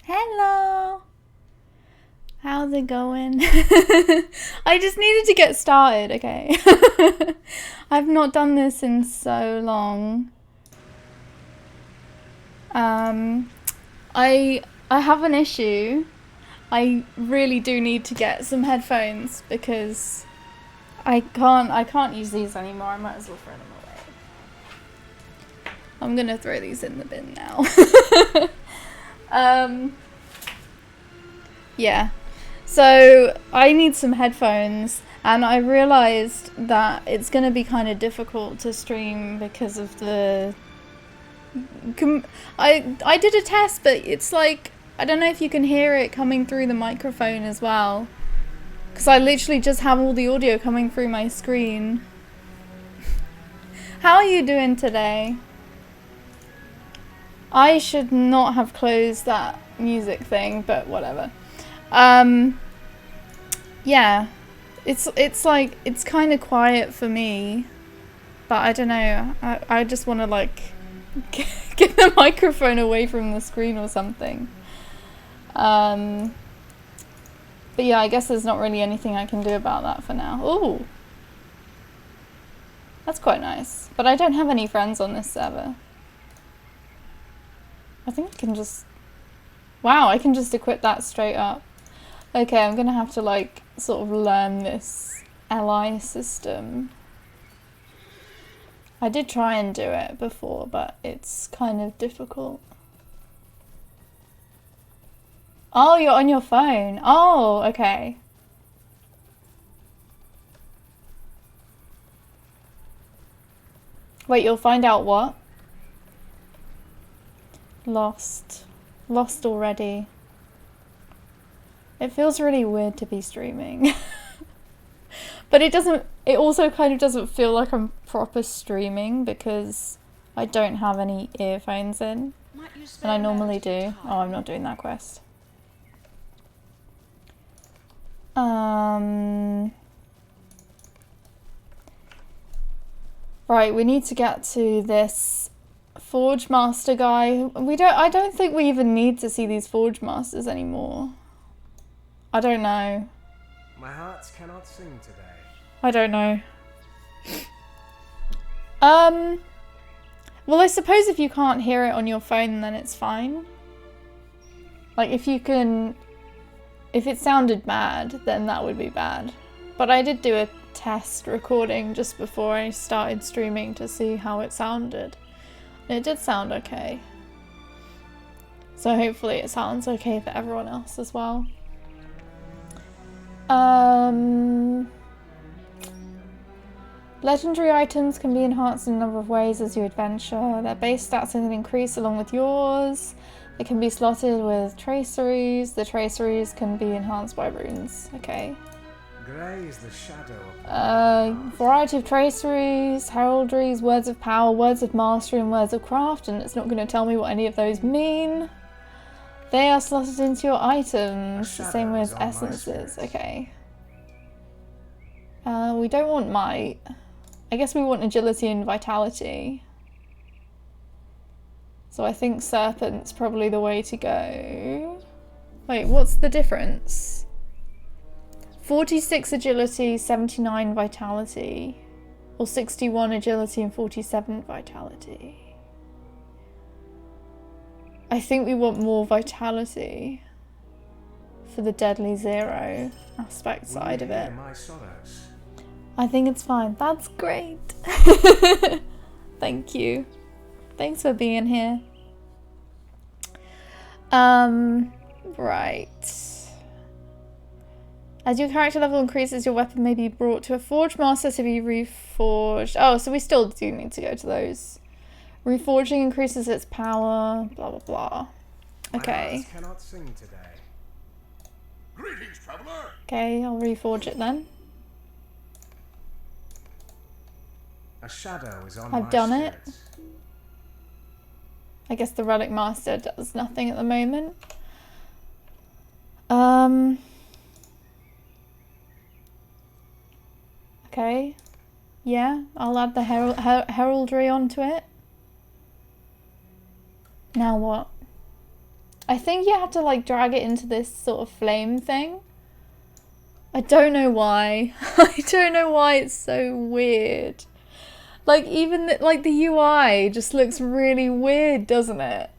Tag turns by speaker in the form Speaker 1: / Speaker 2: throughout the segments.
Speaker 1: Hello! How's it going? I just needed to get started, okay? I've not done this in so long. I have an issue. I really do need to get some headphones because I can't use these anymore. I might as well throw them away. I'm gonna throw these in the bin now. Yeah. So I need some headphones, and I realized that it's going to be kind of difficult to stream because of the I did a test, but it's like I don't know if you can hear it coming through the microphone as well, because I literally just have all the audio coming through my screen. How are you doing today? I should not have closed that music thing, but whatever. Yeah, it's like, it's kind of quiet for me, but I don't know, I just want to like get the microphone away from the screen or something. But yeah, I guess there's not really anything I can do about that for now. Ooh, that's quite nice, but I don't have any friends on this server. I think I can just, wow, I can just equip that straight up. Okay, I'm gonna have to like sort of learn this LI system. I did try and do it before, but it's kind of difficult. Oh, you're on your phone. Oh, okay. Wait, you'll find out what? Lost. Lost already. It feels really weird to be streaming. But it also kind of doesn't feel like I'm proper streaming because I don't have any earphones in. And I normally do. Oh, I'm not doing that quest. Right, we need to get to this Forge Master guy. I don't think we even need to see these Forge Masters anymore. I don't know.
Speaker 2: My hearts cannot sing today.
Speaker 1: I don't know. Well, I suppose if you can't hear it on your phone, then it's fine. Like, if it sounded bad, then that would be bad. But I did do a test recording just before I started streaming to see how it sounded. And it did sound okay. So hopefully it sounds okay for everyone else as well. Legendary items can be enhanced in a number of ways as you adventure. Their base stats can increase along with yours. They can be slotted with traceries. The traceries can be enhanced by runes. Okay.
Speaker 2: Grey is the shadow of
Speaker 1: variety of traceries, heraldries, words of power, words of mastery, and words of craft, and it's not going to tell me what any of those mean. They are slotted into your items, the same way as essences. Okay. We don't want might. I guess we want agility and vitality. So I think serpent's probably the way to go. Wait, what's the difference? 46 agility, 79 vitality. Or 61 agility and 47 vitality. I think we want more vitality for the deadly zero aspect side of it. I think it's fine. That's great. Thank you. Thanks for being here. Right. As your character level increases, your weapon may be brought to a Forge Master to be reforged. Oh, so we still do need to go to those. Reforging increases its power, blah blah blah. Okay.
Speaker 2: Cannot sing today. Greetings, traveler.
Speaker 1: Okay, I'll reforge it then.
Speaker 2: A shadow is on
Speaker 1: I've done it. I guess the Relic Master does nothing at the moment. Okay. Yeah, I'll add the heraldry onto it. Now what? I think you have to like drag it into this sort of flame thing. I don't know why. I don't know why it's so weird. Like even like the UI just looks really weird, doesn't it?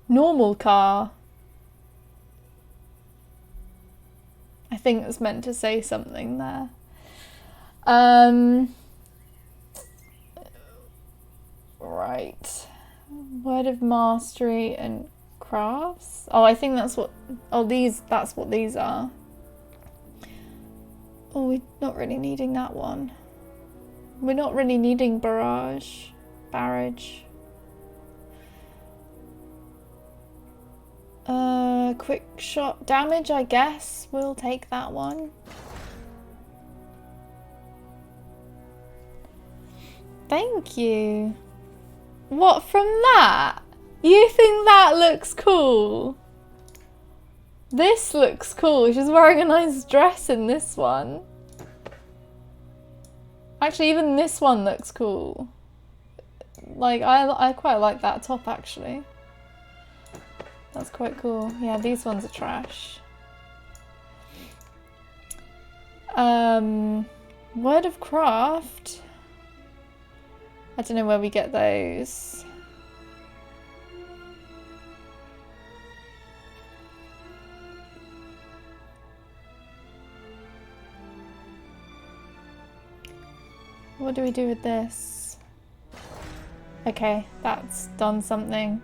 Speaker 1: Normal car. I think it's meant to say something there. Right. Word of mastery and crafts. Oh, I think that's what. Oh, that's what these are. Oh, we're not really needing that one. We're not really needing barrage. Quick shot damage, I guess. We'll take that one. Thank you. What, from that? You think that looks cool? This looks cool. She's wearing a nice dress in this one. Actually, even this one looks cool. Like, I quite like that top, actually. That's quite cool. Yeah, these ones are trash. Word of craft. I don't know where we get those. What do we do with this? Okay, that's done something.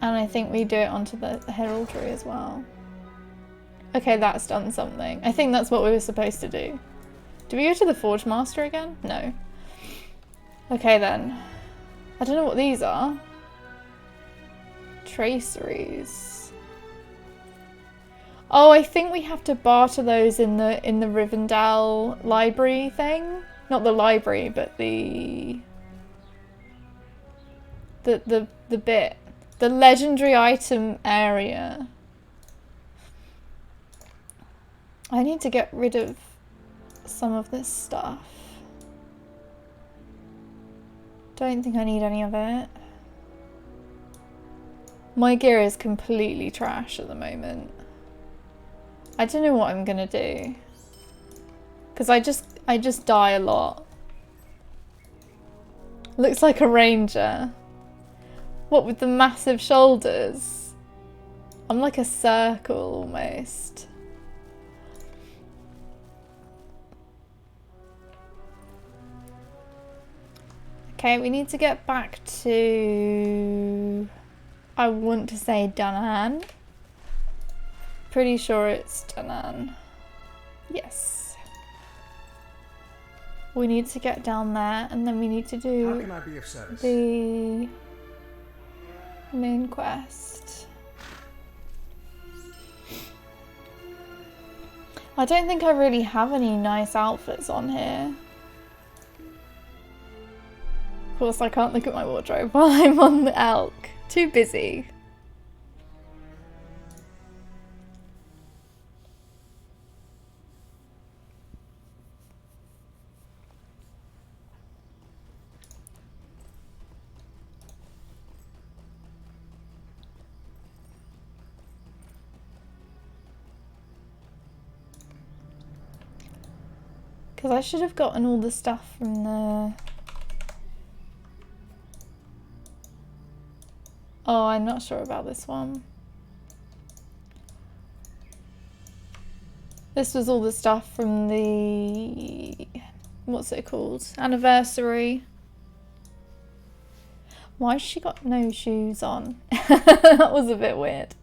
Speaker 1: And I think we do it onto the heraldry as well. Okay, that's done something. I think that's what we were supposed to do. Do we go to the Forge Master again? No. Okay then. I don't know what these are. Traceries. Oh, I think we have to barter those in the Rivendell library thing. Not the library, but the bit. The legendary item area. I need to get rid of some of this stuff. Don't think I need any of it. My gear is completely trash at the moment. I don't know what I'm gonna do. Because I just die a lot. Looks like a ranger. What, with the massive shoulders? I'm like a circle almost. Okay, we need to get back to... I want to say Danann. Pretty sure it's Danann. Yes. We need to get down there and then we need to do
Speaker 2: How can I be of service?
Speaker 1: The main quest. I don't think I really have any nice outfits on here. Of course, I can't look at my wardrobe while I'm on the elk. Too busy. Because I should have gotten all the stuff from the... Oh, I'm not sure about this one. This was all the stuff from the... What's it called? Anniversary. Why has she got no shoes on? That was a bit weird.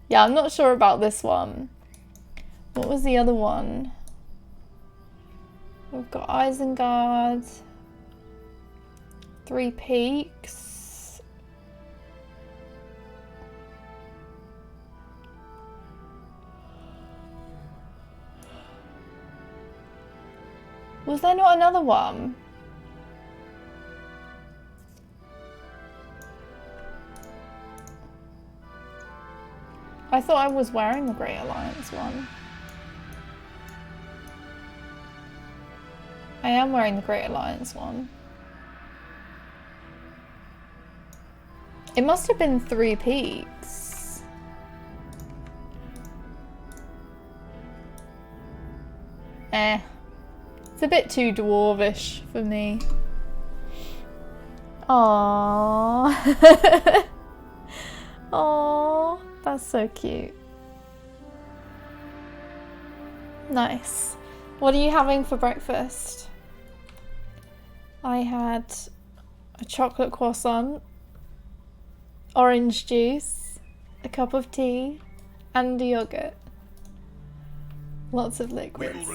Speaker 1: Yeah, I'm not sure about this one. What was the other one? We've got Isengard. 3 Peaks. Was there not another one? I thought I was wearing the Great Alliance one. I am wearing the Great Alliance one. It must have been 3 peaks. It's a bit too dwarvish for me. Aww. Aww, that's so cute. Nice. What are you having for breakfast? I had a chocolate croissant, orange juice, a cup of tea, and a yogurt. Lots of liquids.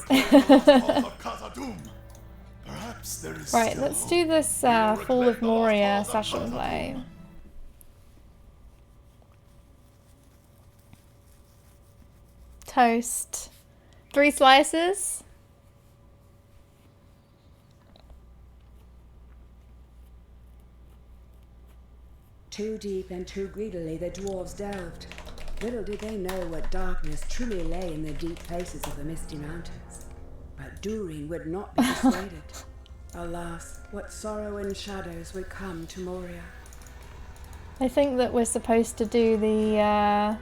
Speaker 1: Right, let's do this Fall of Moria session play. Toast. 3 slices.
Speaker 3: Too deep and too greedily the dwarves delved. Little did they know what darkness truly lay in the deep places of the Misty Mountains. But Durin would not be persuaded. Alas, what sorrow and shadows would come to Moria.
Speaker 1: I think that we're supposed to do the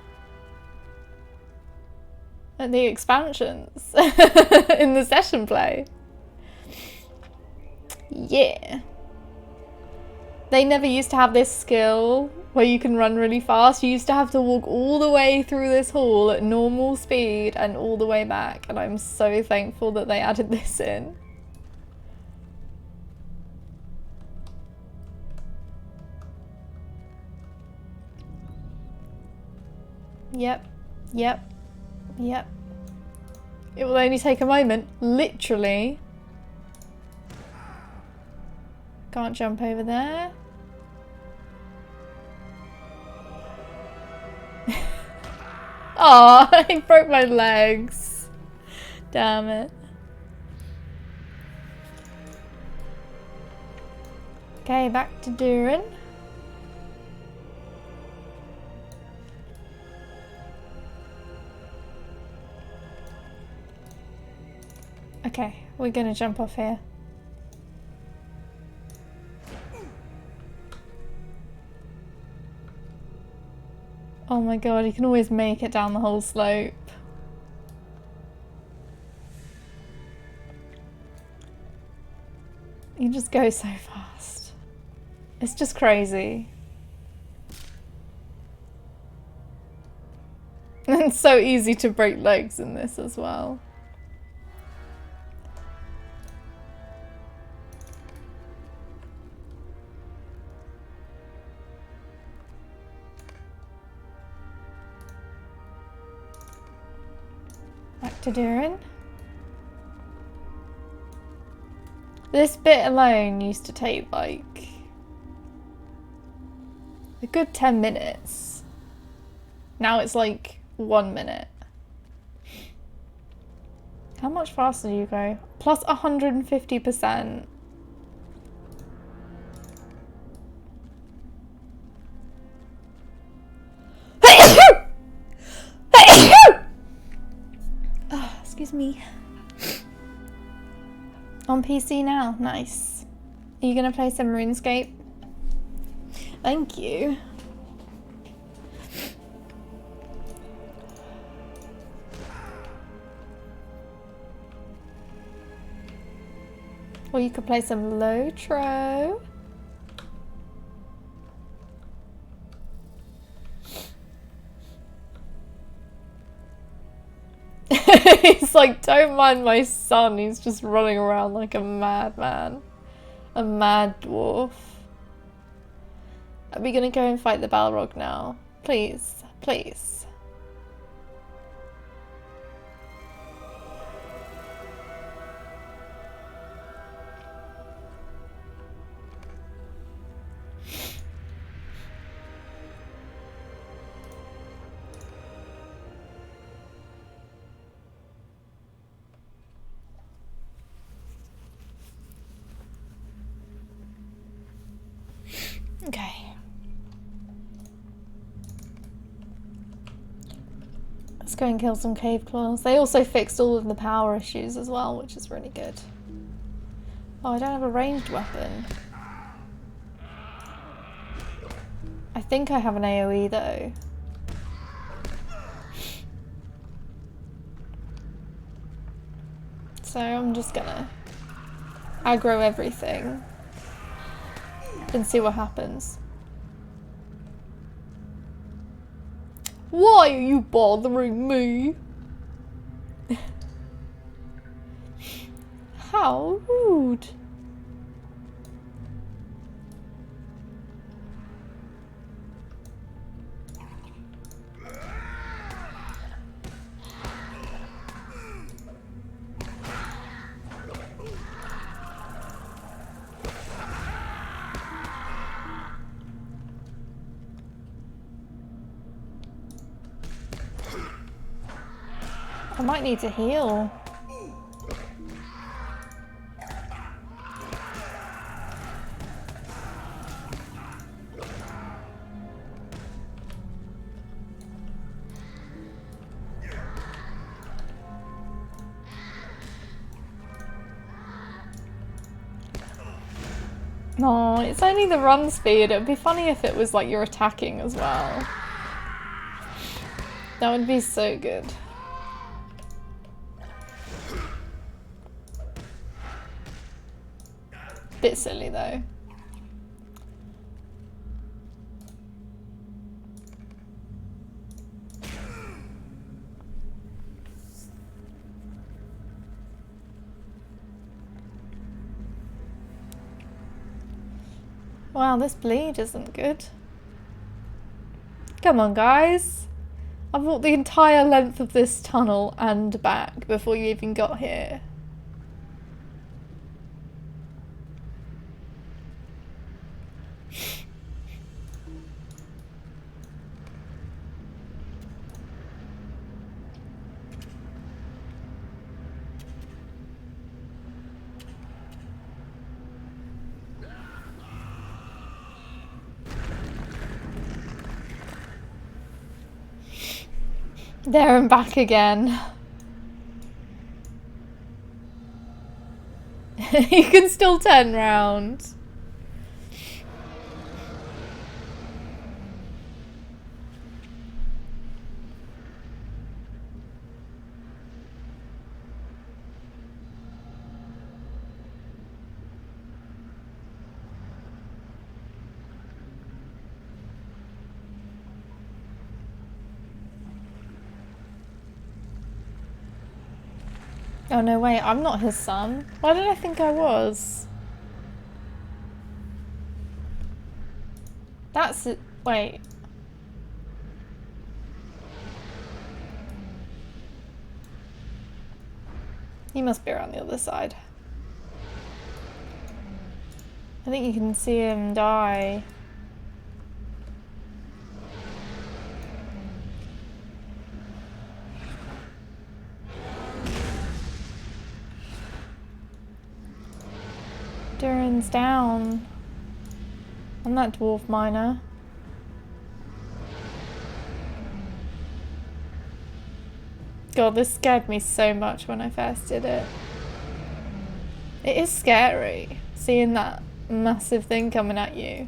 Speaker 1: expansions in the session play. Yeah. They never used to have this skill where you can run really fast. You used to have to walk all the way through this hall at normal speed and all the way back. And I'm so thankful that they added this in. Yep. Yep. Yep. It will only take a moment. Literally. Can't jump over there. Oh, I broke my legs. Damn it. Okay, back to Durin. Okay, we're gonna jump off here. Oh my god, you can always make it down the whole slope. You just go so fast. It's just crazy. And it's so easy to break legs in this as well. Back to Durin. This bit alone used to take like a good 10 minutes. Now it's like 1 minute. How much faster do you go? Plus 150%. Oh, excuse me. On PC now, nice. Are you gonna play some RuneScape? Thank you. Or you could play some Lotro. He's like, don't mind my son, he's just running around like a madman. A mad dwarf. Are we gonna go and fight the Balrog now? Please, please. Okay. Let's go and kill some cave claws. They also fixed all of the power issues as well, which is really good. Oh, I don't have a ranged weapon. I think I have an AoE though. So I'm just gonna aggro everything and see what happens. Why are you bothering me? How rude. I might need to heal. No, it's only the run speed. It would be funny if it was like you're attacking as well. That would be so good. Bit silly though. Wow, this bleed isn't good. Come on, guys. I've walked the entire length of this tunnel and back before you even got here. There and back again. You can still turn round. Oh no, wait, I'm not his son. Why did I think I was? That's it. Wait. He must be around the other side. I think you can see him die. Durin's down. I'm that dwarf miner. God, this scared me so much when I first did it. It is scary, seeing that massive thing coming at you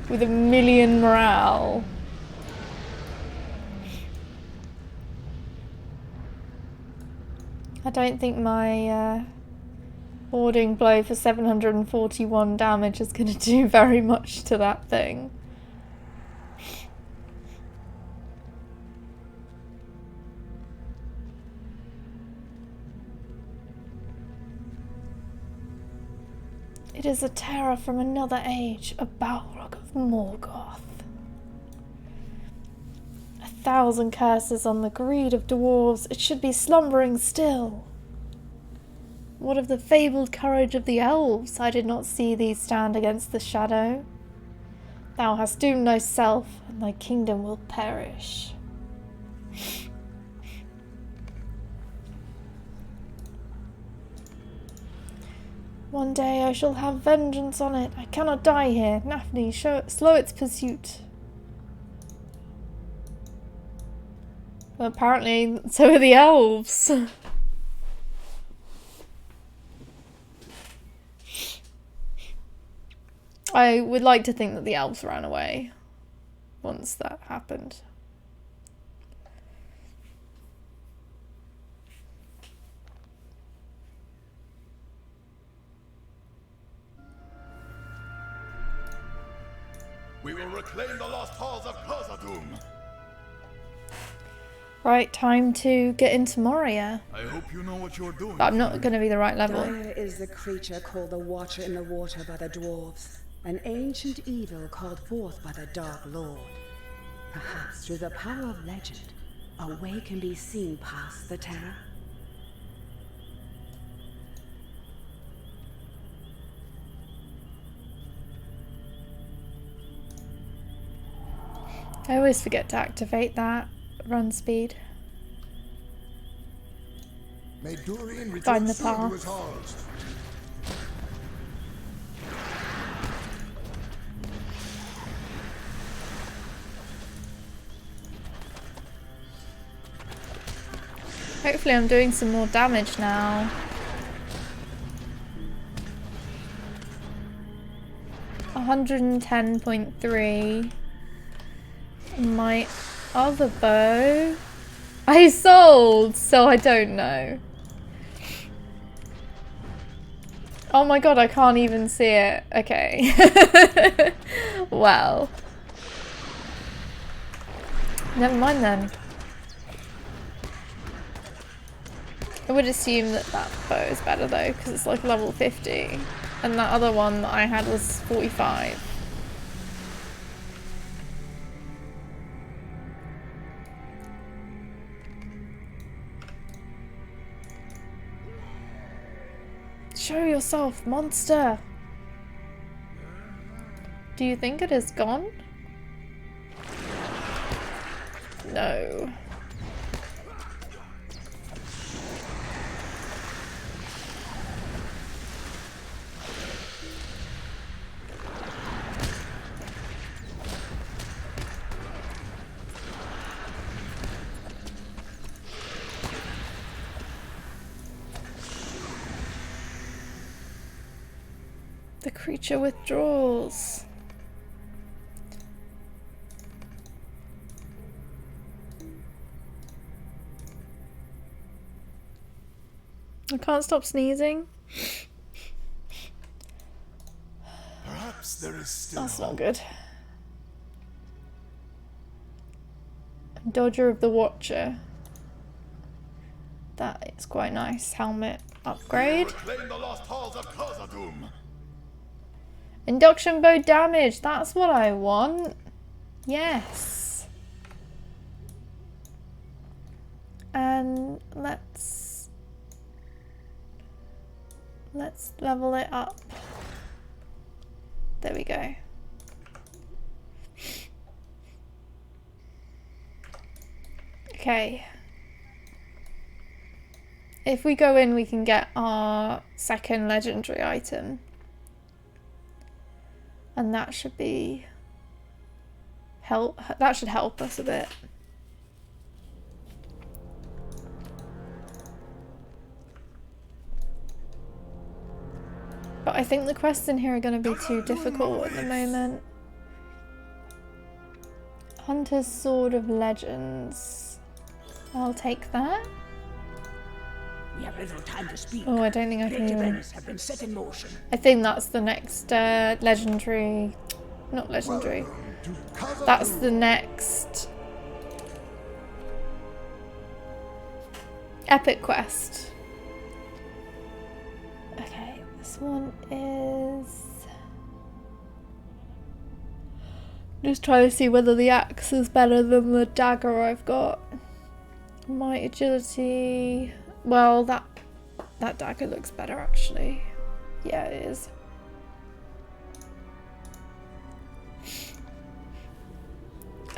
Speaker 1: with 1,000,000 morale. I don't think my warding blow for 741 damage is going to do very much to that thing. It is a terror from another age, a Balrog of Morgoth. 1,000 curses on the greed of dwarves, it should be slumbering still. What of the fabled courage of the elves? I did not see thee stand against the shadow. Thou hast doomed thyself, and thy kingdom will perish. One day I shall have vengeance on it. I cannot die here. Nafni, slow its pursuit. Well, apparently, so are the elves. I would like to think that the elves ran away. once that happened.
Speaker 4: We will reclaim the lost halls of Khazad-dûm.
Speaker 1: Right, time to get into Moria.
Speaker 4: I hope you know what you're doing.
Speaker 1: But I'm not going to be the right level.
Speaker 3: Dire is the creature called the Watcher in the Water by the dwarves, an ancient evil called forth by the Dark Lord. Perhaps through the power of legend, a way can be seen past the terror.
Speaker 1: I always forget to activate that run speed.
Speaker 4: May Durian
Speaker 1: Find
Speaker 4: return
Speaker 1: the
Speaker 4: soon to
Speaker 1: path.
Speaker 4: his halls.
Speaker 1: Hopefully I'm doing some more damage now. $110.3. My other bow I sold, so I don't know. Oh my god, I can't even see it. Okay. Well. Never mind then. I would assume that that bow is better though, because it's like level 50. And that other one that I had was 45. Show yourself, monster! Do you think it is gone? No. The creature withdraws. I can't stop sneezing.
Speaker 4: Perhaps there is still
Speaker 1: That's
Speaker 4: hope.
Speaker 1: not good. Dodger of the Watcher. That is quite nice. Helmet upgrade.
Speaker 4: Reclaim the lost halls of Khazad-dûm.
Speaker 1: Induction bow damage. That's what I want. Yes. And let's level it up. There we go. Okay. If we go in, we can get our second legendary item. And that should be that should help us a bit. But I think the quests in here are going to be too difficult at the moment. Hunter's Sword of Legends. I'll take that.
Speaker 3: We have little time to speak.
Speaker 1: Oh, I don't think I can even...
Speaker 3: events have been set in motion.
Speaker 1: I think that's the next legendary... Not legendary. That's the next... epic quest. Okay, this one is... Just trying to see whether the axe is better than the dagger I've got. My agility... Well, that dagger looks better actually. Yeah, it is.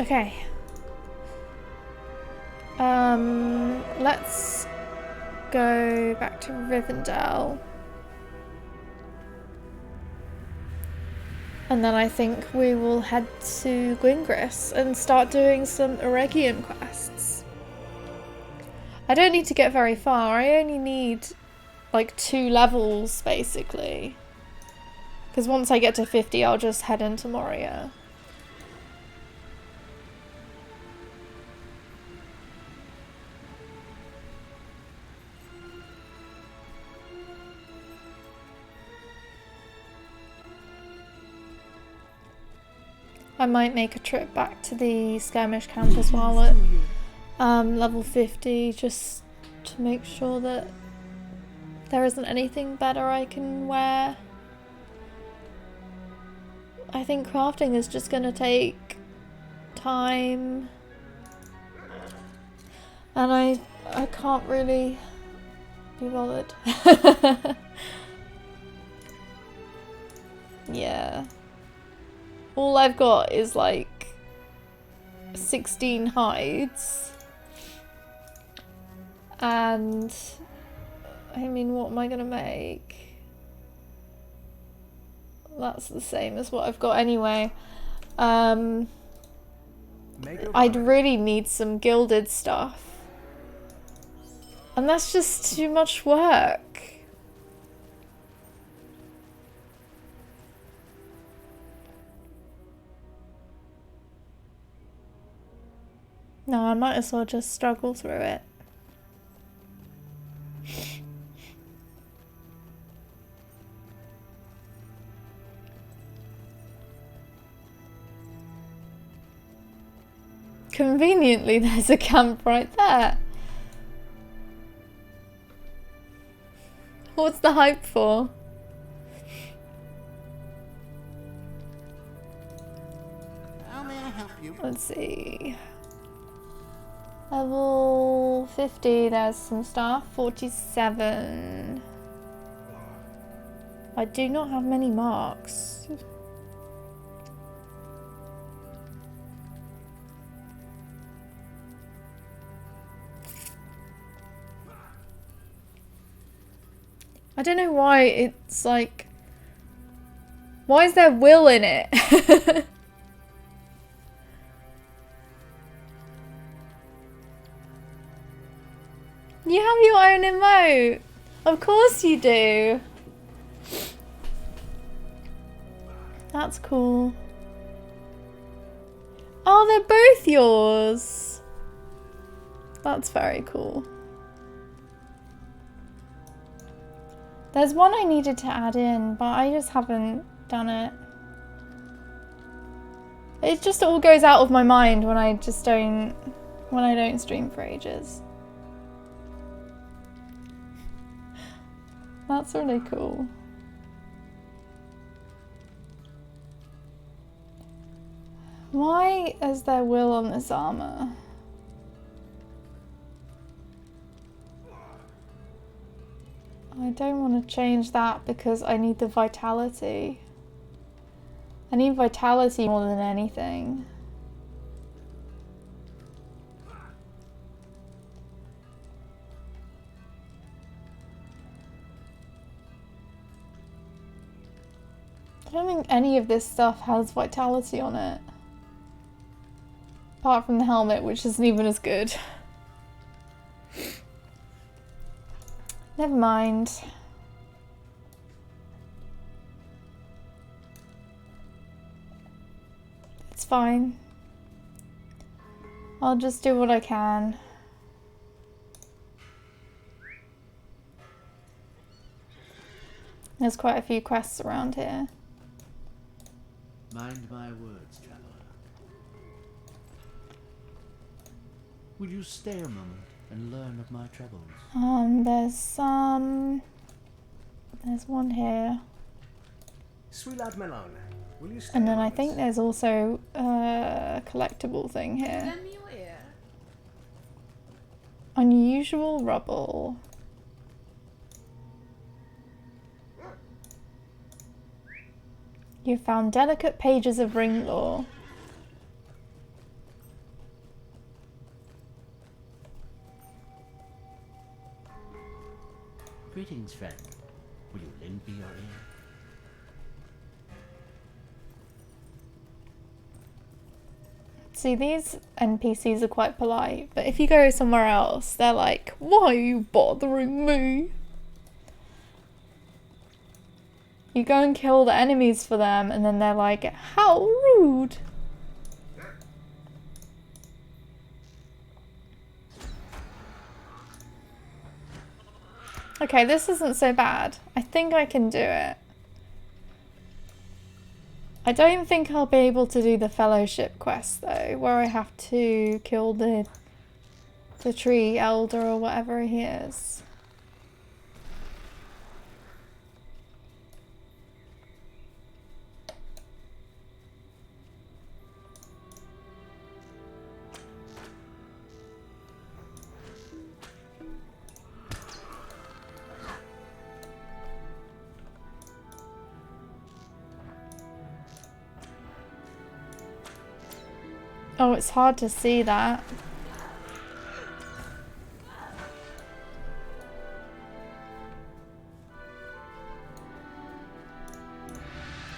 Speaker 1: Okay. Let's go back to Rivendell. And then I think we will head to Gwingris and start doing some Eregion quests. I don't need to get very far, I only need like 2 levels basically. Because once I get to 50 I'll just head into Moria. I might make a trip back to the skirmish camp as well at level 50, just to make sure that there isn't anything better I can wear. I think crafting is just gonna take time, and I can't really be bothered. Yeah. All I've got is like 16 hides. And I mean, what am I gonna make? That's the same as what I've got anyway. I'd really need some gilded stuff. And that's just too much work. No, I might as well just struggle through it. Conveniently, there's a camp right there. What's the hype for?
Speaker 2: How may I help you?
Speaker 1: Let's see. Level 50, there's some stuff. 47. I do not have many marks. I don't know why it's like... Why is there will in it? You have your own emote. Of course you do. That's cool. Oh, they're both yours. That's very cool. There's one I needed to add in, but I just haven't done it. It just all goes out of my mind when I don't stream for ages. That's really cool. Why is there will on this armor? I don't want to change that because I need the vitality. I need vitality more than anything. I don't think any of this stuff has vitality on it. Apart from the helmet, which isn't even as good. Never mind. It's fine. I'll just do what I can. There's quite a few quests around here.
Speaker 2: Mind my words, traveler. Will you stay a moment and learn of my troubles?
Speaker 1: There's one here.
Speaker 5: Sweet lad Malone, will you stay
Speaker 1: And
Speaker 5: a
Speaker 1: then I
Speaker 5: moment?
Speaker 1: think there's also a collectible thing here.
Speaker 6: Lend me your ear.
Speaker 1: Unusual rubble. You found delicate pages of ring lore.
Speaker 2: Greetings, friend. Will you lend me your ear?
Speaker 1: See, these NPCs are quite polite, but if you go somewhere else, they're like, why are you bothering me? You go and kill the enemies for them, and then they're like, how rude! Okay, this isn't so bad. I think I can do it. I don't think I'll be able to do the fellowship quest though, where I have to kill the tree elder or whatever he is. Oh, it's hard to see that.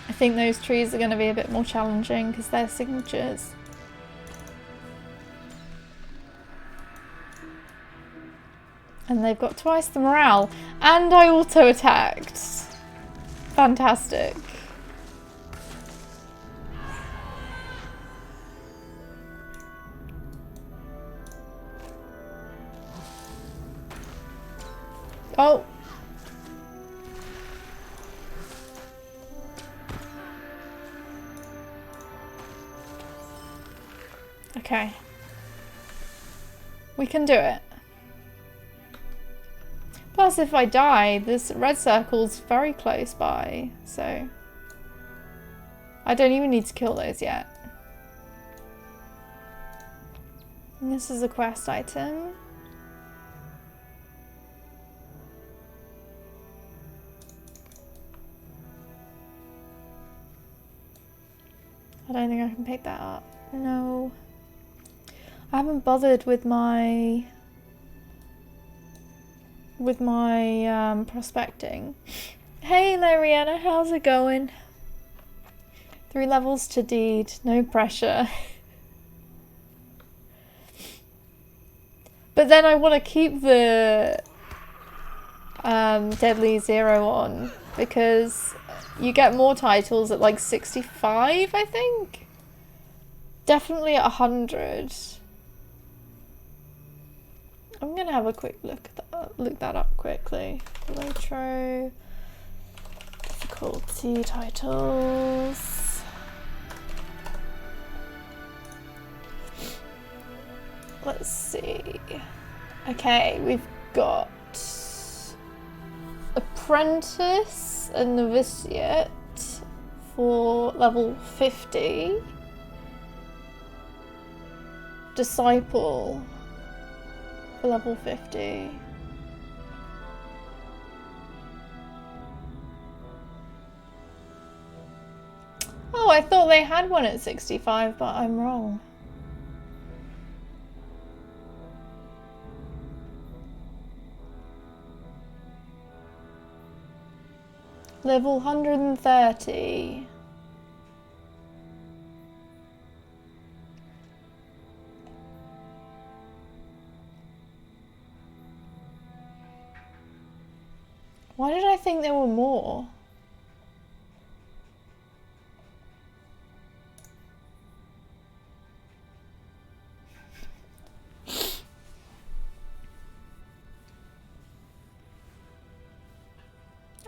Speaker 1: I think those trees are going to be a bit more challenging because they're signatures. And they've got twice the morale. And I auto-attacked. Fantastic. Oh. Okay. We can do it. Plus, if I die, this red circle's very close by, so I don't even need to kill those yet. And this is a quest item. I don't think I can pick that up. No. I haven't bothered with my prospecting. Hey Lariana, how's it going? 3 levels to deed, no pressure. But then I want to keep the Deadly Zero on because you get more titles at like 65, I think. Definitely at 100. I'm gonna have a quick look that up quickly. Retro difficulty titles. Let's see. Okay, we've got Apprentice and Novitiate for level 50. Disciple for level 50. Oh, I thought they had one at 65, but I'm wrong. Level 130. Why did I think there were more?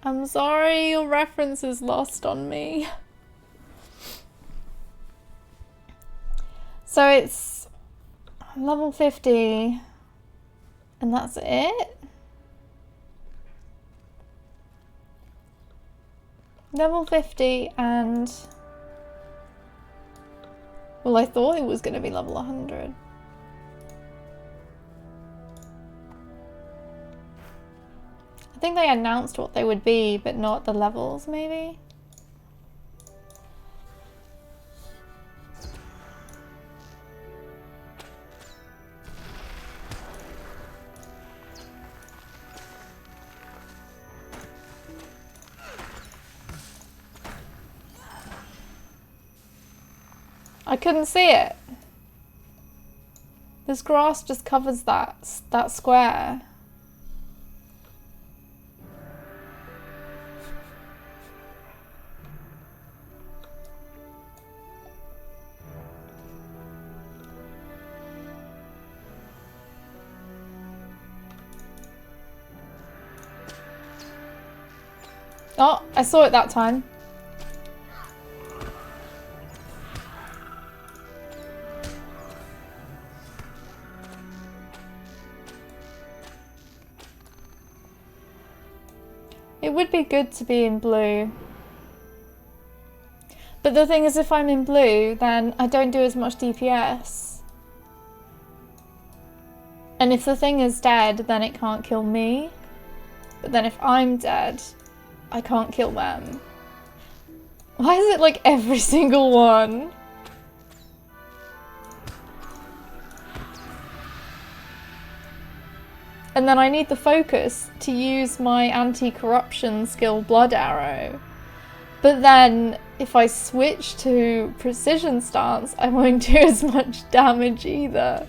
Speaker 1: I'm sorry, your reference is lost on me. So it's level 50 and that's it? Level 50 and... well, I thought it was going to be level 100. I think they announced what they would be, but not the levels, maybe? I couldn't see it. This grass just covers that square. Oh, I saw it that time. It would be good to be in blue. But the thing is, if I'm in blue, then I don't do as much DPS. And if the thing is dead, then it can't kill me. But then if I'm dead, I can't kill them. Why is it like every single one? And then I need the focus to use my anti-corruption skill Blood Arrow. But then if I switch to precision stance, I won't do as much damage either.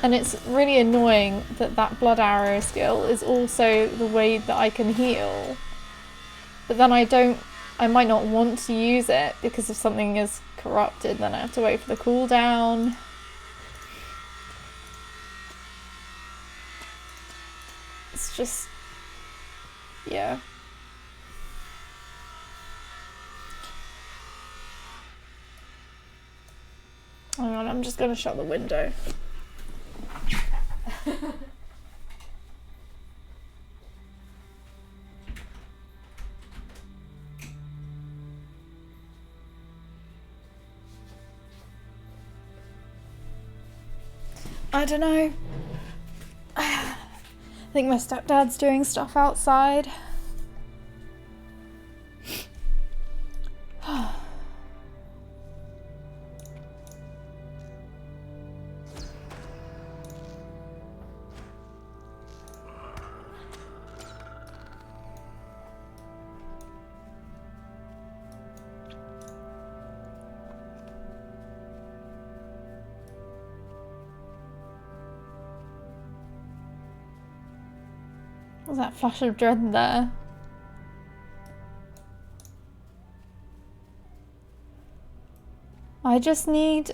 Speaker 1: And it's really annoying that that Blood Arrow skill is also the way that I can heal. But then I might not want to use it because if something is corrupted, then I have to wait for the cooldown. It's just, yeah. Hang on, I'm just gonna shut the window. I don't know. I think my stepdad's doing stuff outside. What's that flash of dread there? I just need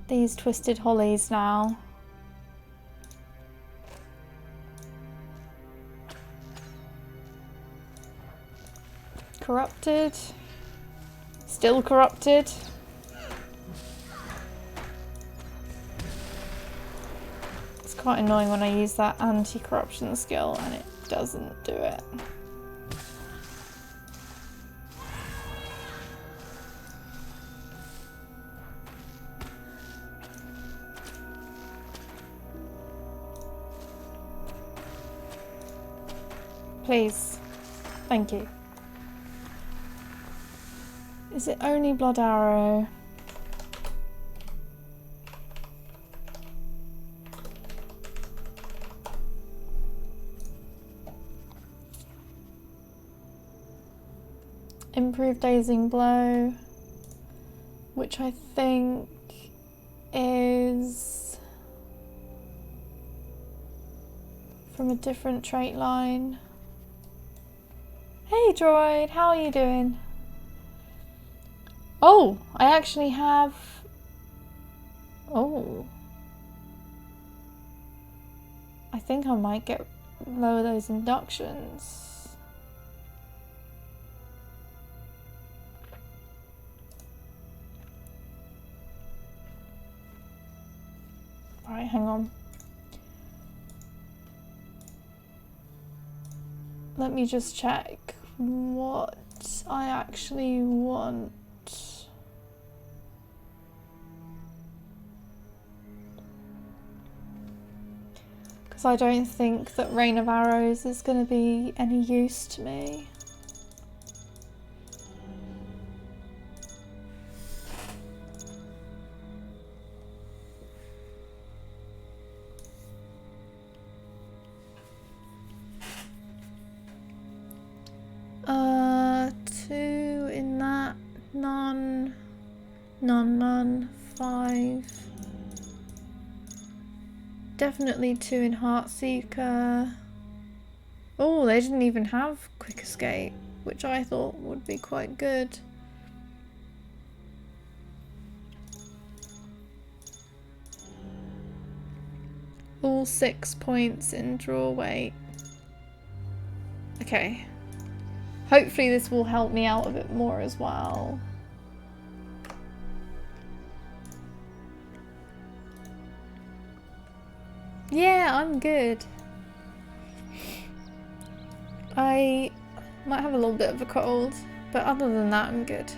Speaker 1: these twisted hollies now. Corrupted. Still corrupted. It's quite annoying when I use that anti-corruption skill and it doesn't do it. Please. Thank you. Is it only Blood Arrow? Improved Dazing Blow, which I think is from a different trait line. Hey droid, how are you doing? Oh, I actually have... Oh. I think I might lower those inductions. Alright, hang on. Let me just check what I actually want. Because I don't think that Rain of Arrows is going to be any use to me. Two in that, none, 5. Definitely 2 in Heartseeker. Oh, they didn't even have Quick Escape, which I thought would be quite good. All 6 points in draw weight. Okay. Hopefully this will help me out a bit more as well. Yeah, I'm good. I might have a little bit of a cold, but other than that, I'm good.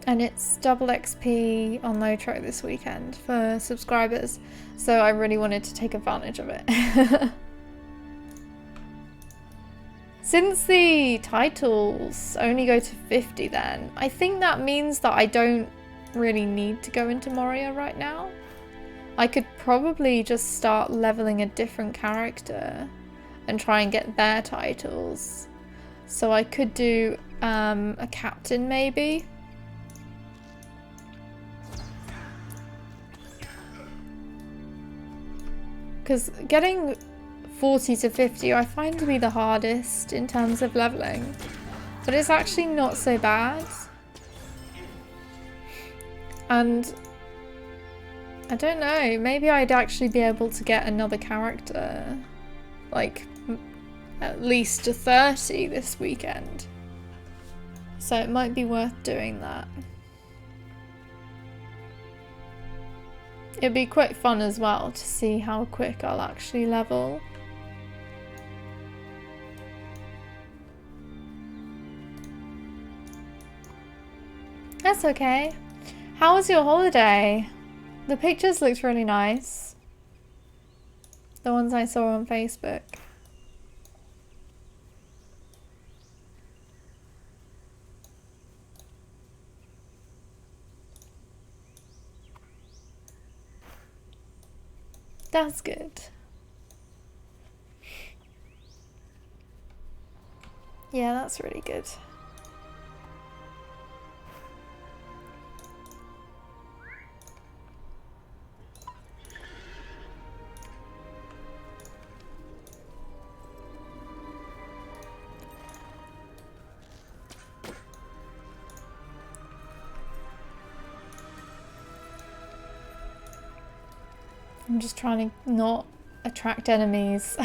Speaker 1: And it's double XP on Lotro this weekend for subscribers, so I really wanted to take advantage of it. Since the titles only go to 50 then, I think that means that I don't really need to go into Moria right now. I could probably just start leveling a different character and try and get their titles. So I could do a captain maybe. Because getting 40 to 50 I find to be the hardest in terms of leveling, but it's actually not so bad. And I don't know, maybe I'd actually be able to get another character, like at least a 30 this weekend. So it might be worth doing that. It'd be quite fun as well to see how quick I'll actually level. That's okay. How was your holiday? The pictures looked really nice. The ones I saw on Facebook. That's good. Yeah, that's really good. I'm just trying to not attract enemies.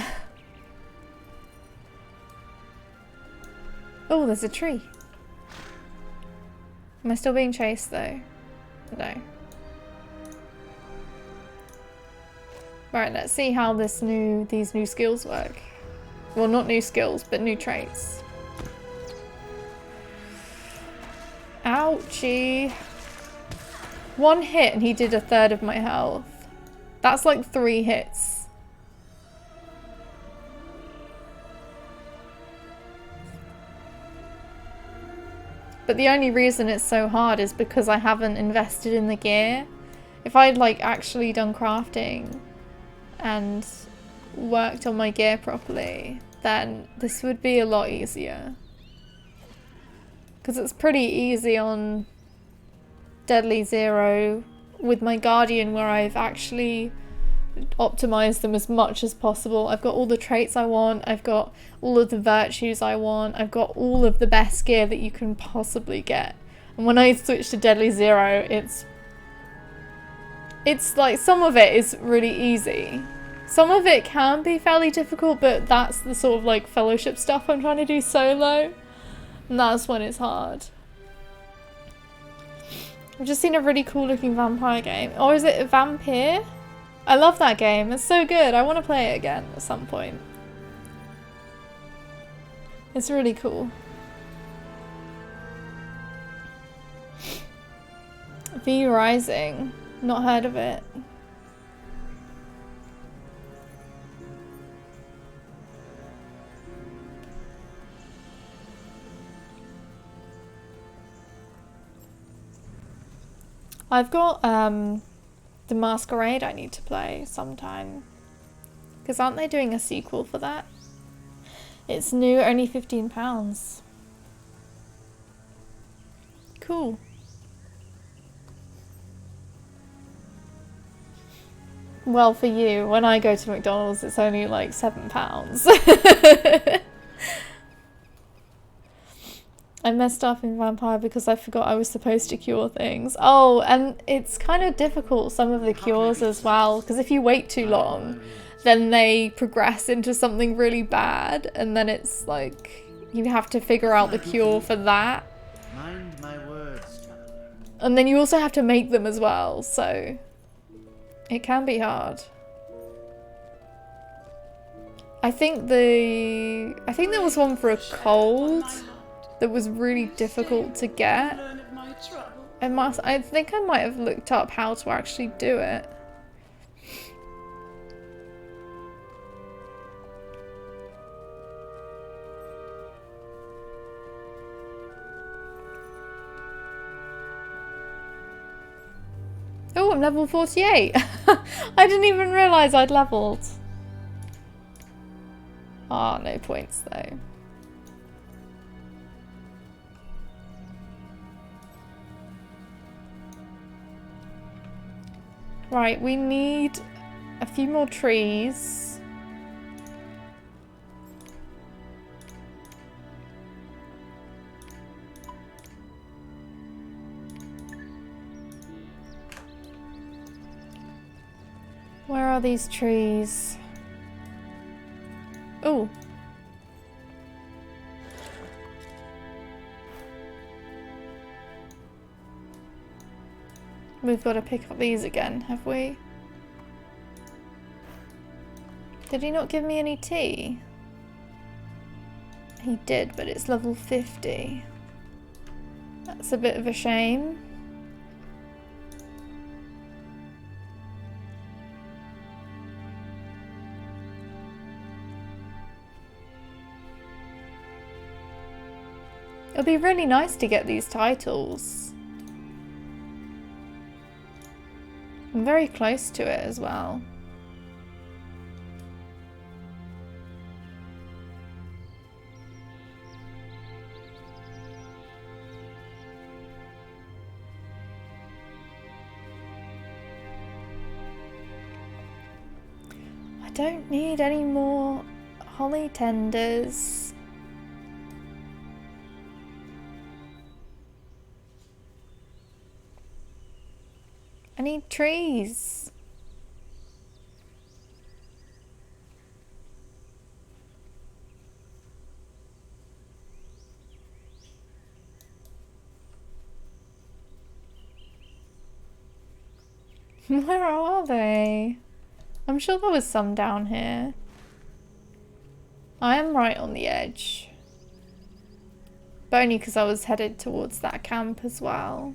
Speaker 1: Oh, there's a tree. Am I still being chased though? No. Right, let's see how these new skills work. Well, not new skills, but new traits. Ouchie. One hit and he did a third of my health. That's like 3 hits. But the only reason it's so hard is because I haven't invested in the gear. If I'd like actually done crafting and worked on my gear properly, then this would be a lot easier. Because it's pretty easy on Deadly Zero with my Guardian, where I've actually optimized them as much as possible. I've got all the traits I want, I've got all of the virtues I want, I've got all of the best gear that you can possibly get. And when I switch to Deadly Zero, it's like some of it is really easy. Some of it can be fairly difficult, but that's the sort of like fellowship stuff I'm trying to do solo. And that's when it's hard. I've just seen a really cool looking vampire game. Or is it a Vampire? I love that game. It's so good. I want to play it again at some point. It's really cool. V Rising. Not heard of it. I've got The Masquerade I need to play sometime. Because aren't they doing a sequel for that? It's new, only £15. Cool. Well, for you, when I go to McDonald's, it's only like £7. I messed up in Vampire because I forgot I was supposed to cure things. Oh, and it's kind of difficult, some of the cures as well, because if you wait too long, then they progress into something really bad, and then it's like, you have to figure out the cure for that.
Speaker 2: Mind my words, traveler.
Speaker 1: And then you also have to make them as well, so It can be hard. I think there was one for a cold that was really difficult to get. I think I might have looked up how to actually do it. Oh, I'm level 48. I didn't even realise I'd leveled. Ah, no points though. Right, we need a few more trees. Where are these trees? Oh. We've got to pick up these again, have we? Did he not give me any tea? He did, but it's level 50. That's a bit of a shame. It'll be really nice to get these titles. I'm very close to it as well. I don't need any more holly tenders. I need trees. Where are they? I'm sure there was some down here. I am right on the edge. But only because I was headed towards that camp as well.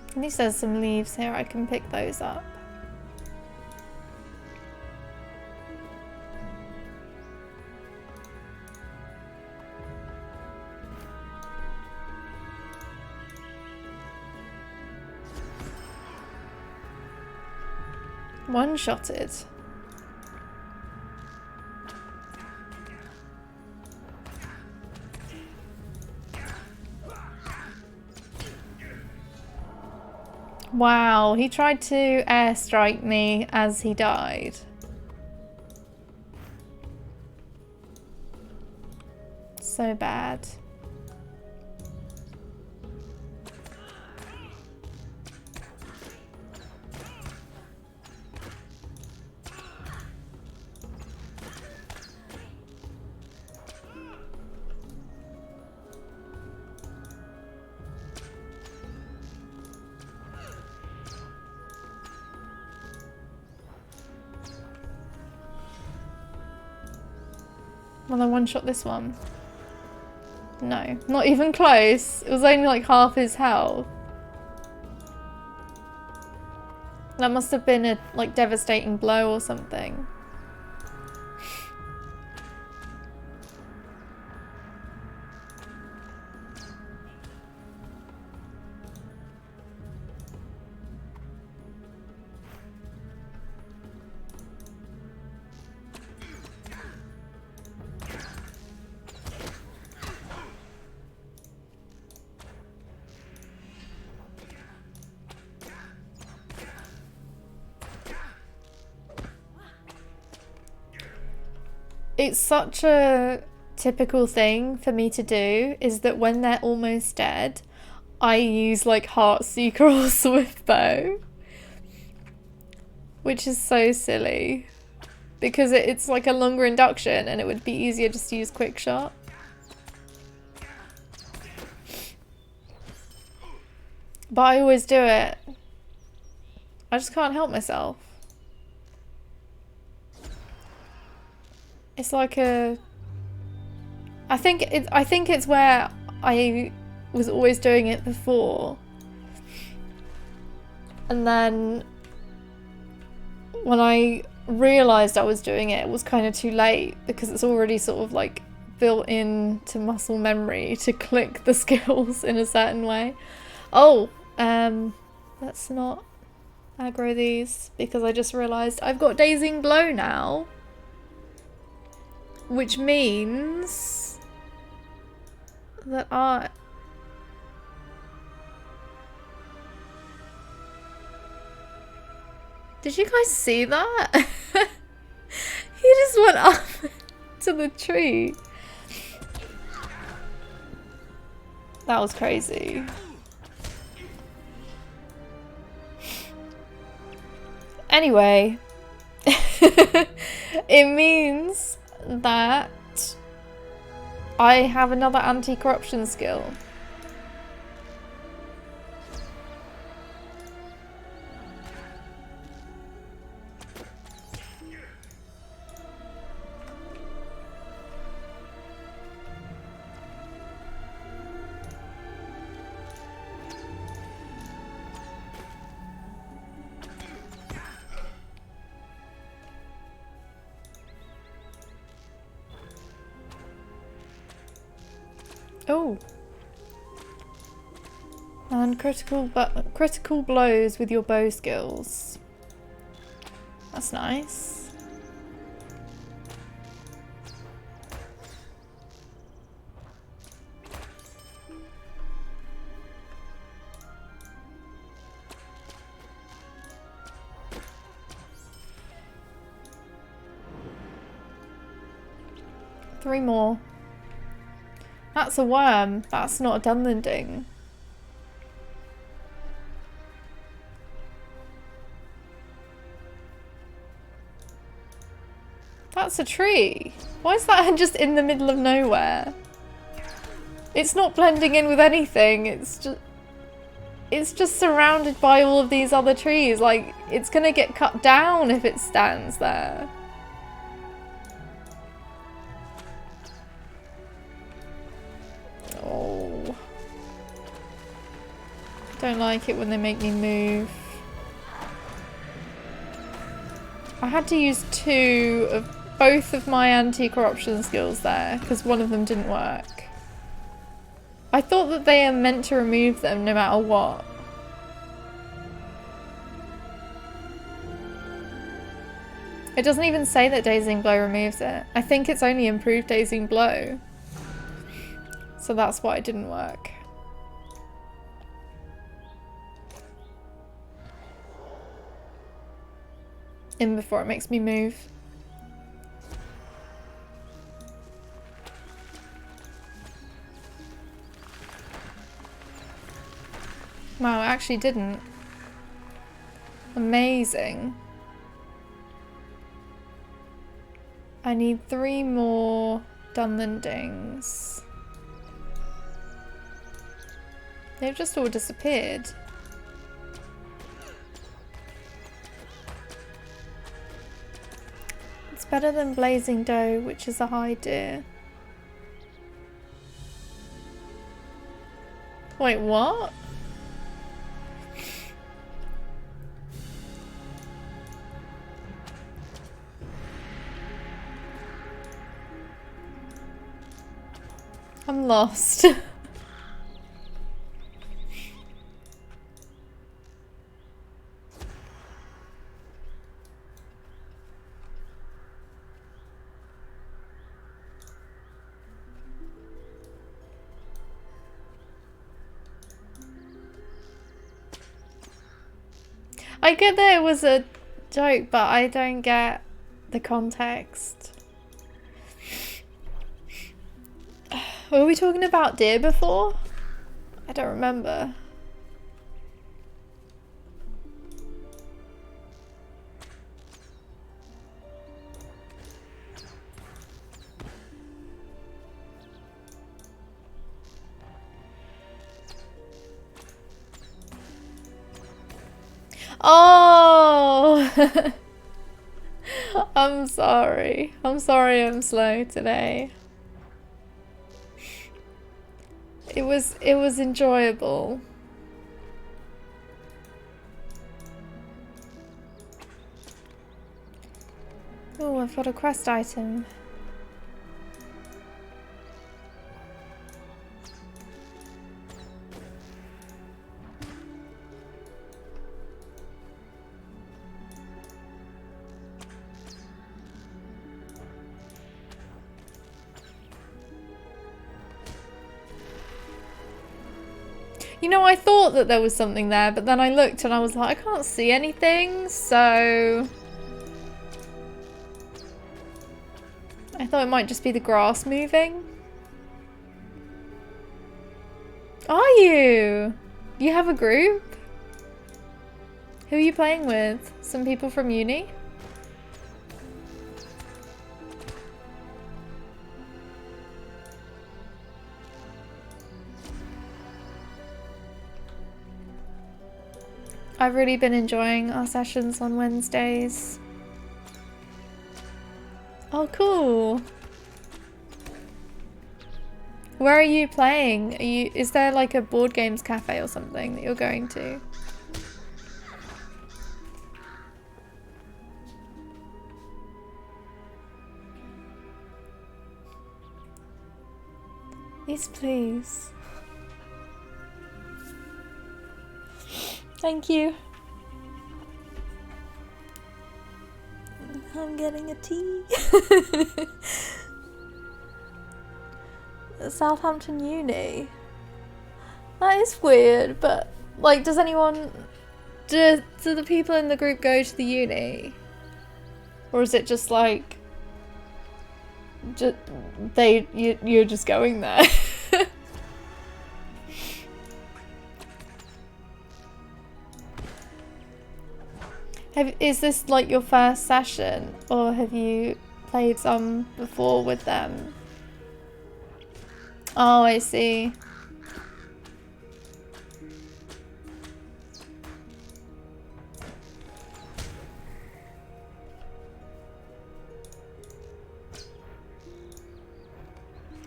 Speaker 1: At least there's some leaves here, I can pick those up. One-shotted. Wow, he tried to airstrike me as he died. So bad. Well, I one-shot this one. No, not even close. It was only like half his health. That must have been a like devastating blow or something. It's such a typical thing for me to do, is that when they're almost dead, I use like Heartseeker or Swiftbow, which is so silly because it's like a longer induction and it would be easier just to use Quickshot. But I always do it. I just can't help myself. It's like a... I think it's where I was always doing it before. And then when I realised I was doing it, it was kind of too late because it's already sort of like built into muscle memory to click the skills in a certain way. Oh, let's not aggro these because I just realised I've got Dazing Blow now. Which means that I... Did you guys see that? He just went up to the tree. That was crazy. Anyway, it means that I have another anti-corruption skill. Oh. And critical blows with your bow skills. That's nice. Three more. That's a worm. That's not a dunlending. That's a tree. Why is that just in the middle of nowhere? It's not blending in with anything. It's just surrounded by all of these other trees. Like, it's gonna get cut down if it stands there. Oh. Don't like it when they make me move. I had to use both of my anti-corruption skills there because one of them didn't work. I thought that they are meant to remove them no matter what. It doesn't even say that Dazing Blow removes it. I think it's only improved Dazing Blow. So that's why it didn't work. In before it makes me move. Wow, it actually didn't. Amazing. I need 3 more dunlendings. They've just all disappeared. It's better than Blazing Doe, which is a high deer. Wait, what? I'm lost. I get that it was a joke, but I don't get the context. Were we talking about deer before? I don't remember. Oh! I'm sorry. I'm sorry I'm slow today. It was enjoyable. Oh, I've got a quest item. You know, I thought that there was something there, but then I looked and I was like, I can't see anything, so... I thought it might just be the grass moving. Are you? You have a group? Who are you playing with? Some people from uni? I've really been enjoying our sessions on Wednesdays. Oh, cool. Where are you playing? Is there like a board games cafe or something that you're going to? Yes, please. Thank you. I'm getting a tea. Southampton Uni. That is weird, but like, does anyone... Do the people in the group go to the uni? Or is it just like... you're just going there? Is this like your first session, or have you played some before with them? Oh, I see.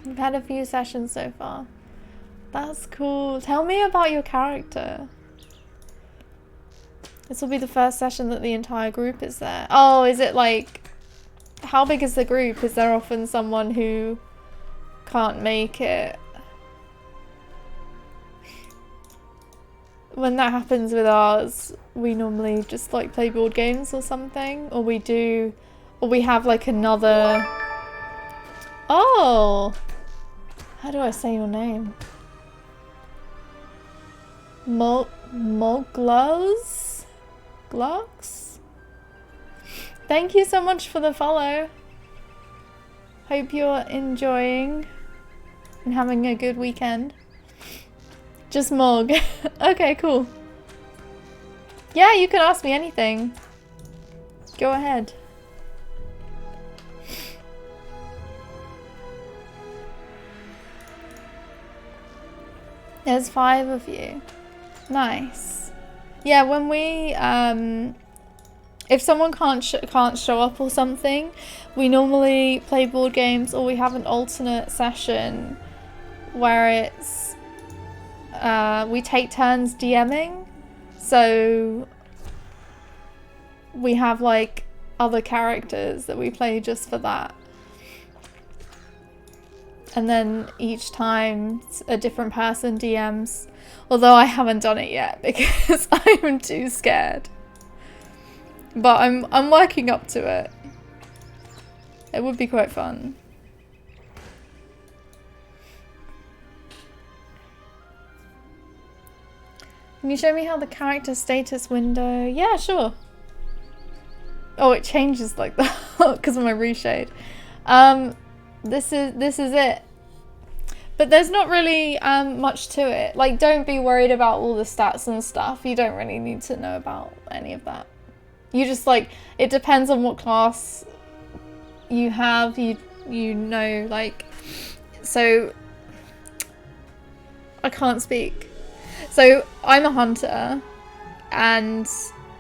Speaker 1: We've had a few sessions so far. That's cool. Tell me about your character. This will be the first session that the entire group is there. Oh, is it like... How big is the group? Is there often someone who can't make it? When that happens with ours, we normally just like play board games or something. Or we have like another... Oh! How do I say your name? Mogluz? Glux? Thank you so much for the follow. Hope you're enjoying and having a good weekend. Just Mog. Okay, cool. Yeah, you can ask me anything. Go ahead. There's 5 of you. Nice. Yeah, when we if someone can't show up or something, we normally play board games, or we have an alternate session where it's we take turns DMing. So we have like other characters that we play just for that. And then each time a different person DMs. Although I haven't done it yet because I'm too scared. But I'm working up to it. It would be quite fun. Can you show me how the character status window... Yeah, sure. Oh, it changes like that because of my reshade. This is it. But there's not really much to it. Like, don't be worried about all the stats and stuff. You don't really need to know about any of that. You just, like, it depends on what class you have. You know, like, so I can't speak. So I'm a hunter, and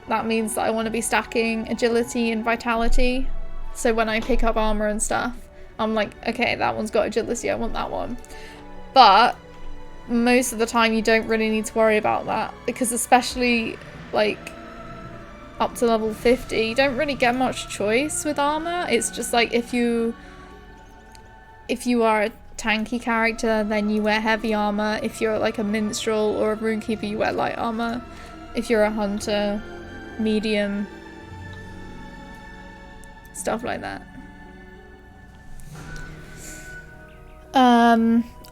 Speaker 1: that means that I want to be stacking agility and vitality. So when I pick up armor and stuff, I'm like, okay, that one's got agility, I want that one. But most of the time you don't really need to worry about that, because especially like up to level 50, you don't really get much choice with armor. It's just like if you are a tanky character, then you wear heavy armor. If you're like a minstrel or a runekeeper, you wear light armor. If you're a hunter, medium, stuff like that.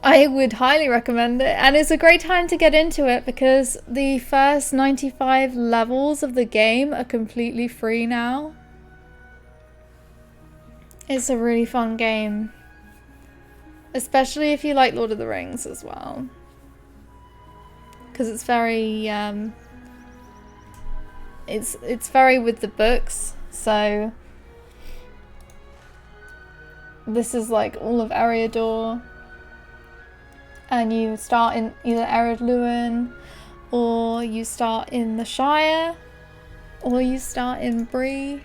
Speaker 1: I would highly recommend it, and it's a great time to get into it because the first 95 levels of the game are completely free now. It's a really fun game, especially if you like Lord of the Rings as well, because it's very it's very with the books. So this is like all of Eriador, and you start in either Ered Luin, or you start in the Shire, or you start in Bree,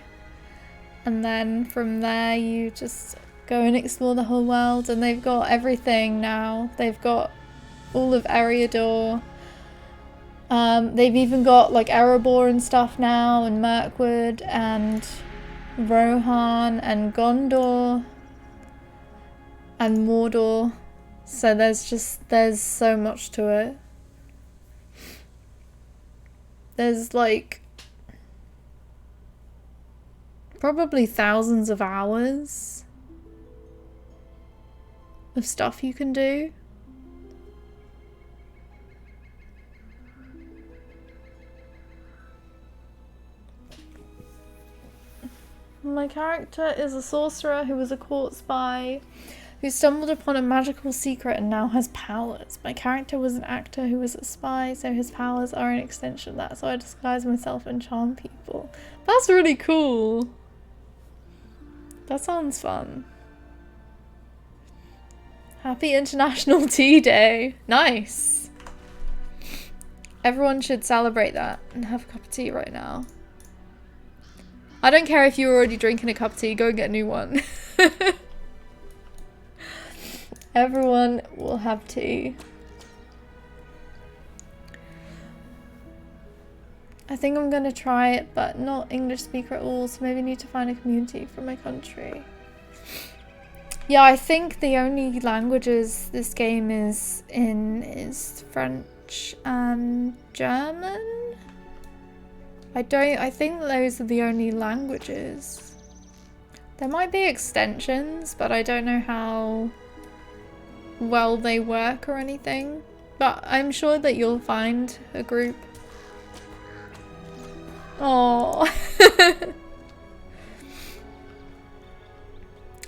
Speaker 1: and then from there you just go and explore the whole world. And they've got everything now. They've got all of Eriador. They've even got like Erebor and stuff now, and Mirkwood, and Rohan, and Gondor, and Mordor. So there's so much to it. There's like probably thousands of hours of stuff you can do. My character is a sorcerer who was a court spy who stumbled upon a magical secret and now has powers. My character was an actor who was a spy, so his powers are an extension of that, so I disguise myself and charm people. That's really cool. That sounds fun. Happy International Tea Day. Nice. Everyone should celebrate that and have a cup of tea right now. I don't care if you're already drinking a cup of tea, go and get a new one. Everyone will have tea. I think I'm gonna try it, but not English speaker at all, so maybe need to find a community from my country. Yeah, I think the only languages this game is in is French and German. I think those are the only languages. There might be extensions, but I don't know how well they work or anything. But I'm sure that you'll find a group. Oh.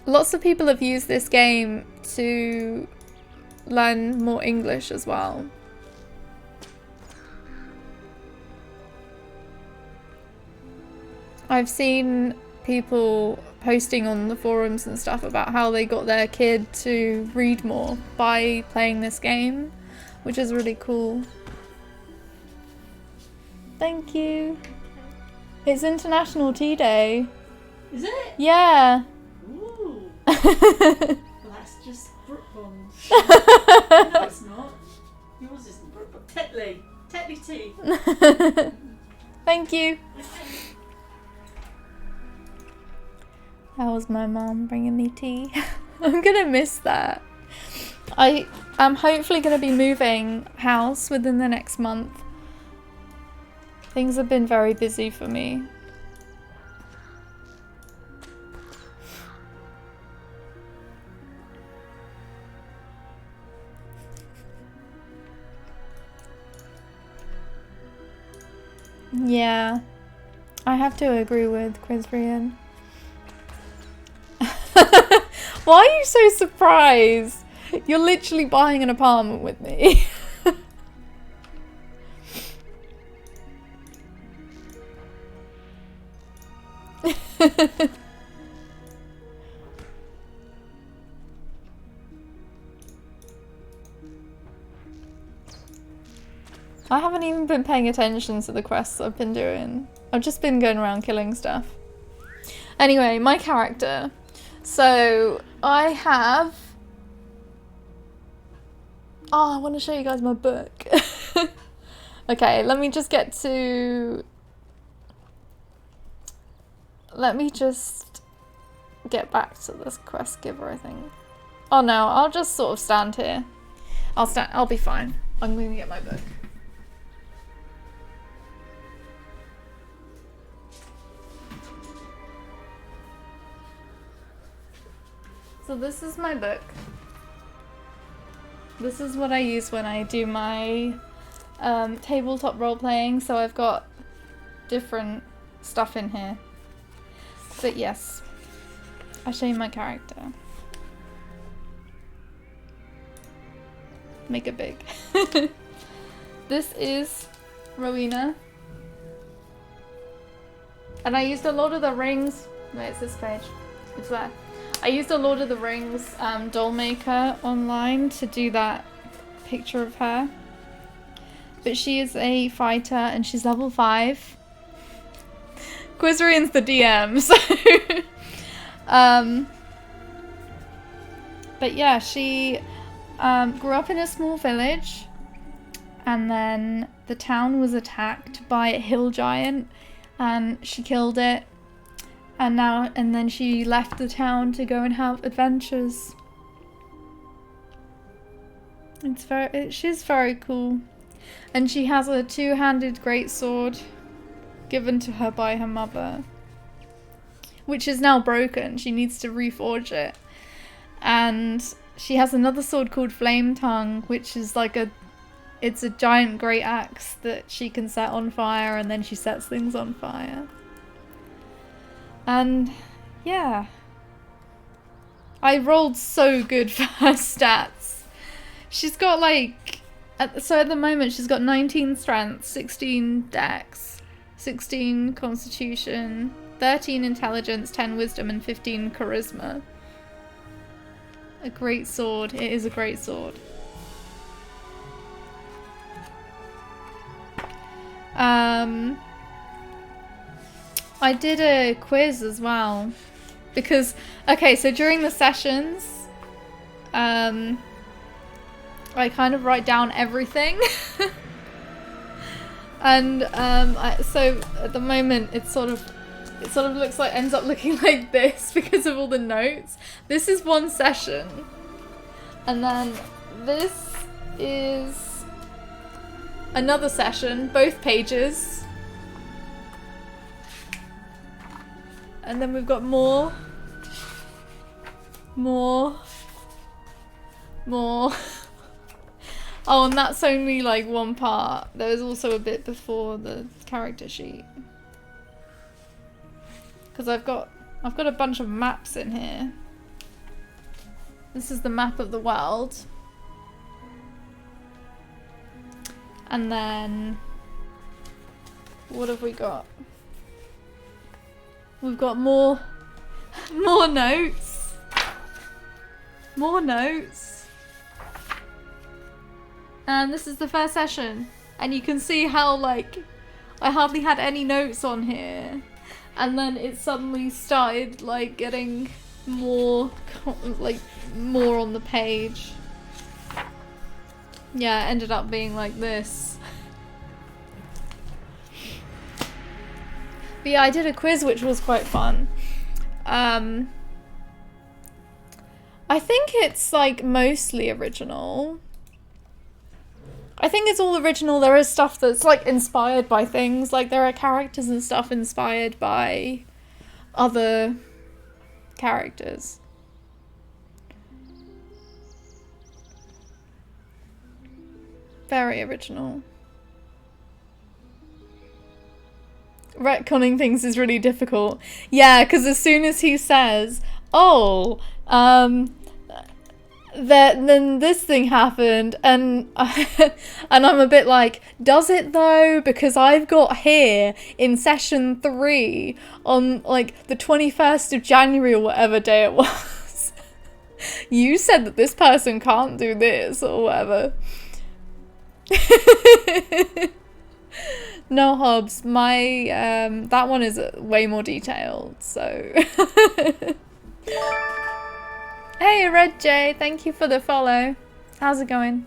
Speaker 1: Lots of people have used this game to learn more English as well. I've seen people posting on the forums and stuff about how they got their kid to read more by playing this game, which is really cool. Thank you. It's International Tea Day.
Speaker 6: Is it?
Speaker 1: Yeah.
Speaker 6: Ooh. Well, that's just Brook Bond. No, it's not. Yours isn't Brook Bond. Tetley. Tetley tea.
Speaker 1: Thank you. That was my mom bringing me tea. I'm gonna miss that. I am hopefully gonna be moving house within the next month. Things have been very busy for me. Yeah, I have to agree with Quizrian. Why are you so surprised? You're literally buying an apartment with me. I haven't even been paying attention to the quests I've been doing. I've just been going around killing stuff. Anyway, my character. So, I have... Oh, I want to show you guys my book. Okay, let me just get to... Let me just get back to this quest giver, I think. Oh no, I'll just sort of stand here. I'll be fine. I'm going to get my book. So this is my book. This is what I use when I do my tabletop role-playing, so I've got different stuff in here. But yes, I'll show you my character. Make it big. This is Rowena. And I used a Lord of the Rings... Wait, it's this page. It's there. I used a Lord of the Rings doll maker online to do that picture of her. But she is a fighter and she's level 5. Quizarian's the DM, so... But yeah, she grew up in a small village and then the town was attacked by a hill giant and she killed it. And then she left the town to go and have adventures. She's very cool. And she has a 2-handed greatsword given to her by her mother, which is now broken. She needs to reforge it. And she has another sword called Flame Tongue, which is like it's a giant great axe that she can set on fire, and then she sets things on fire. And yeah, I rolled so good for her stats. She's got like, so at the moment she's got 19 strength, 16 dex, 16 constitution, 13 intelligence, 10 wisdom and 15 charisma. A great sword. It is a great sword. I did a quiz as well because, okay, so during the sessions, I kind of write down everything. And so at the moment it sort of looks like, ends up looking like this because of all the notes. This is one session, and then this is another session, both pages. And then we've got more. Oh, and that's only like one part. There was also a bit before the character sheet. Because I've got a bunch of maps in here. This is the map of the world. And then what have we got? We've got more notes. More notes. And this is the first session. And you can see how, like, I hardly had any notes on here. And then it suddenly started, like, getting more on the page. Yeah, it ended up being like this. But yeah, I did a quiz which was quite fun. I think it's like mostly original. I think it's all original. There is stuff that's like inspired by things. Like there are characters and stuff inspired by other characters. Very original. Retconning things is really difficult. Yeah, because as soon as he says, oh, then this thing happened, and and I'm a bit like, does it though? Because I've got here in session 3 on like the 21st of January or whatever day it was. You said that this person can't do this or whatever. No, Hobbs, my that one is way more detailed, so. Hey, Red J, thank you for the follow. How's it going?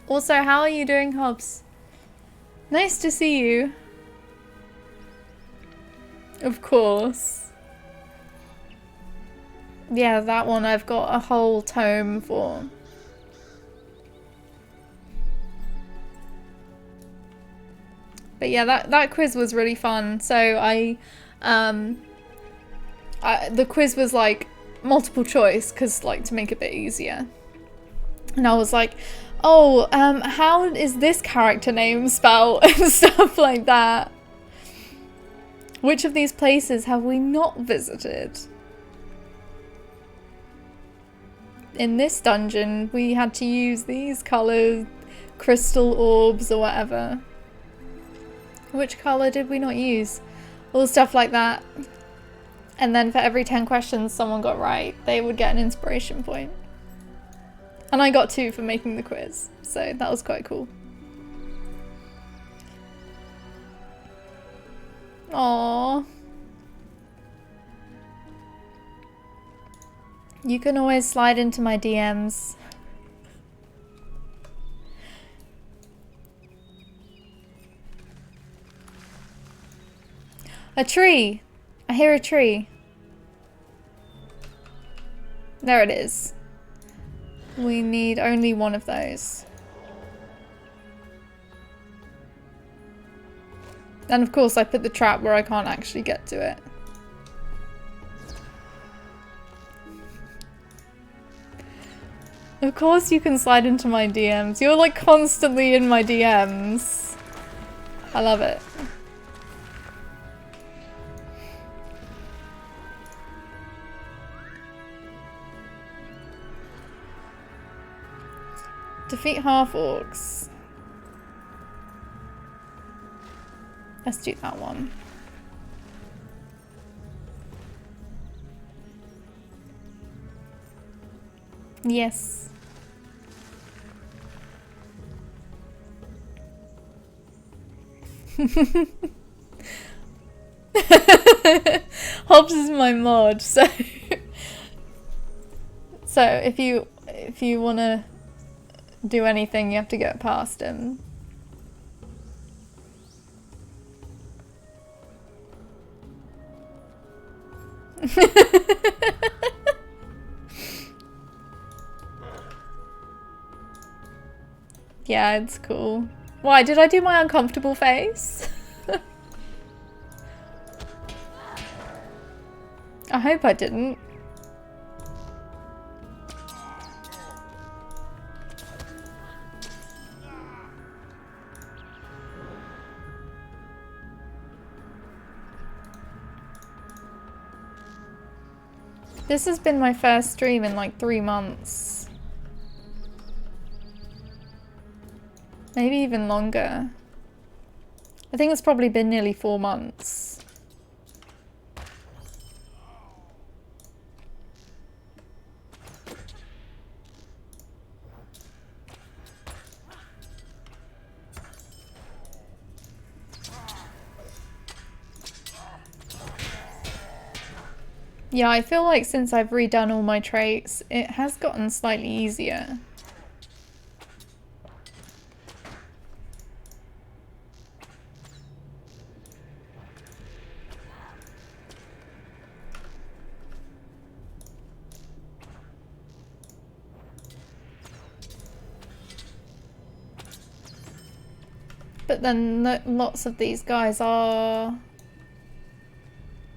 Speaker 1: Also, how are you doing, Hobbs? Nice to see you. Of course. Yeah, that one I've got a whole tome for. But yeah, that quiz was really fun. So the quiz was like multiple choice, because like to make it a bit easier. And I was like, oh, how is this character name spelled and stuff like that. Which of these places have we not visited? In this dungeon, we had to use these colored crystal orbs or whatever. Which color did we not use? All stuff like that. And then for every 10 questions someone got right, they would get an inspiration point. And I got 2 for making the quiz, so that was quite cool. Aww. You can always slide into my DMs. A tree! I hear a tree. There it is. We need only one of those. And of course I put the trap where I can't actually get to it. Of course you can slide into my DMs. You're like constantly in my DMs. I love it. Defeat half orcs. Let's do that one. Yes. Hobbs is my mod, so if you wanna do anything, you have to get past him. Yeah, it's cool. Why, did I do my uncomfortable face? I hope I didn't. This has been my first stream in like 3 months. Maybe even longer. I think it's probably been nearly 4 months. Yeah, I feel like since I've redone all my traits, it has gotten slightly easier. But then lots of these guys are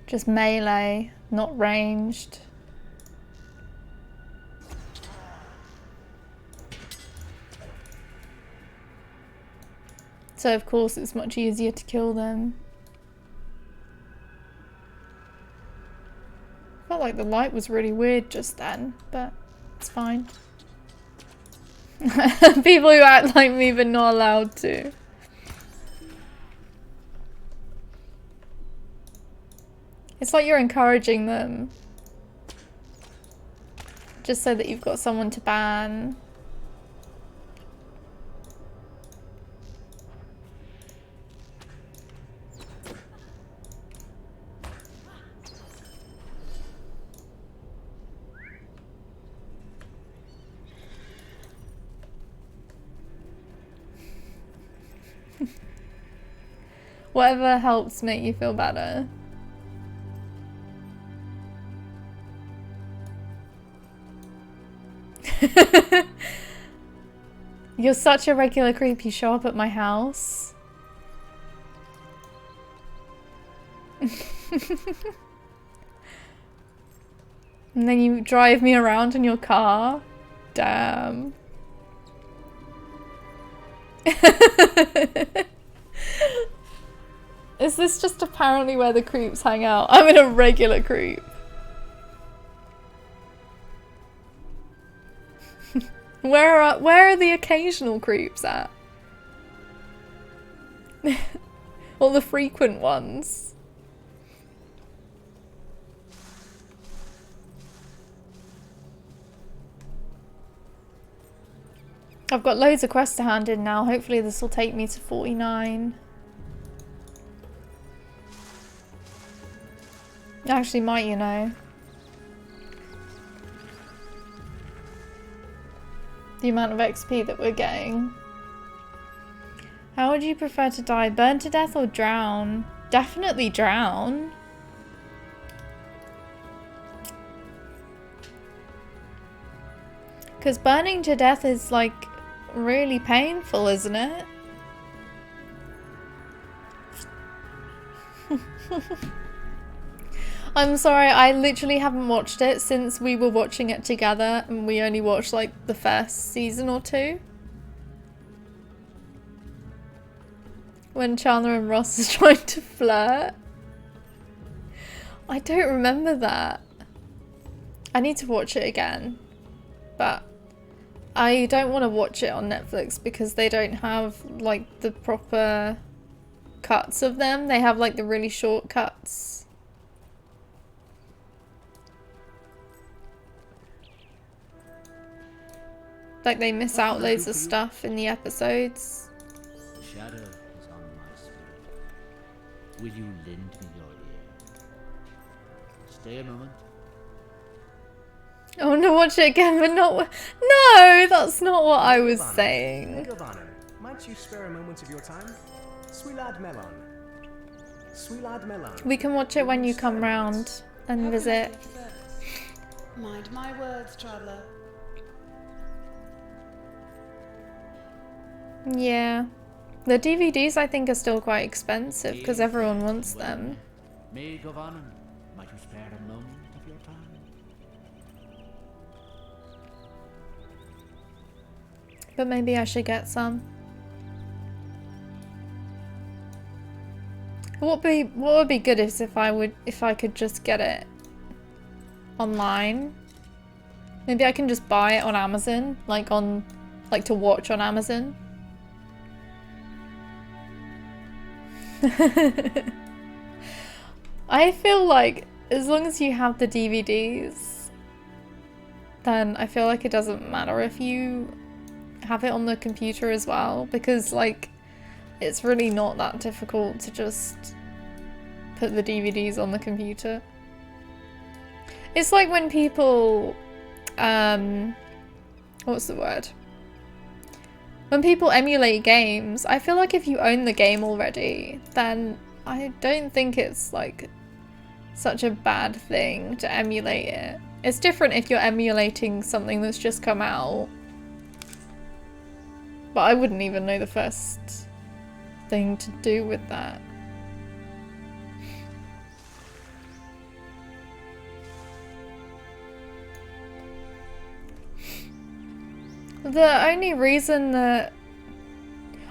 Speaker 1: just melee, not ranged. So of course it's much easier to kill them. Felt like the light was really weird just then, but It's fine. People who act like me but not allowed to. It's like you're encouraging them. Just so that you've got someone to ban. Whatever helps make you feel better. You're such a regular creep, you show up at my house. And then you drive me around in your car. Damn. Is this just apparently where the creeps hang out? I'm in a regular creep. Where are the occasional creeps at? All the frequent ones. I've got loads of quests to hand in now. Hopefully this will take me to 49. Actually might, you know. The amount of XP that we're getting. How would you prefer to die? Burn to death or drown? Definitely drown. Because burning to death is like really painful, isn't it? I'm sorry, I literally haven't watched it since we were watching it together and we only watched like the first season or two. When Chandler and Ross is trying to flirt. I don't remember that. I need to watch it again. But I don't want to watch it on Netflix because they don't have like the proper cuts of them. They have like the really short cuts. Like they miss out loads of stuff in the episodes.
Speaker 2: The shadow is on my spirit. Will you lend me your ear? Stay a moment.
Speaker 1: I want to watch it again, but not. No, that's not what I was saying.
Speaker 5: Might you spare a moment of your time? Sweet lad Melon. Sweet lad Melon.
Speaker 1: We can watch it when you come round and visit.
Speaker 3: Mind my words, traveler.
Speaker 1: Yeah. The DVDs I think are still quite expensive because everyone wants them.
Speaker 2: May Govanen, might you spare a moment of your time?
Speaker 1: But maybe I should get some. What would be good is if I could just get it online. Maybe I can just buy it on Amazon, like to watch on Amazon. I feel like as long as you have the DVDs, then I feel like it doesn't matter if you have it on the computer as well, because like it's really not that difficult to just put the DVDs on the computer. It's like when people what's the word? When people emulate games, I feel like if you own the game already, then I don't think it's like such a bad thing to emulate it. It's different if you're emulating something that's just come out. But I wouldn't even know the first thing to do with that. The only reason that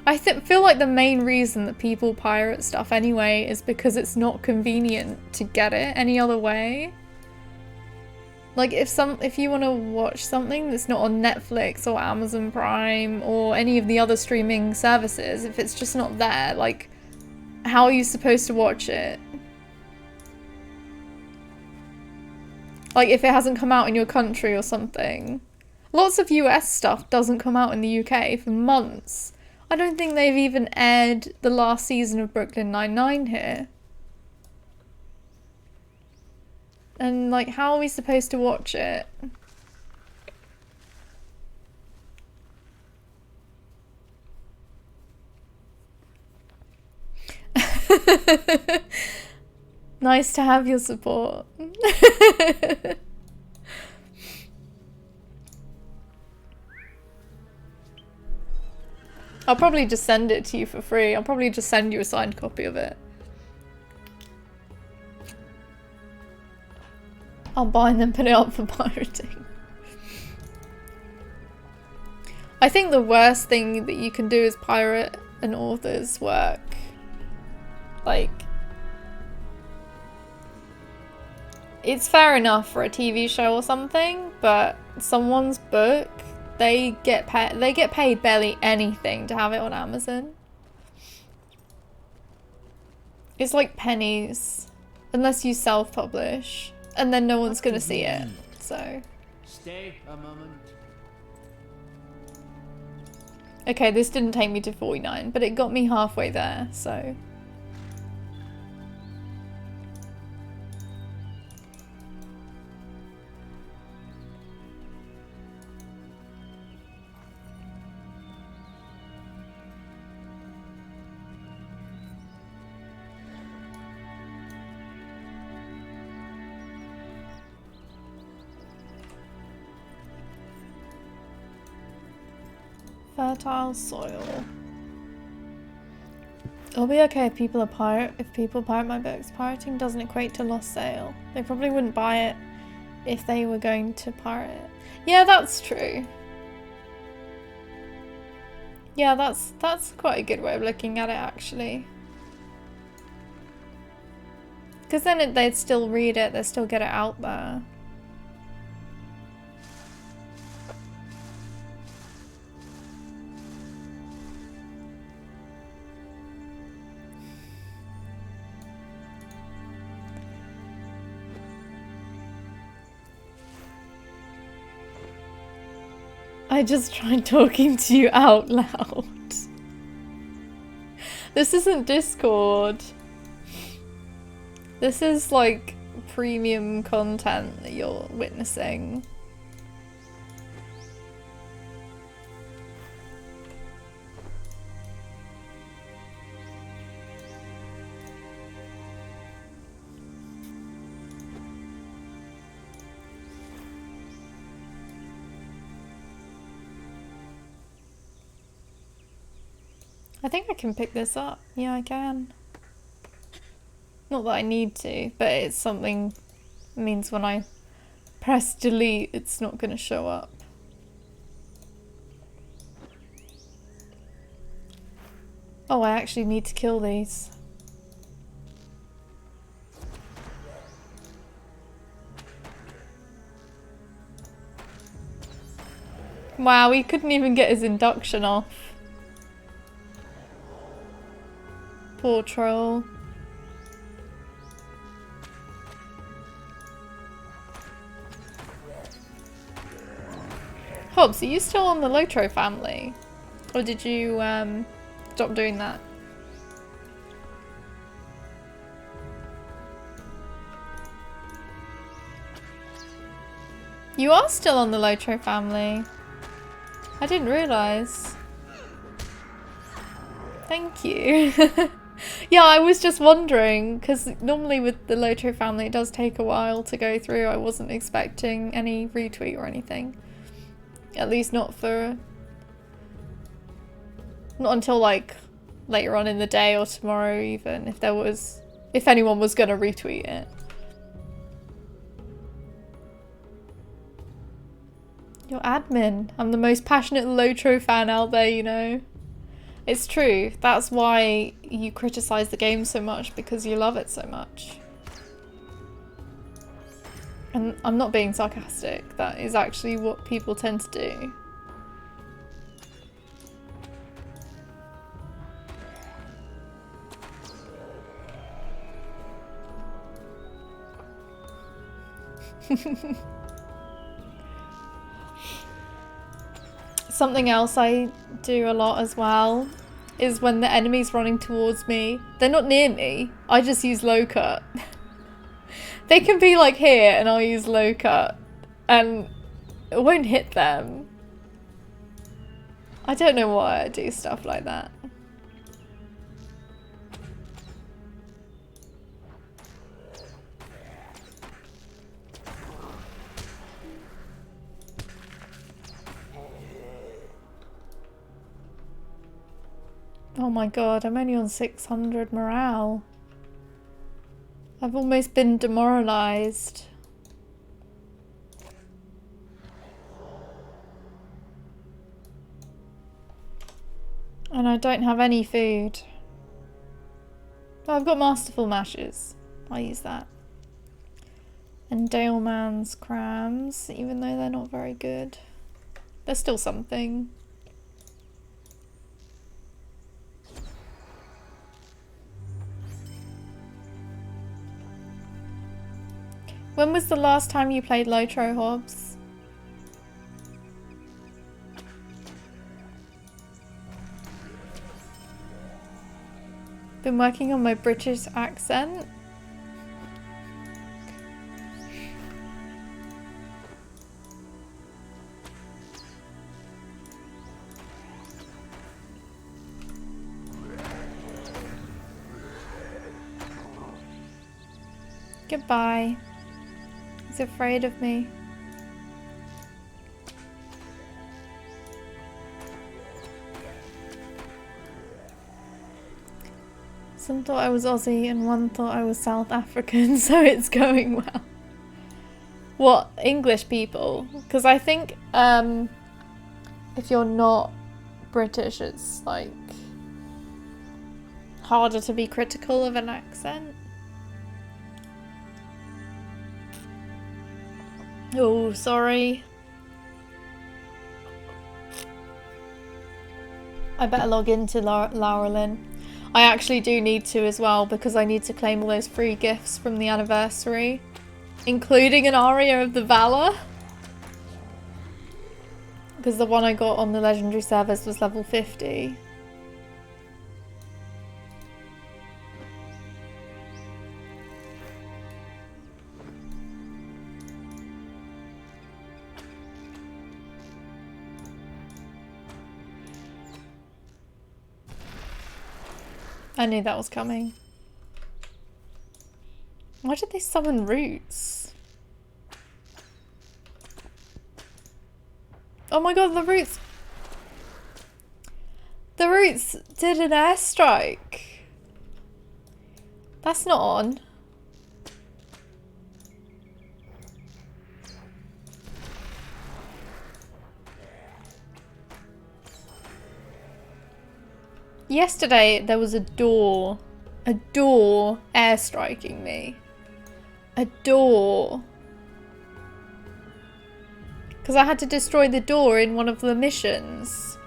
Speaker 1: I feel like the main reason that people pirate stuff anyway is because it's not convenient to get it any other way. Like if you want to watch something that's not on Netflix or Amazon Prime or any of the other streaming services, if it's just not there, like, how are you supposed to watch it? Like, if it hasn't come out in your country or something. Lots of US stuff doesn't come out in the UK for months. I don't think they've even aired the last season of Brooklyn Nine-Nine here. And, like, how are we supposed to watch it? Nice to have your support. I'll probably just send it to you for free. I'll probably just send you a signed copy of it. I'll buy and then put it up for pirating. I think the worst thing that you can do is pirate an author's work. Like, it's fair enough for a TV show or something, but someone's book, they get paid barely anything to have it on Amazon. It's like pennies, unless you self-publish. And then no one's gonna see it, so.
Speaker 2: Stay a moment.
Speaker 1: Okay, this didn't take me to 49, but it got me halfway there, so. Fertile soil. It'll be okay if people pirate my books. Pirating doesn't equate to lost sale. They probably wouldn't buy it if they were going to pirate it. Yeah, that's true. Yeah, that's quite a good way of looking at it, actually. Because then they'd still read it, they'd still get it out there. I just tried talking to you out loud. This isn't Discord. This is like premium content that you're witnessing. I think I can pick this up. Yeah, I can. Not that I need to, but it's something that means when I press delete, it's not going to show up. Oh, I actually need to kill these. Wow, he couldn't even get his induction off. Poor troll. Hobbs, are you still on the Lotro family? Or did you stop doing that? You are still on the Lotro family. I didn't realise. Thank you. Yeah, I was just wondering, because normally with the Lotro family it does take a while to go through. I wasn't expecting any retweet or anything. At least not until like later on in the day or tomorrow even, if anyone was gonna retweet it. You're admin. I'm the most passionate Lotro fan out there, you know. It's true. That's why you criticize the game so much, because you love it so much. And I'm not being sarcastic, that is actually what people tend to do. Something else I do a lot as well is when the enemy's running towards me, they're not near me, I just use low cut. They can be like here and I'll use low cut and it won't hit them. I don't know why I do stuff like that. Oh my god, I'm only on 600 morale. I've almost been demoralized. And I don't have any food. Oh, I've got Masterful Mashes. I'll use that. And Daleman's Crams, even though they're not very good. They're still something. When was the last time you played Lotro, Hobbs? Been working on my British accent. Goodbye. He's afraid of me. Some thought I was Aussie and one thought I was South African, so it's going well. What, English people? Because I think if you're not British, it's like harder to be critical of an accent. Oh, sorry. I better log into Laurelin. I actually do need to as well because I need to claim all those free gifts from the anniversary, including an Aria of the Valor. Because the one I got on the legendary service was level 50. I knew that was coming. Why did they summon roots? Oh my god, the roots! The roots did an airstrike. That's not on. Yesterday there was a door airstriking me. A door. Because I had to destroy the door in one of the missions.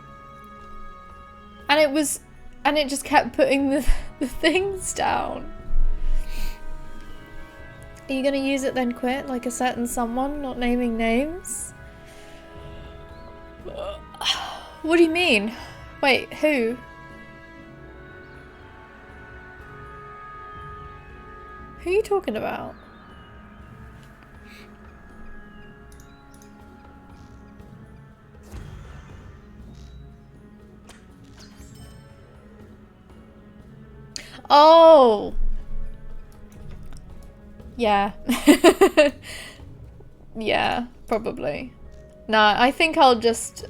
Speaker 1: And it just kept putting the things down. Are you gonna use it then quit like a certain someone, not naming names? What do you mean? Wait, who? Who are you talking about? Oh! Yeah. Yeah, probably. Nah, I think I'll just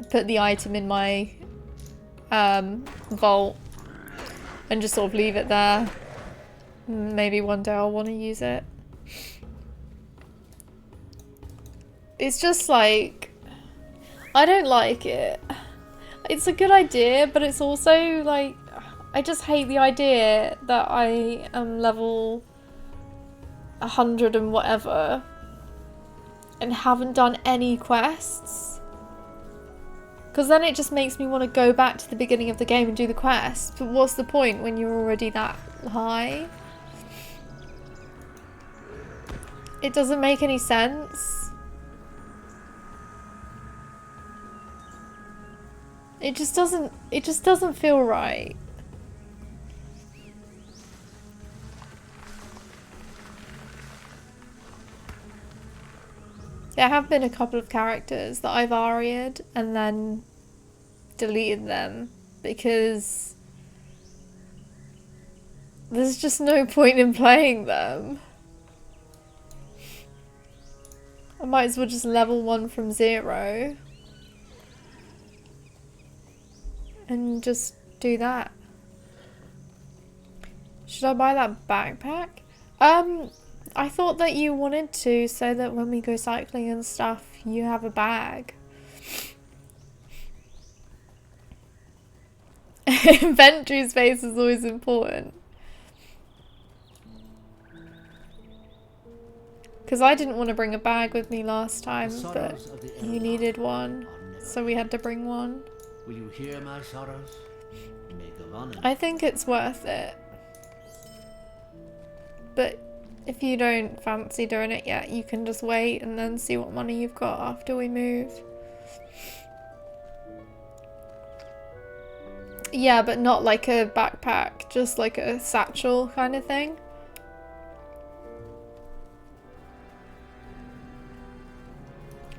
Speaker 1: put the item in my vault and just sort of leave it there. Maybe one day I'll want to use it. It's just like, I don't like it. It's a good idea, but it's also like, I just hate the idea that I am level 100 and whatever and haven't done any quests. Because then it just makes me want to go back to the beginning of the game and do the quest. But what's the point when you're already that high? It doesn't make any sense. It just doesn't feel right. There have been a couple of characters that I've aria'd and then deleted them because there's just no point in playing them. I might as well just level 1 from 0 and just do that. Should I buy that backpack? I thought that you wanted to, so that when we go cycling and stuff, you have a bag. Inventory space is always important. Because I didn't want to bring a bag with me last time, but you needed one, so we had to bring one.
Speaker 2: Will you hear my sorrows? Make a run.
Speaker 1: I think it's worth it. But if you don't fancy doing it yet, you can just wait and then see what money you've got after we move. Yeah, but not like a backpack, just like a satchel kind of thing.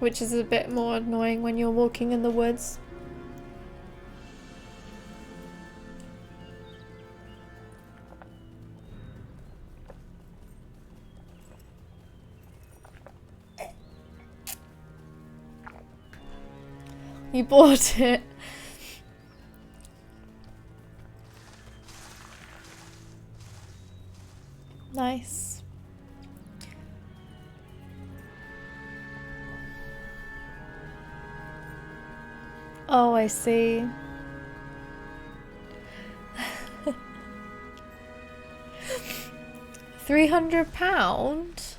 Speaker 1: Which is a bit more annoying when you're walking in the woods. You bought it. Nice. Oh, I see. £300?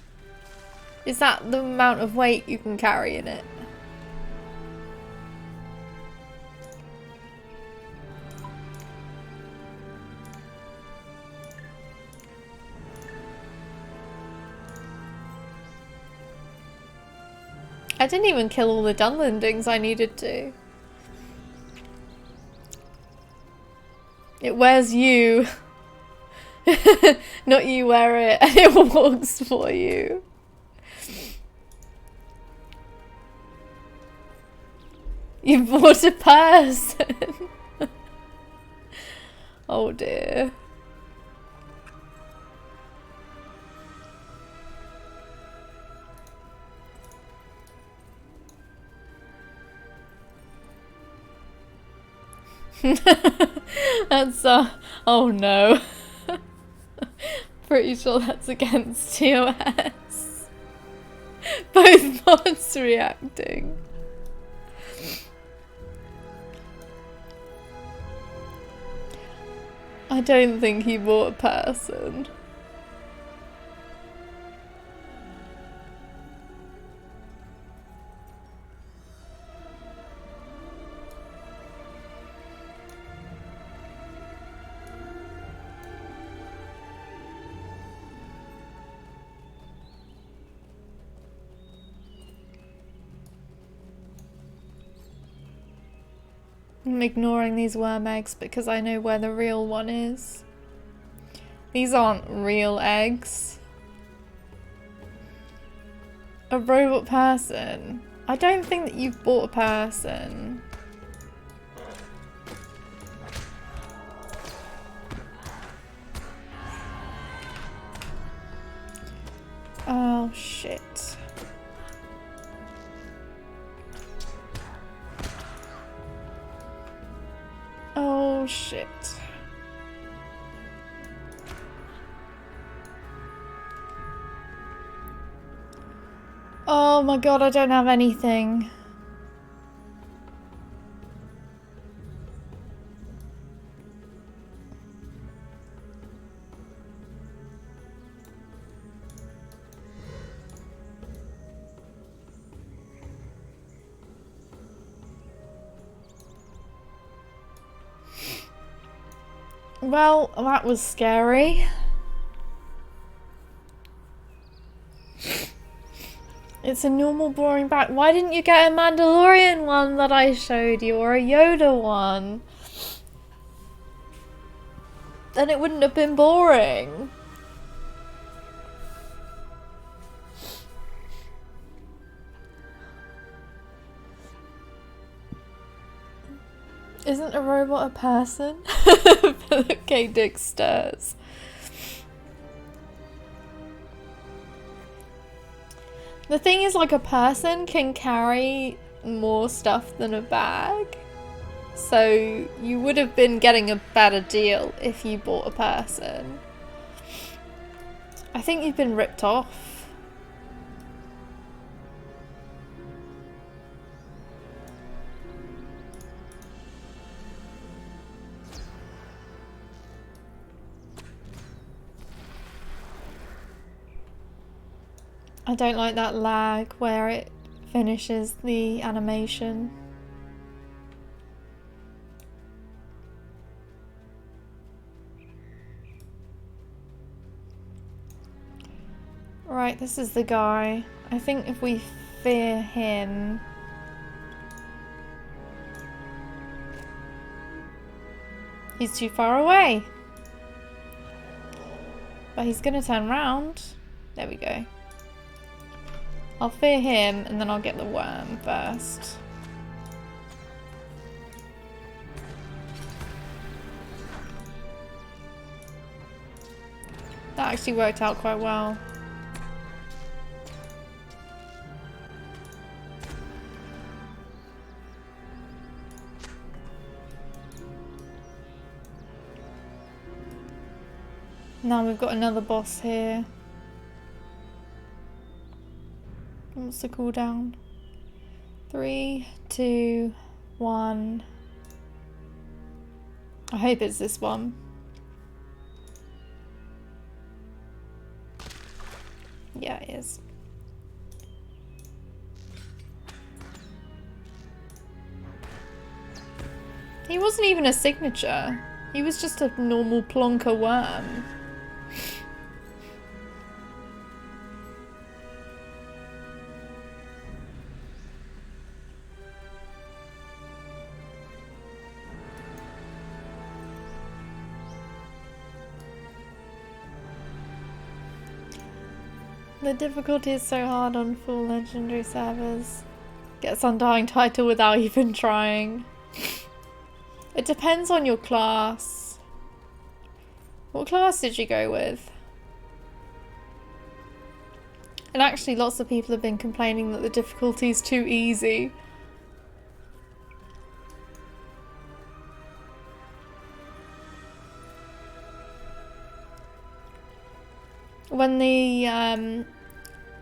Speaker 1: Is that the amount of weight you can carry in it? I didn't even kill all the Dunlendings I needed to. It wears you. Not you wear it and it walks for you. You bought a person. Oh dear. That's oh no. Pretty sure that's against TOS. Both mods reacting. I don't think he bought a person. I'm ignoring these worm eggs because I know where the real one is. These aren't real eggs. A robot person. I don't think that you've bought a person. Oh shit. Oh shit. Oh my god, I don't have anything. Well, that was scary. It's a normal boring back. Why didn't you get a Mandalorian one that I showed you, or a Yoda one? Then it wouldn't have been boring. Isn't a robot a person? Okay, Dick stirs. The thing is, like, a person can carry more stuff than a bag. So you would have been getting a better deal if you bought a person. I think you've been ripped off. I don't like that lag where it finishes the animation. Right, this is the guy. I think if we fear him... He's too far away. But he's gonna turn round. There we go. I'll fear him and then I'll get the worm first. That actually worked out quite well. Now we've got another boss here. What's the cooldown? 3, 2, 1. I hope it's this one. Yeah, it is. He wasn't even a signature. He was just a normal plonker worm. The difficulty is so hard on full legendary servers. Gets undying title without even trying. It depends on your class. What class did you go with? And actually lots of people have been complaining that the difficulty is too easy. When the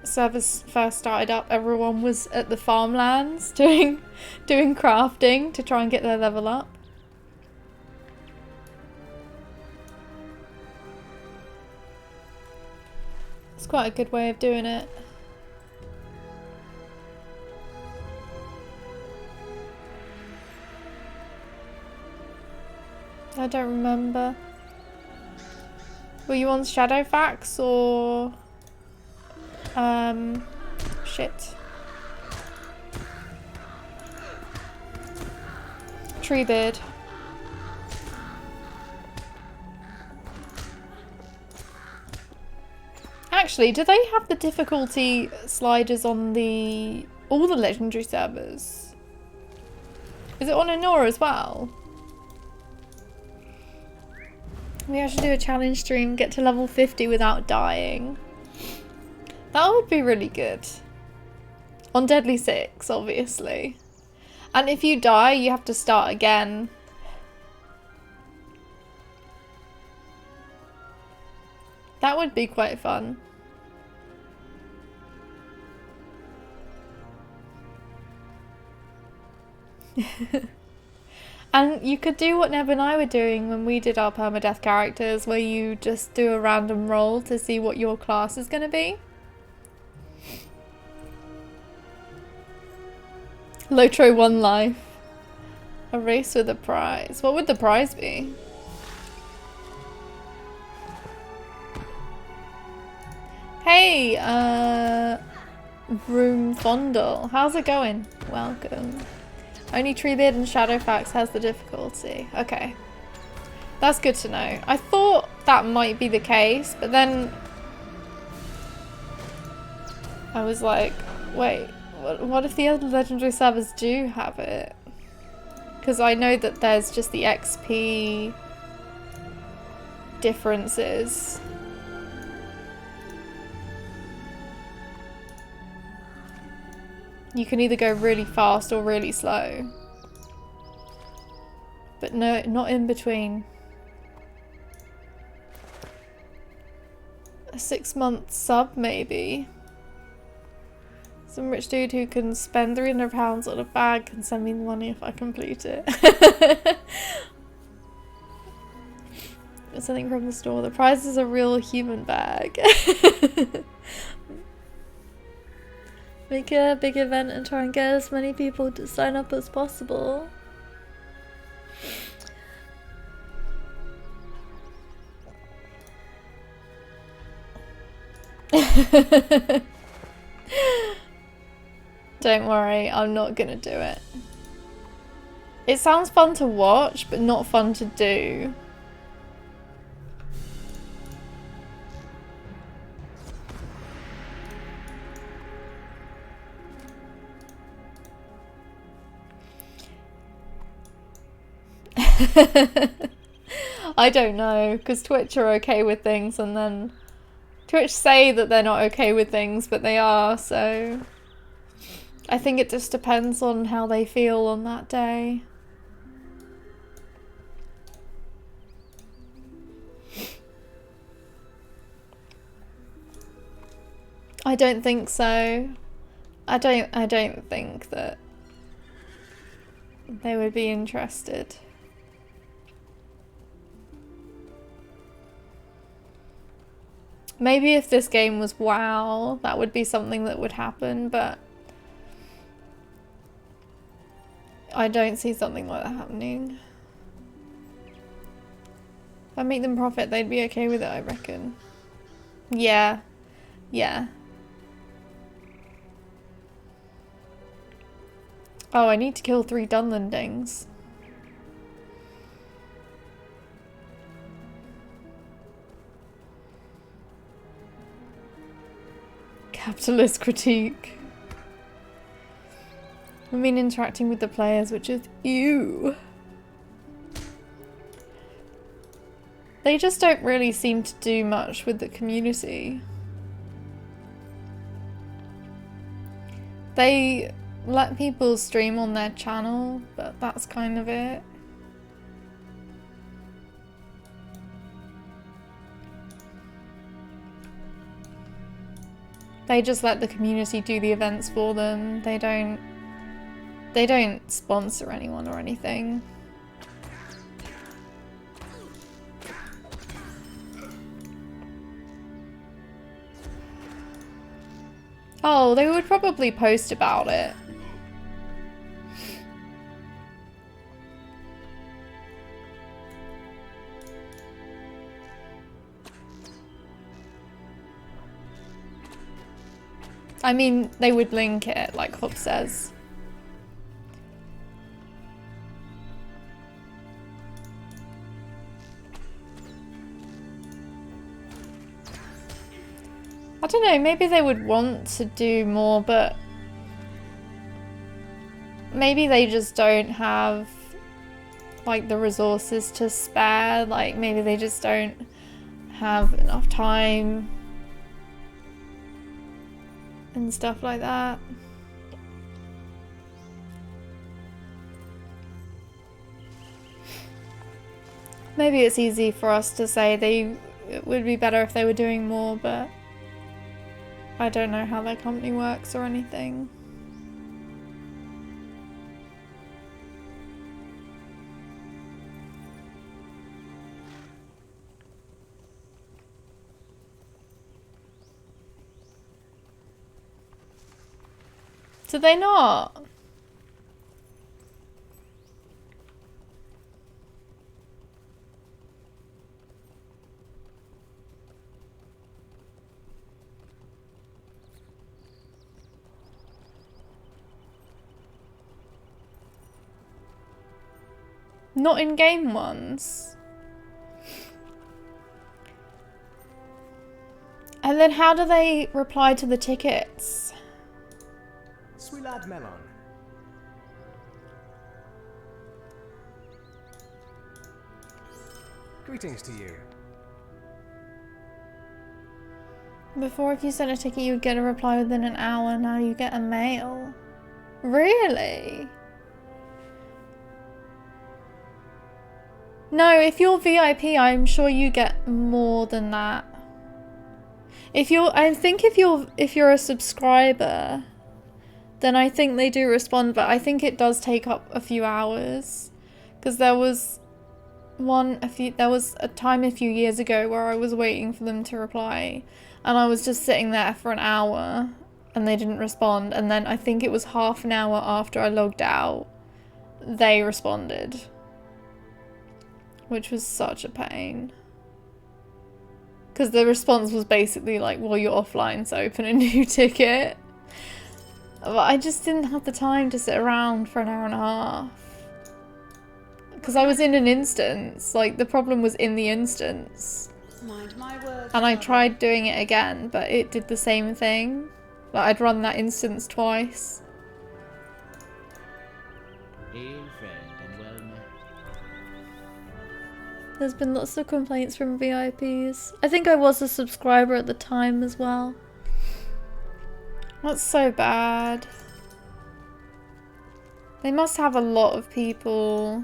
Speaker 1: servers first started up, everyone was at the farmlands doing crafting to try and get their level up. It's quite a good way of doing it. I don't remember. Were you on Shadowfax or shit. Treebeard. Actually, do they have the difficulty sliders on all the legendary servers? Is it on Anora as well? Maybe I should do a challenge stream, get to level 50 without dying. That would be really good. On Deadly 6, obviously. And if you die, you have to start again. That would be quite fun. And you could do what Neb and I were doing when we did our permadeath characters, where you just do a random roll to see what your class is going to be. Lotro 1 life. A race with a prize. What would the prize be? Hey, Room Fondle. How's it going? Welcome. Only Treebeard and Shadowfax has the difficulty. Okay. That's good to know. I thought that might be the case, but then I was like, wait, what if the other legendary servers do have it? Because I know that there's just the XP differences. You can either go really fast or really slow. But no, not in between. A 6-month sub, maybe. Some rich dude who can spend £300 on a bag can send me the money if I complete it. Something from the store. The prize is a real human bag. Make a big event and try and get as many people to sign up as possible. Don't worry, I'm not gonna do it. It sounds fun to watch, but not fun to do. I don't know, because Twitch are okay with things, and then Twitch say that they're not okay with things, but they are, so I think it just depends on how they feel on that day. I don't think so. I don't think that they would be interested. Maybe if this game was WoW, that would be something that would happen, but I don't see something like that happening. If I make them profit, they'd be okay with it, I reckon. Yeah. Yeah. Oh, I need to kill 3 Dunlendings. Capitalist critique. I mean interacting with the players, which is you. They just don't really seem to do much with the community. They let people stream on their channel, but that's kind of it. They just let the community do the events for them. They don't sponsor anyone or anything. Oh, they would probably post about it. I mean, they would link it, like Hop says. I don't know, maybe they would want to do more, but maybe they just don't have like the resources to spare. Like maybe they just don't have enough time and stuff like that. Maybe it's easy for us to say it would be better if they were doing more, but I don't know how their company works or anything. Do they not? Not in-game ones. And then how do they reply to the tickets?
Speaker 5: Sweet lad Melon. Greetings to you.
Speaker 1: Before, if you sent a ticket, you would get a reply within an hour. Now you get a mail. Really? No, if you're VIP, I'm sure you get more than that. I think if you're a subscriber, then I think they do respond, but I think it does take up a few hours. Because there was a time a few years ago where I was waiting for them to reply, and I was just sitting there for an hour and they didn't respond, and then I think it was half an hour after I logged out they responded, which was such a pain. Because the response was basically like, well, you're offline, so open a new ticket. But I just didn't have the time to sit around for an hour and a half. Because I was in an instance. Like, the problem was in the instance.
Speaker 3: Mind my words.
Speaker 1: And I
Speaker 3: Mother.
Speaker 1: tried doing it again, but it did the same thing. Like, I'd run that instance twice.
Speaker 2: Hail, friend, and well met.
Speaker 1: There's been lots of complaints from VIPs. I think I was a subscriber at the time as well. That's so bad. They must have a lot of people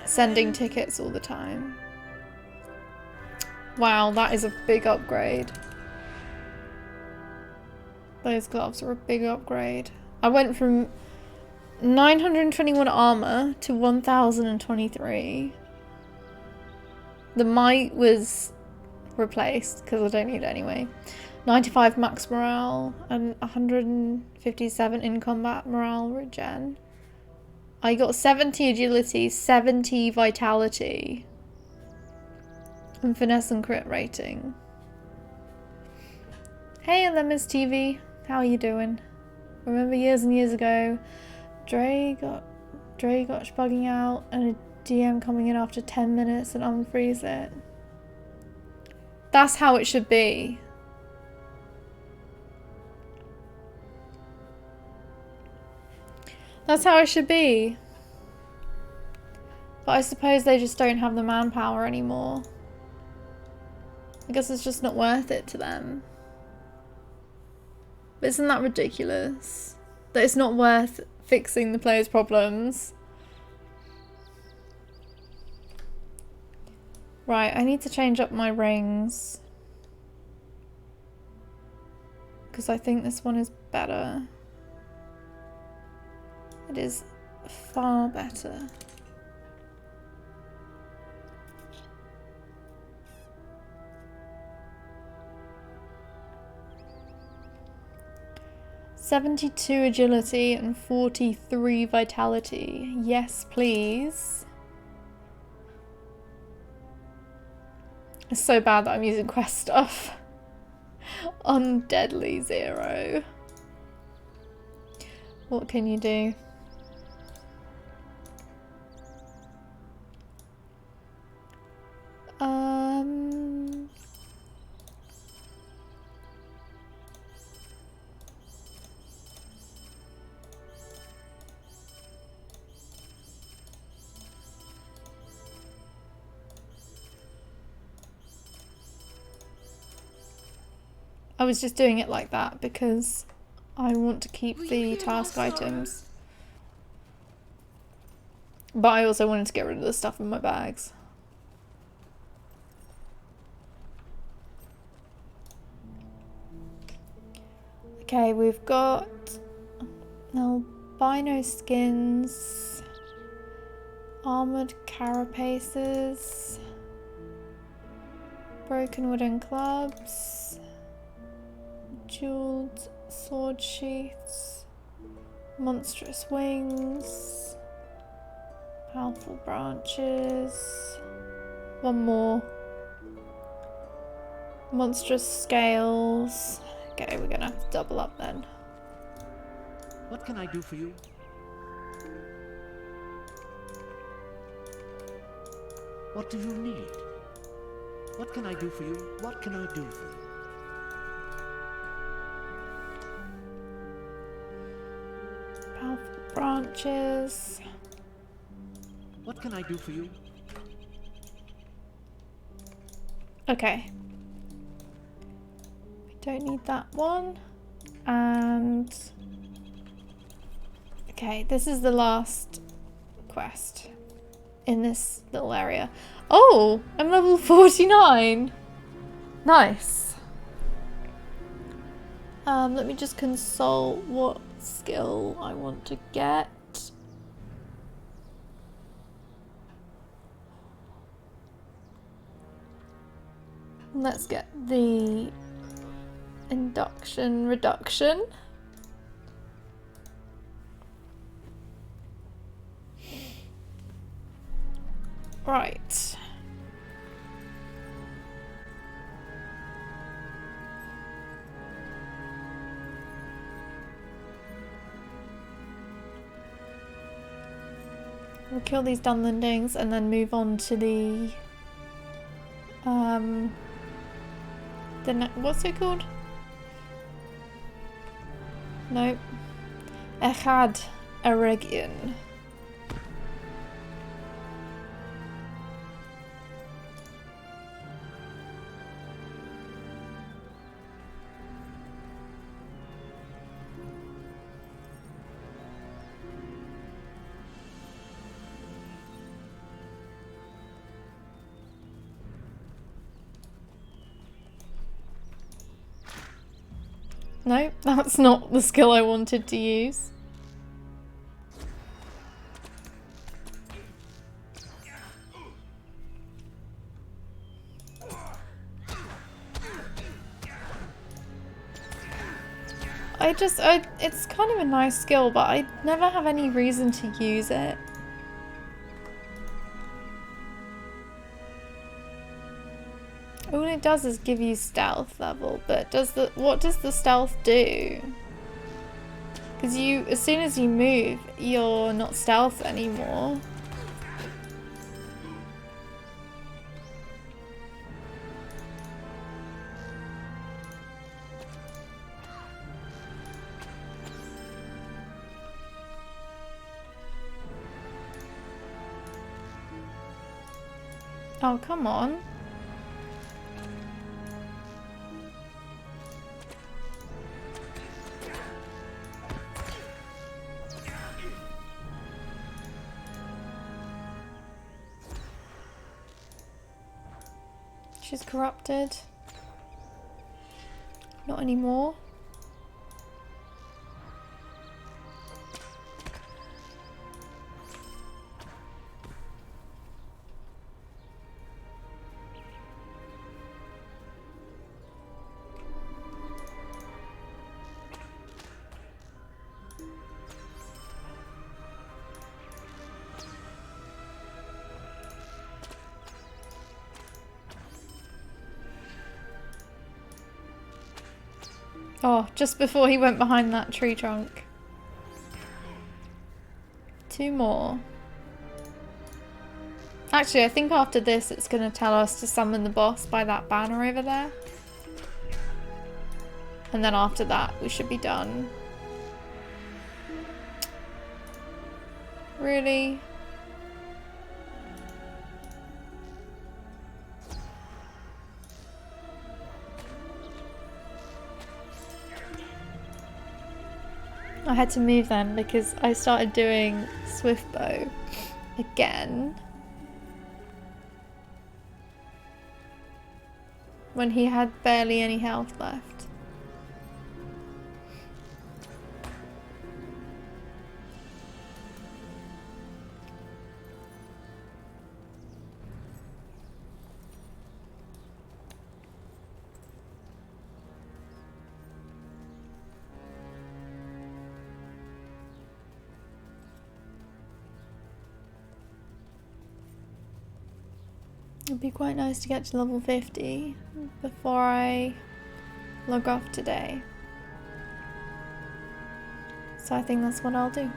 Speaker 1: sending tickets all the time. Wow, that is a big upgrade. Those gloves are a big upgrade. I went from 921 armor to 1023. The might was replaced because I don't need it anyway. 95 max morale and 157 in combat morale regen. I got 70 agility, 70 vitality, and finesse and crit rating. Hey, Lemons TV, how are you doing? Remember years and years ago, Dre got bugging out and a DM coming in after 10 minutes and unfreeze it. That's how it should be. That's how it should be. But I suppose they just don't have the manpower anymore. I guess it's just not worth it to them. But isn't that ridiculous? That it's not worth fixing the players' problems. Right, I need to change up my rings. Because I think this one is better. It is far better. "72 agility and 43 vitality. Yes, please." It's so bad that I'm using quest stuff on Deadly Zero. What can you do? I was just doing it like that because I want to keep the task items. But I also wanted to get rid of the stuff in my bags. Okay, we've got albino skins, armored carapaces, broken wooden clubs, jeweled sword sheaths, monstrous wings, powerful branches, one more, monstrous scales. Okay, we're gonna have to double up then.
Speaker 2: What can I do for you? What do you need? What can I do for you? What can I do for you?
Speaker 1: Powerful branches.
Speaker 2: What can I do for you?
Speaker 1: Okay. We don't need that one. And okay, this is the last quest in this little area. Oh, I'm level 49. Nice. Let me just consult what skill I want to get. Let's get the induction reduction. Right. We'll kill these dunlendings and then move on to the what's it called? Nope. Echad Eregion. No, that's not the skill I wanted to use. It's kind of a nice skill, but I never have any reason to use it. All it does is give you stealth level, but what does the stealth do? Because as soon as you move, you're not stealth anymore. Oh, come on. She's corrupted. Not anymore. Oh, just before he went behind that tree trunk. 2 more. Actually, I think after this it's going to tell us to summon the boss by that banner over there. And then after that we should be done. Really? I had to move them because I started doing swift bow again when he had barely any health left. It'd be quite nice to get to level 50 before I log off today. So I think that's what I'll do.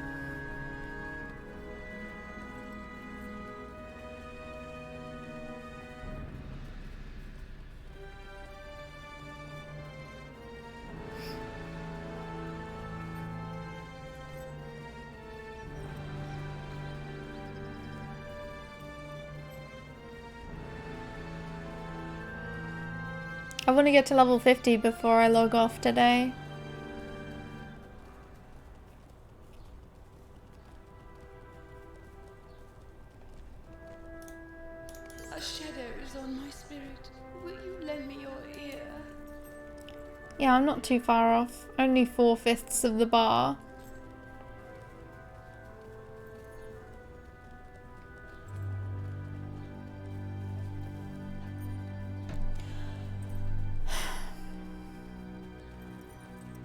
Speaker 1: I want to get to level 50 before I log off today.
Speaker 3: A shadow is on my spirit. Will you lend me your ear?
Speaker 1: Yeah, I'm not too far off. Only 4/5 of the bar.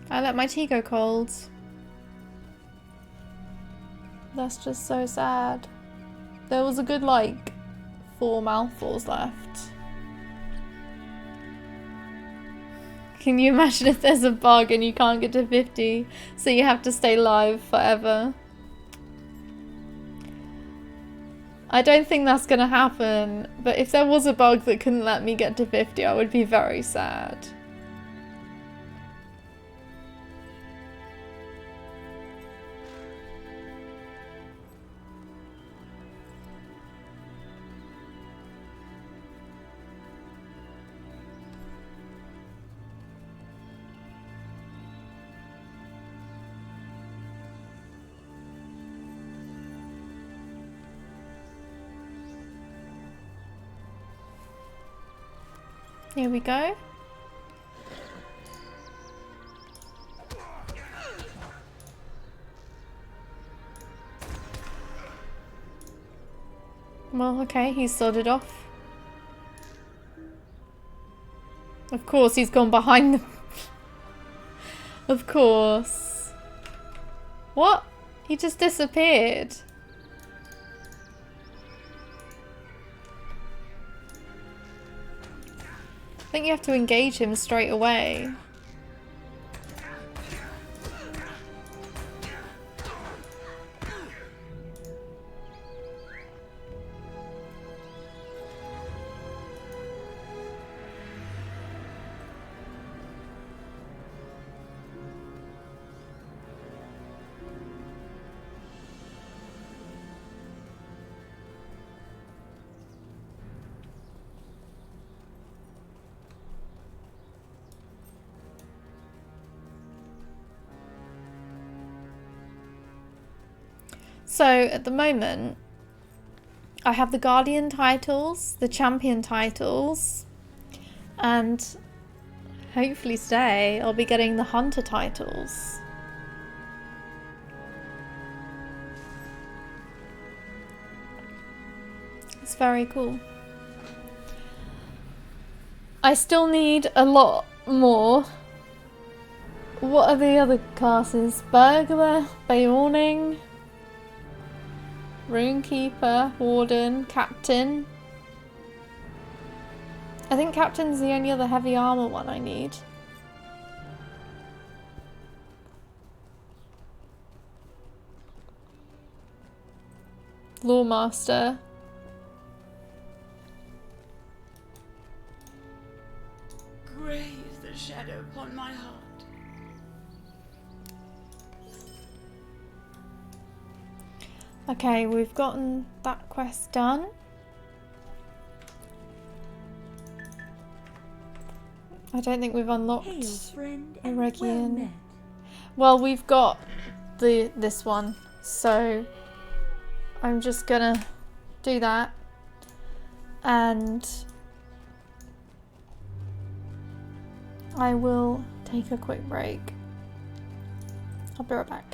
Speaker 1: I let my tea go cold. That's just so sad. There was a good, like, 4 mouthfuls left. Can you imagine if there's a bug and you can't get to 50, so you have to stay live forever? I don't think that's gonna happen, but if there was a bug that couldn't let me get to 50, I would be very sad. Here we go. Well, okay, he's sodded off. Of course, he's gone behind them. Of course. What? He just disappeared. I think you have to engage him straight away. So at the moment, I have the Guardian titles, the Champion titles, and hopefully today I'll be getting the Hunter titles. It's very cool. I still need a lot more. What are the other classes? Burglar, Bayawning, Runekeeper, Warden, Captain. I think Captain's the only other heavy armor one I need. Lawmaster.
Speaker 3: Grey is the shadow upon my heart.
Speaker 1: Okay, we've gotten that quest done. I don't think we've unlocked
Speaker 7: Hail, friend,
Speaker 1: a
Speaker 7: and well
Speaker 1: Regian.
Speaker 7: met.
Speaker 1: Well, we've got this one, so I'm just gonna do that, and I will take a quick break. I'll be right back.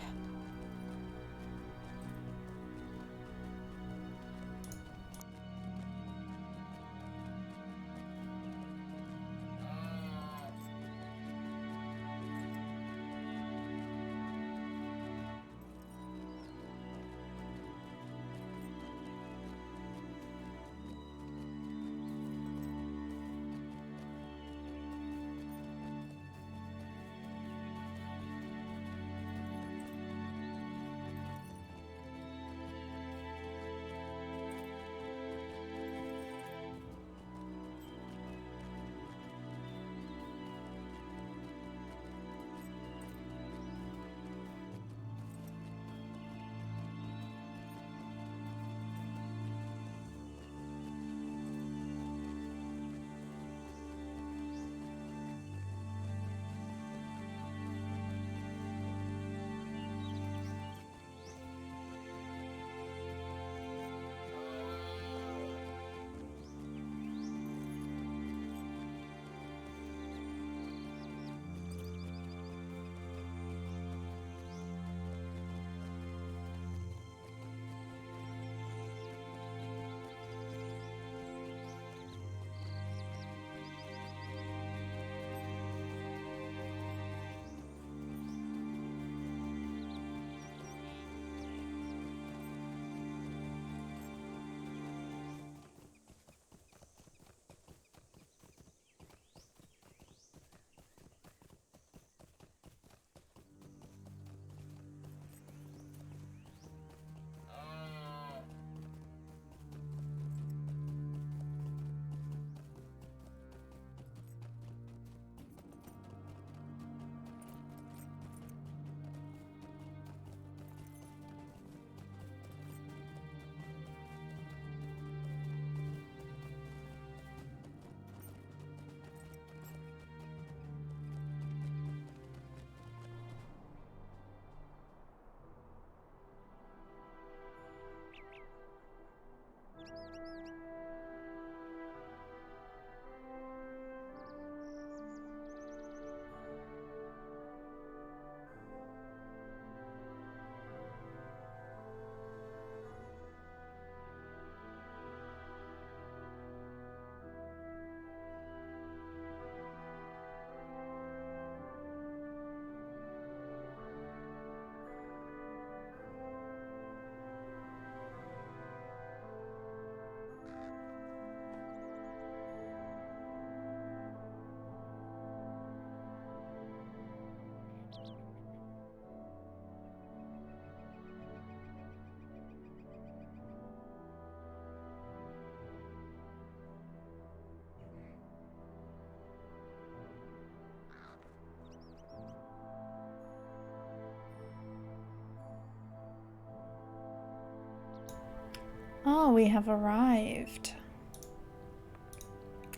Speaker 1: Oh, we have arrived.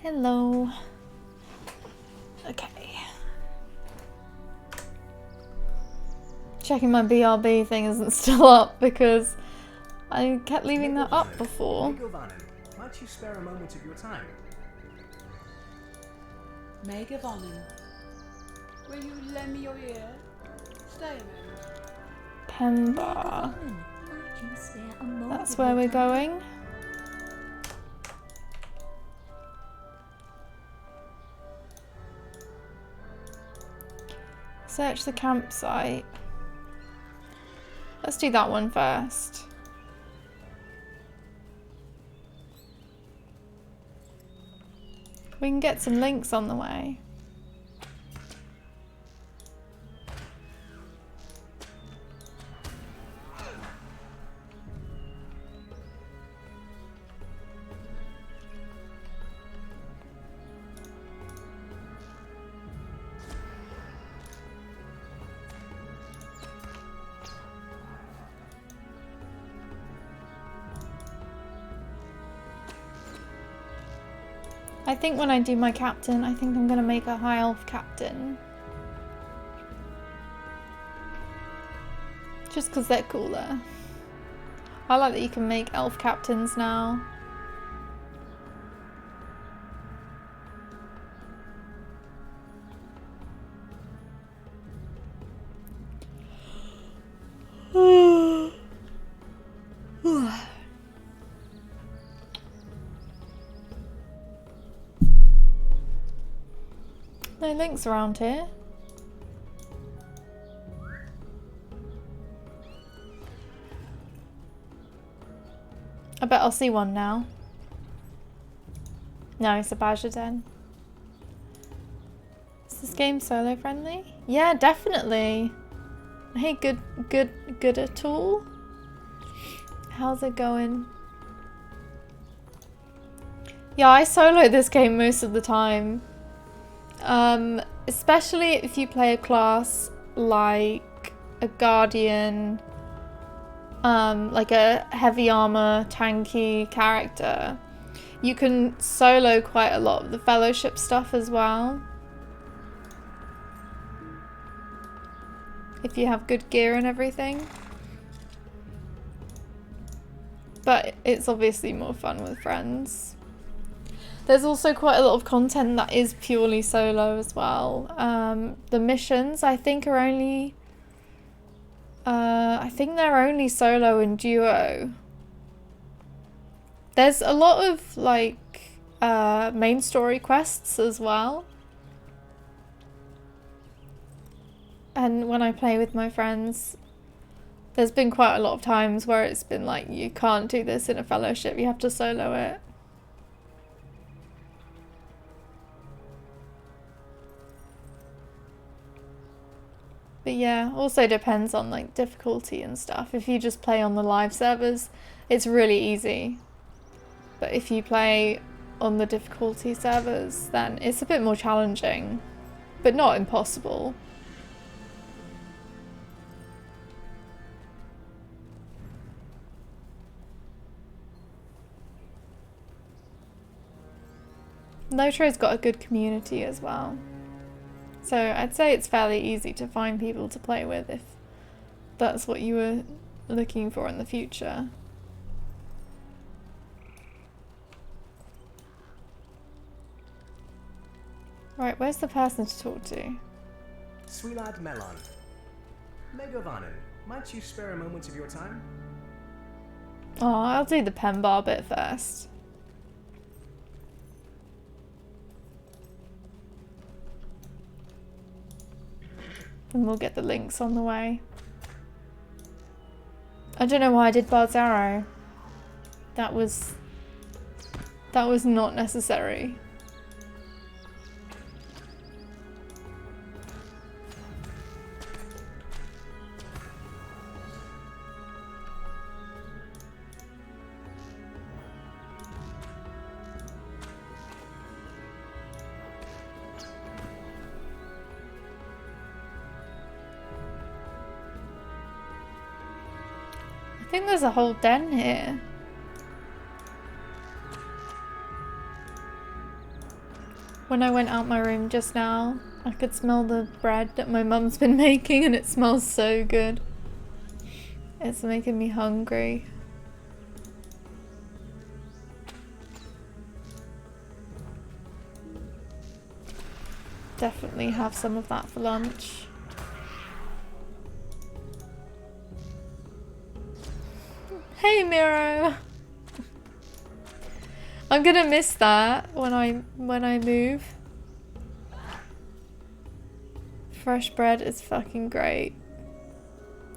Speaker 1: Hello. Okay. Checking my BRB thing isn't still up because I kept leaving that up before.
Speaker 5: Might you spare a moment of your time?
Speaker 3: Maid of Honor, will you lend me your ear? Stay a moment.
Speaker 1: Pemba. That's where we're going. Search the campsite. Let's do that one first. We can get some links on the way. I think when I do my captain, I think I'm going to make a high elf captain. Just because they're cooler. I like that you can make elf captains now. No links around here. I bet I'll see one now. No, it's a Bajaden. Is this game solo friendly? Yeah, definitely. Hey, good at all. How's it going? Yeah, I solo this game most of the time. Especially if you play a class like a Guardian, like a heavy armor, tanky character. You can solo quite a lot of the fellowship stuff as well. If you have good gear and everything. But it's obviously more fun with friends. There's also quite a lot of content that is purely solo as well. The missions, I think, are only... I think they're only solo and duo. There's a lot of, like, main story quests as well. And when I play with my friends, there's been quite a lot of times where it's been like, you can't do this in a fellowship, you have to solo it. But yeah, also depends on like difficulty and stuff. If you just play on the live servers, it's really easy. But if you play on the difficulty servers, then it's a bit more challenging, but not impossible. Lotro's got a good community as well. So I'd say it's fairly easy to find people to play with if that's what you were looking for in the future. Right, where's the person to talk to?
Speaker 5: Sweet lad Melon. Megovanen, might you spare a moment of your time?
Speaker 1: Oh, I'll do the pen bar bit first. And we'll get the links on the way. I don't know why I did Bard's Arrow. That was not necessary. I think there's a whole den here. When I went out my room just now, I could smell the bread that my mum's been making and it smells so good. It's making me hungry. Definitely have some of that for lunch. Hey Miro! I'm gonna miss that when I move. Fresh bread is fucking great.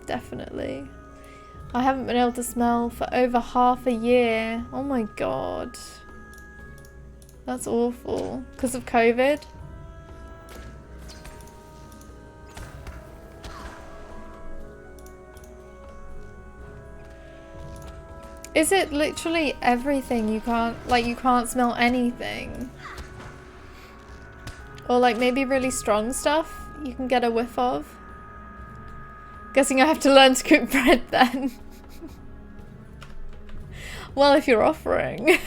Speaker 1: Definitely. I haven't been able to smell for over half a year. Oh my god. That's awful. Because of COVID? Is it literally everything you can't smell anything? Or like maybe really strong stuff you can get a whiff of? Guessing I have to learn to cook bread then. Well, if you're offering.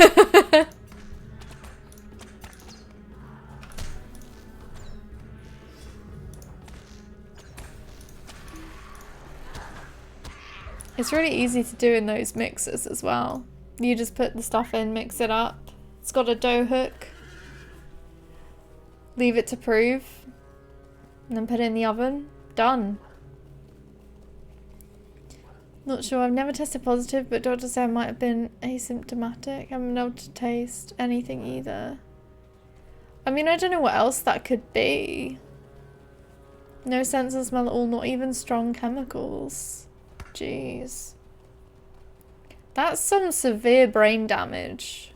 Speaker 1: It's really easy to do in those mixers as well. You just put the stuff in, mix it up. It's got a dough hook. Leave it to prove. And then put it in the oven. Done. Not sure, I've never tested positive, but doctors say I might have been asymptomatic. I haven't been able to taste anything either. I mean, I don't know what else that could be. No sense of smell at all, not even strong chemicals. Jeez. That's some severe brain damage.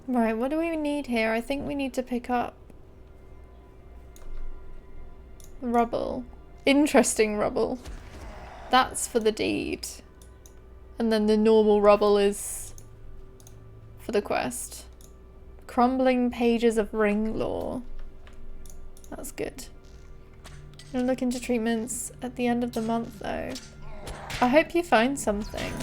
Speaker 1: Right, what do we need here? I think we need to pick up rubble. Interesting rubble. That's for the deed. And then the normal rubble is for the quest. Crumbling pages of ring lore. That's good. I'm gonna look into treatments at the end of the month though. I hope you find something.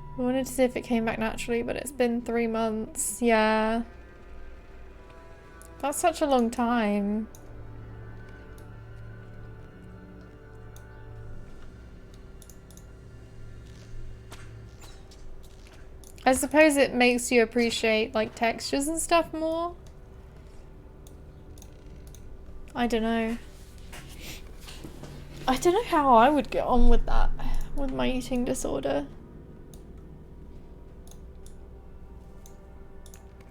Speaker 1: I wanted to see if it came back naturally, but it's been 3 months. Yeah. That's such a long time. I suppose it makes you appreciate like textures and stuff more. I don't know. I don't know how I would get on with that, with my eating disorder.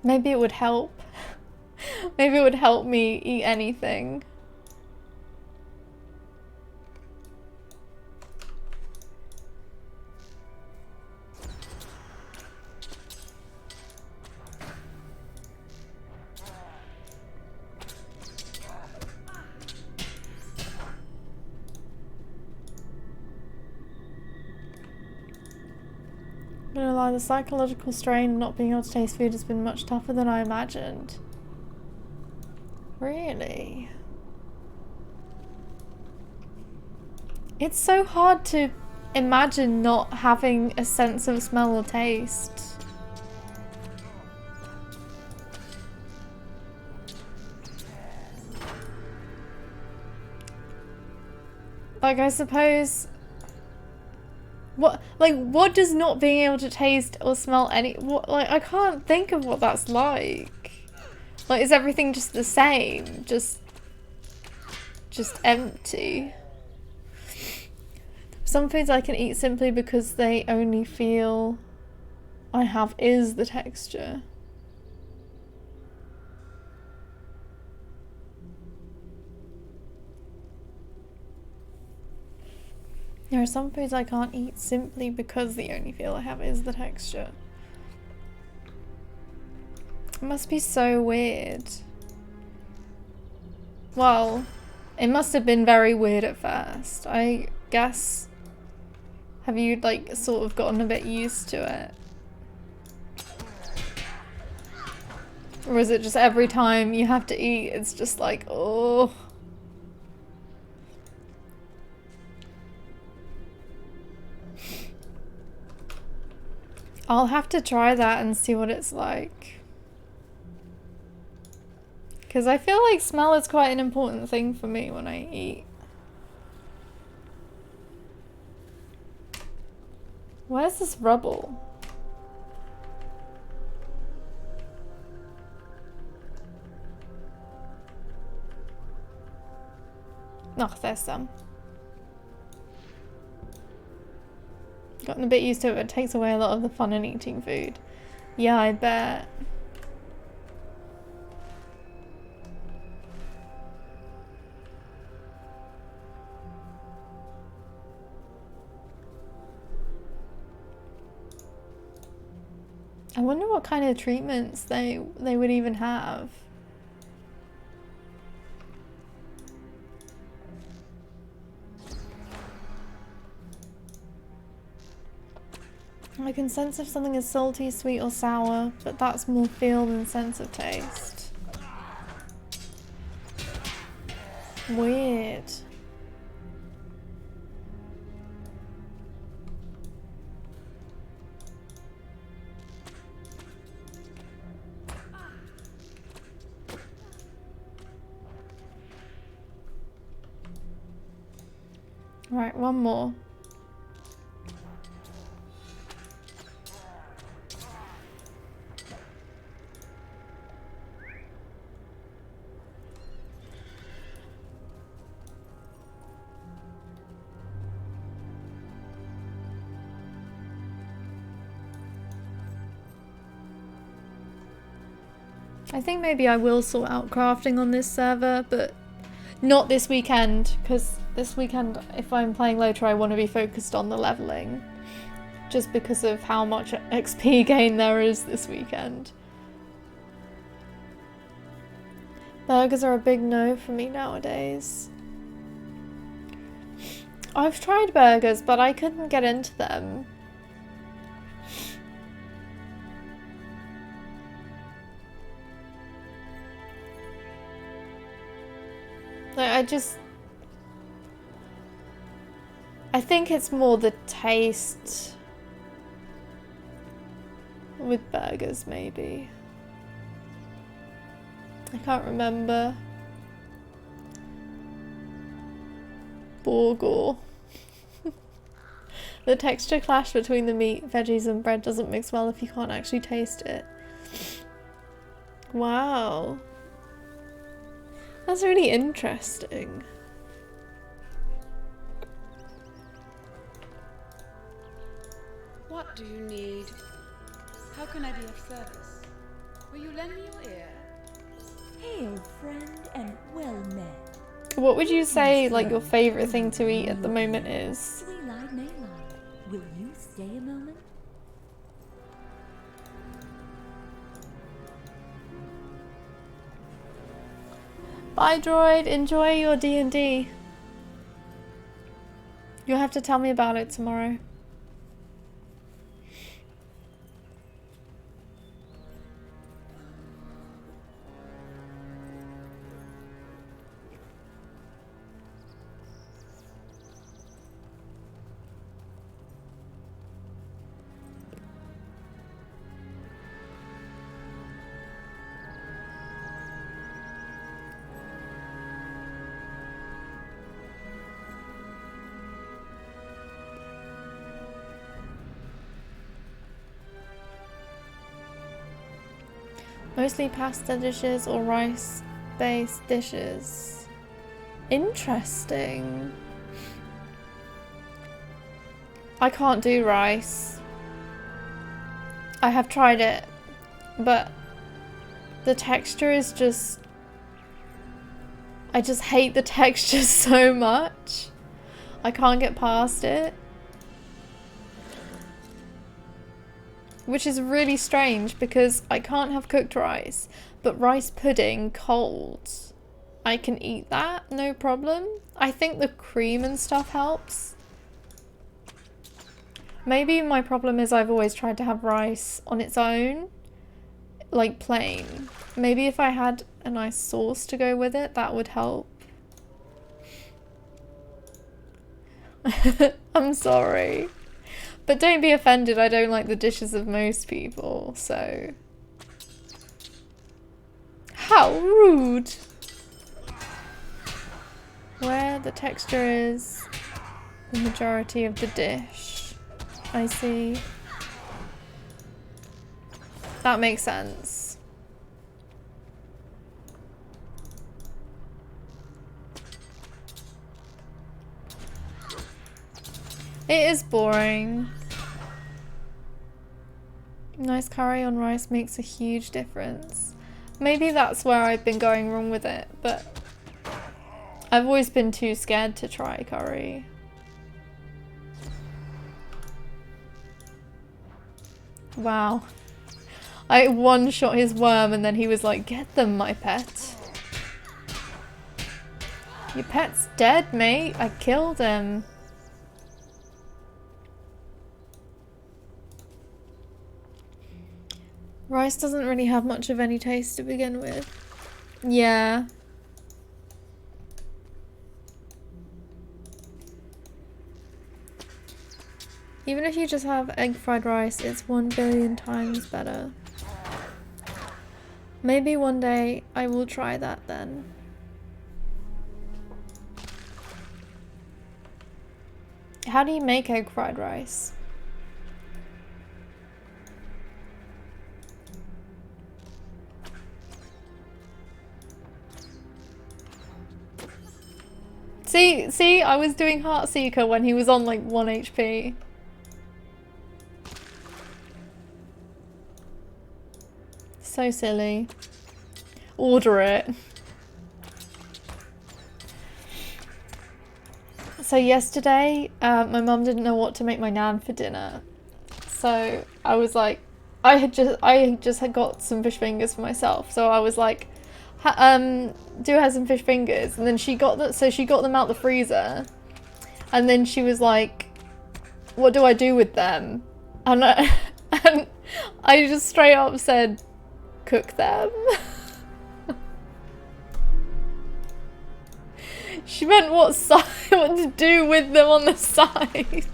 Speaker 1: Maybe it would help. Maybe it would help me eat anything. I'm not gonna lie, the psychological strain of not being able to taste food has been much tougher than I imagined. Really? It's so hard to imagine not having a sense of smell or taste. Like, I suppose... What does not being able to taste or smell I can't think of what that's like. Like, is everything just the same? Just empty? Some foods I can eat simply because they only feel I have is the texture. There are some foods I can't eat simply because the only feel I have is the texture. It must be so weird. Well, It must have been very weird at first. I guess. Have you like sort of gotten a bit used to it? Or is it just every time you have to eat, it's just like, oh. I'll have to try that and see what it's like. Because I feel like smell is quite an important thing for me when I eat. Where's this rubble? Oh, there's some. Gotten a bit used to it, but it takes away a lot of the fun in eating food. Yeah, I bet. I wonder what kind of treatments they would even have. I can sense if something is salty, sweet, or sour, but that's more feel than sense of taste. Weird. Right, one more. I think maybe I will sort out crafting on this server, but not this weekend, because this weekend, if I'm playing later, I want to be focused on the leveling, just because of how much XP gain there is this weekend. Burgers are a big no for me nowadays. I've tried burgers, but I couldn't get into them. Like, I think it's more the taste with burgers, maybe. I can't remember. Borgor. The texture clash between the meat, veggies, and bread doesn't mix well if you can't actually taste it. Wow. That's really interesting.
Speaker 3: What do you need? How can I be of service? Will you lend me your ear?
Speaker 7: Hail, friend, and well met.
Speaker 1: What would you say, like, your favourite thing to eat at the moment is?
Speaker 7: Sweet-eyed Malon, will you stay a moment?
Speaker 1: Bye, droid. Enjoy your D&D. You'll have to tell me about it tomorrow. Mostly pasta dishes or rice-based dishes. Interesting. I can't do rice. I have tried it, but the texture is just... I just hate the texture so much. I can't get past it. Which is really strange because I can't have cooked rice, but rice pudding cold I can eat that, no problem. I think the cream and stuff helps. Maybe my problem is I've always tried to have rice on its own, like plain. Maybe if I had a nice sauce to go with it, that would help. I'm sorry. But don't be offended, I don't like the dishes of most people, so... How rude! Where the texture is the majority of the dish. I see. That makes sense. It is boring. Nice curry on rice makes a huge difference. Maybe that's where I've been going wrong with it, but I've always been too scared to try curry. Wow. I one-shot his worm and then he was like, "Get them, my pet." Your pet's dead, mate. I killed him. Rice doesn't really have much of any taste to begin with. Yeah. Even if you just have egg fried rice, it's 1 billion times better. Maybe one day I will try that then. How do you make egg fried rice? See, I was doing Heartseeker when he was on like 1 HP. So silly. Order it. So yesterday, my mum didn't know what to make my nan for dinner. So I was like, I just had got some fish fingers for myself. So I was like, do have some fish fingers, and then she got them out the freezer, and then she was like, what do I do with them? And I just straight up said, cook them. She meant what to do with them on the side.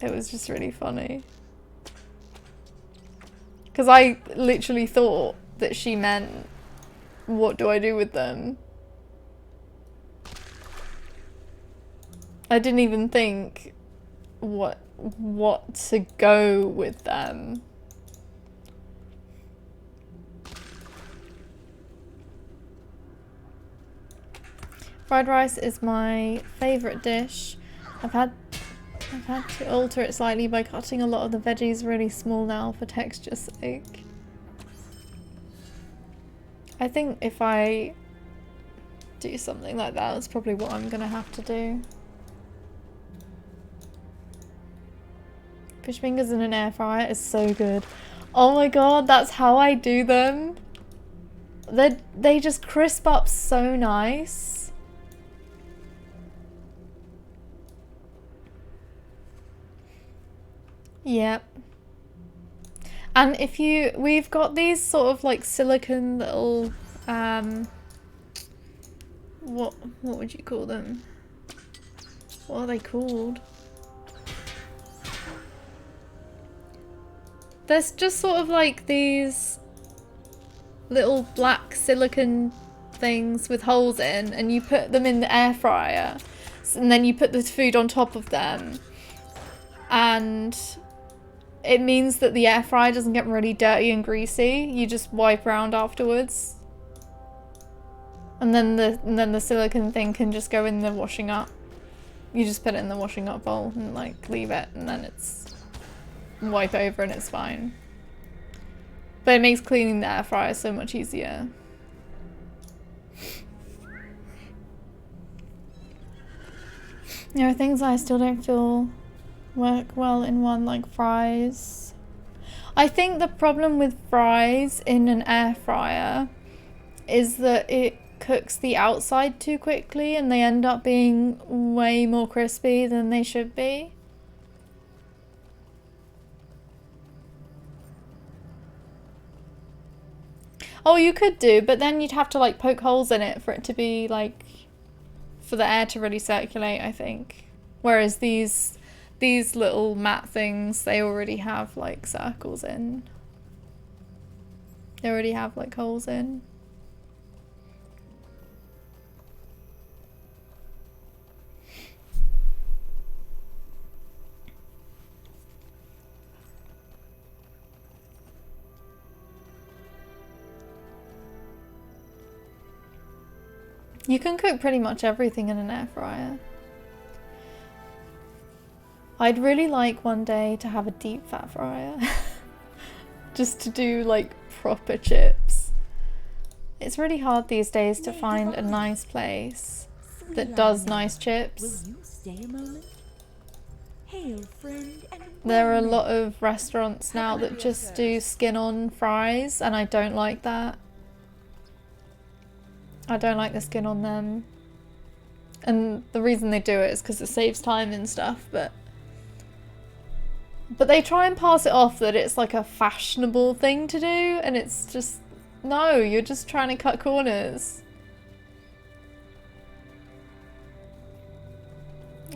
Speaker 1: It was just really funny. Because I literally thought that she meant, what do I do with them? I didn't even think what to go with them. Fried rice is my favourite dish. I've had to alter it slightly by cutting a lot of the veggies really small now for texture's sake. I think if I do something like that, that's probably what I'm gonna have to do. Fish fingers in an air fryer is so good. Oh my god, that's how I do them. They just crisp up so nice. Yep. And if we've got these sort of like silicone little, what would you call them? What are they called? There's just sort of like these little black silicone things with holes in, and you put them in the air fryer, and then you put the food on top of them, and it means that the air fryer doesn't get really dirty and greasy. You just wipe around afterwards. And then the silicone thing can just go in the washing up. You just put it in the washing up bowl and like leave it, and then it's wipe over and it's fine. But it makes cleaning the air fryer so much easier. There are things I still don't feel work well in one, like fries. I think the problem with fries in an air fryer is that it cooks the outside too quickly and they end up being way more crispy than they should be. Oh, you could do, but then you'd have to like poke holes in it for it to be like, for the air to really circulate, I think. Whereas these little mat things, they already have like circles in. They already have like holes in. You can cook pretty much everything in an air fryer. I'd really like one day to have a deep fat fryer. Just to do like proper chips. It's really hard these days to find a nice place that does nice chips.
Speaker 7: Will you stay a moment? Hail, friend, and
Speaker 1: There are a lot of restaurants now that just do skin on fries, and I don't like that. I don't like the skin on them. And the reason they do it is because it saves time and stuff, but they try and pass it off that it's like a fashionable thing to do, and it's just, no, you're just trying to cut corners.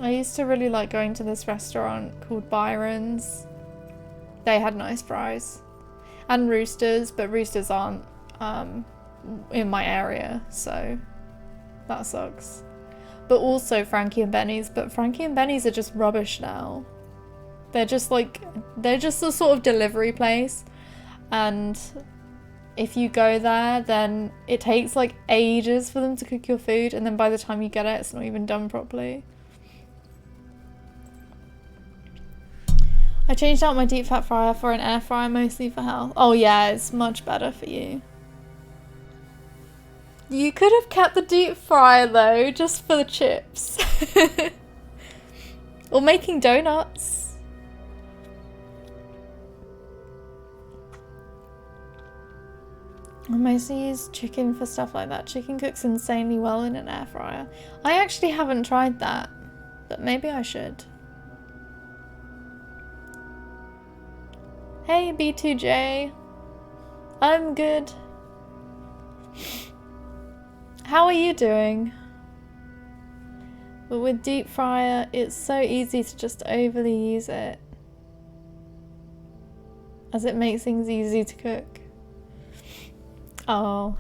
Speaker 1: I used to really like going to this restaurant called Byron's. They had nice fries. And Roosters, but Roosters aren't in my area, so that sucks. But also Frankie and Benny's, but Frankie and Benny's are just rubbish now. They're just a sort of delivery place, and if you go there, then it takes like ages for them to cook your food, and then by the time you get it, it's not even done properly. I changed out my deep fat fryer for an air fryer, mostly for health. Oh yeah, it's much better for you. You could have kept the deep fryer though, just for the chips. Or making donuts. I mostly use chicken for stuff like that. Chicken cooks insanely well in an air fryer. I actually haven't tried that, but maybe I should. Hey B2J. I'm good. How are you doing? But with deep fryer, it's so easy to just overly use it, as it makes things easy to cook. Oh.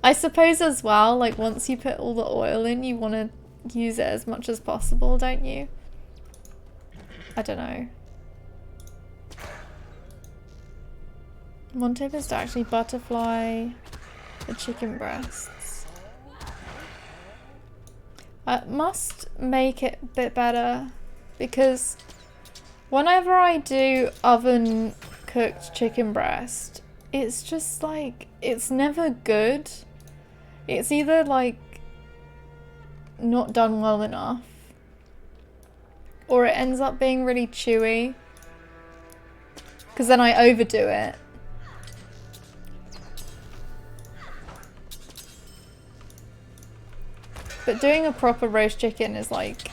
Speaker 1: I suppose as well, like once you put all the oil in, you want to use it as much as possible, don't you? I don't know. One tip is to actually butterfly the chicken breasts. I must make it a bit better, because whenever I do oven cooked chicken breast, it's just like, it's never good. It's either like not done well enough, or it ends up being really chewy, because then I overdo it. But doing a proper roast chicken is like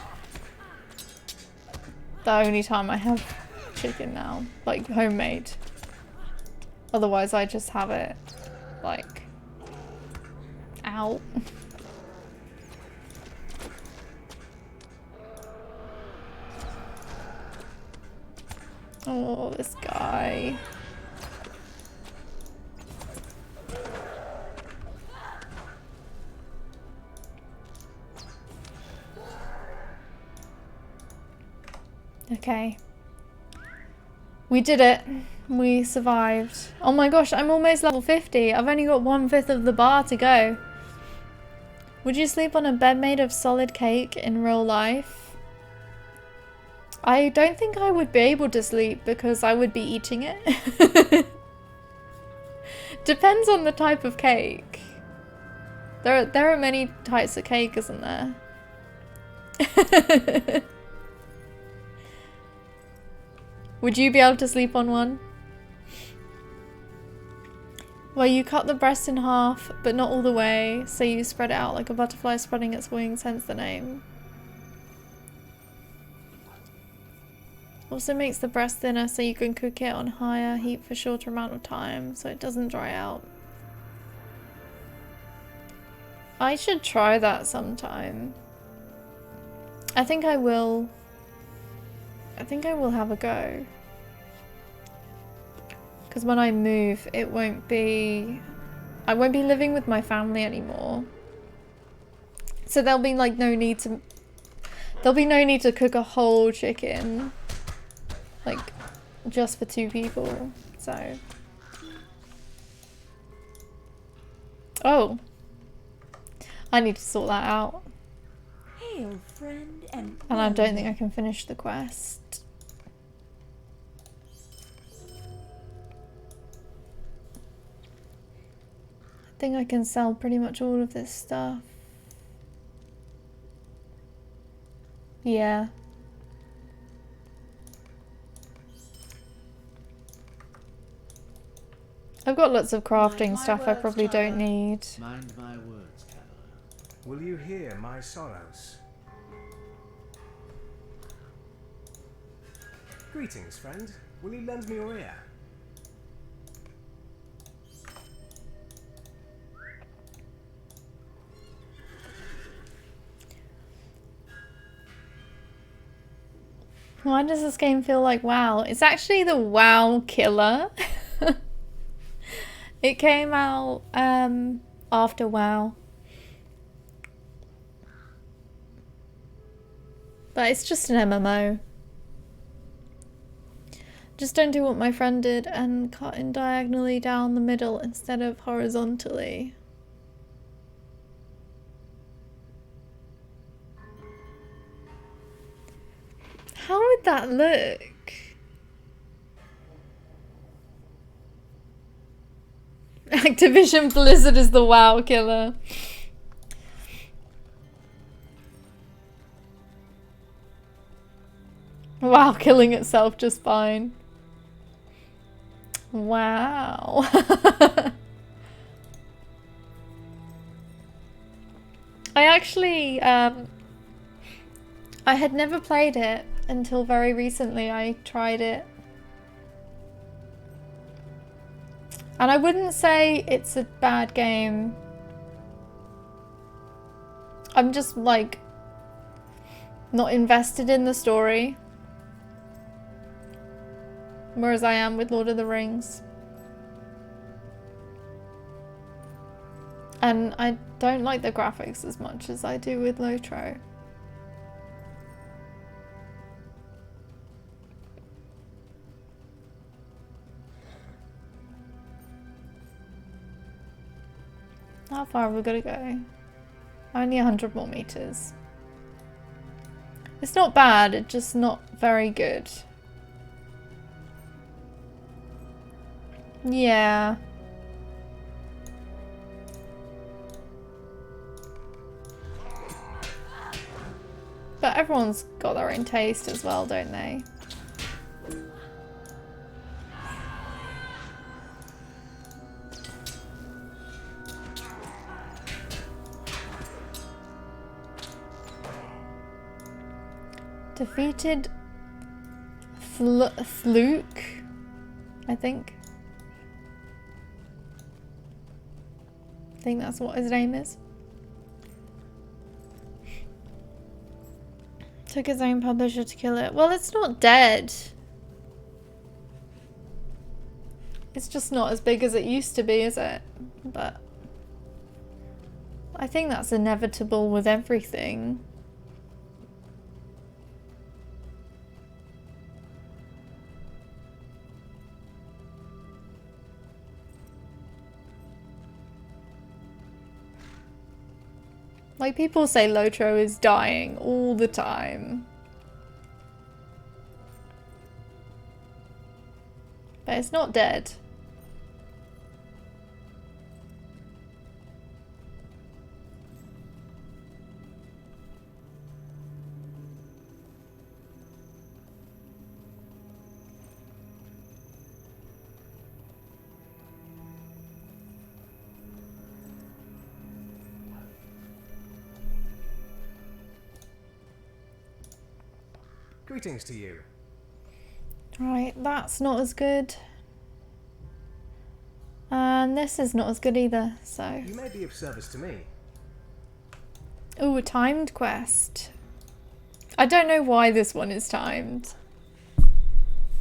Speaker 1: the only time I have chicken now, like homemade. Otherwise I just have it like out. Oh, this guy. Okay. We did it. We survived. Oh my gosh, I'm almost level 50. I've only got 1/5 of the bar to go. Would you sleep on a bed made of solid cake in real life? I don't think I would be able to sleep because I would be eating it. Depends on the type of cake. There are many types of cake, isn't there? Would you be able to sleep on one? Where you cut the breast in half, but not all the way, so you spread it out like a butterfly spreading its wings, hence the name. Also makes the breast thinner so you can cook it on higher heat for shorter amount of time, so it doesn't dry out. I should try that sometime. I think I will. I think I will have a go. Because when I move, it won't be... I won't be living with my family anymore. So there'll be like no need to... There'll be no need to cook a whole chicken. Like, just for 2 people. So... Oh. I need to sort that out.
Speaker 7: Hail, friend, and
Speaker 1: I don't think I can finish the quest. I think I can sell pretty much all of this stuff. Yeah. I've got lots of crafting
Speaker 6: Mind my
Speaker 1: stuff I
Speaker 6: words,
Speaker 1: probably don't
Speaker 6: Tyler.
Speaker 1: need.
Speaker 2: Mind my words, Cavalier.
Speaker 5: Will you hear my sorrows? Greetings, friend. Will you lend me your ear?
Speaker 1: Why does this game feel like WoW? It's actually the WoW killer. It came out after WoW. But it's just an MMO. Just don't do what my friend did and cut in diagonally down the middle instead of horizontally. How would that look? Activision Blizzard is the WoW killer. WoW killing itself just fine. Wow. I actually, I had never played it until very recently. I tried it. And I wouldn't say it's a bad game. I'm just like not invested in the story. Whereas I am with Lord of the Rings. And I don't like the graphics as much as I do with Lotro. How far have we got to go? Only 100 more meters. It's not bad, it's just not very good. Yeah. But everyone's got their own taste as well, don't they? Defeated Fluke, I think. I think that's what his name is. Took his own publisher to kill it. Well, it's not dead. It's just not as big as it used to be, is it? But I think that's inevitable with everything. Like, people say Lotro is dying all the time. But it's not dead.
Speaker 5: Greetings to you.
Speaker 1: Right, that's not as good. And this is not as good either, so...
Speaker 5: You may be of service to me.
Speaker 1: Ooh, a timed quest. I don't know why this one is timed.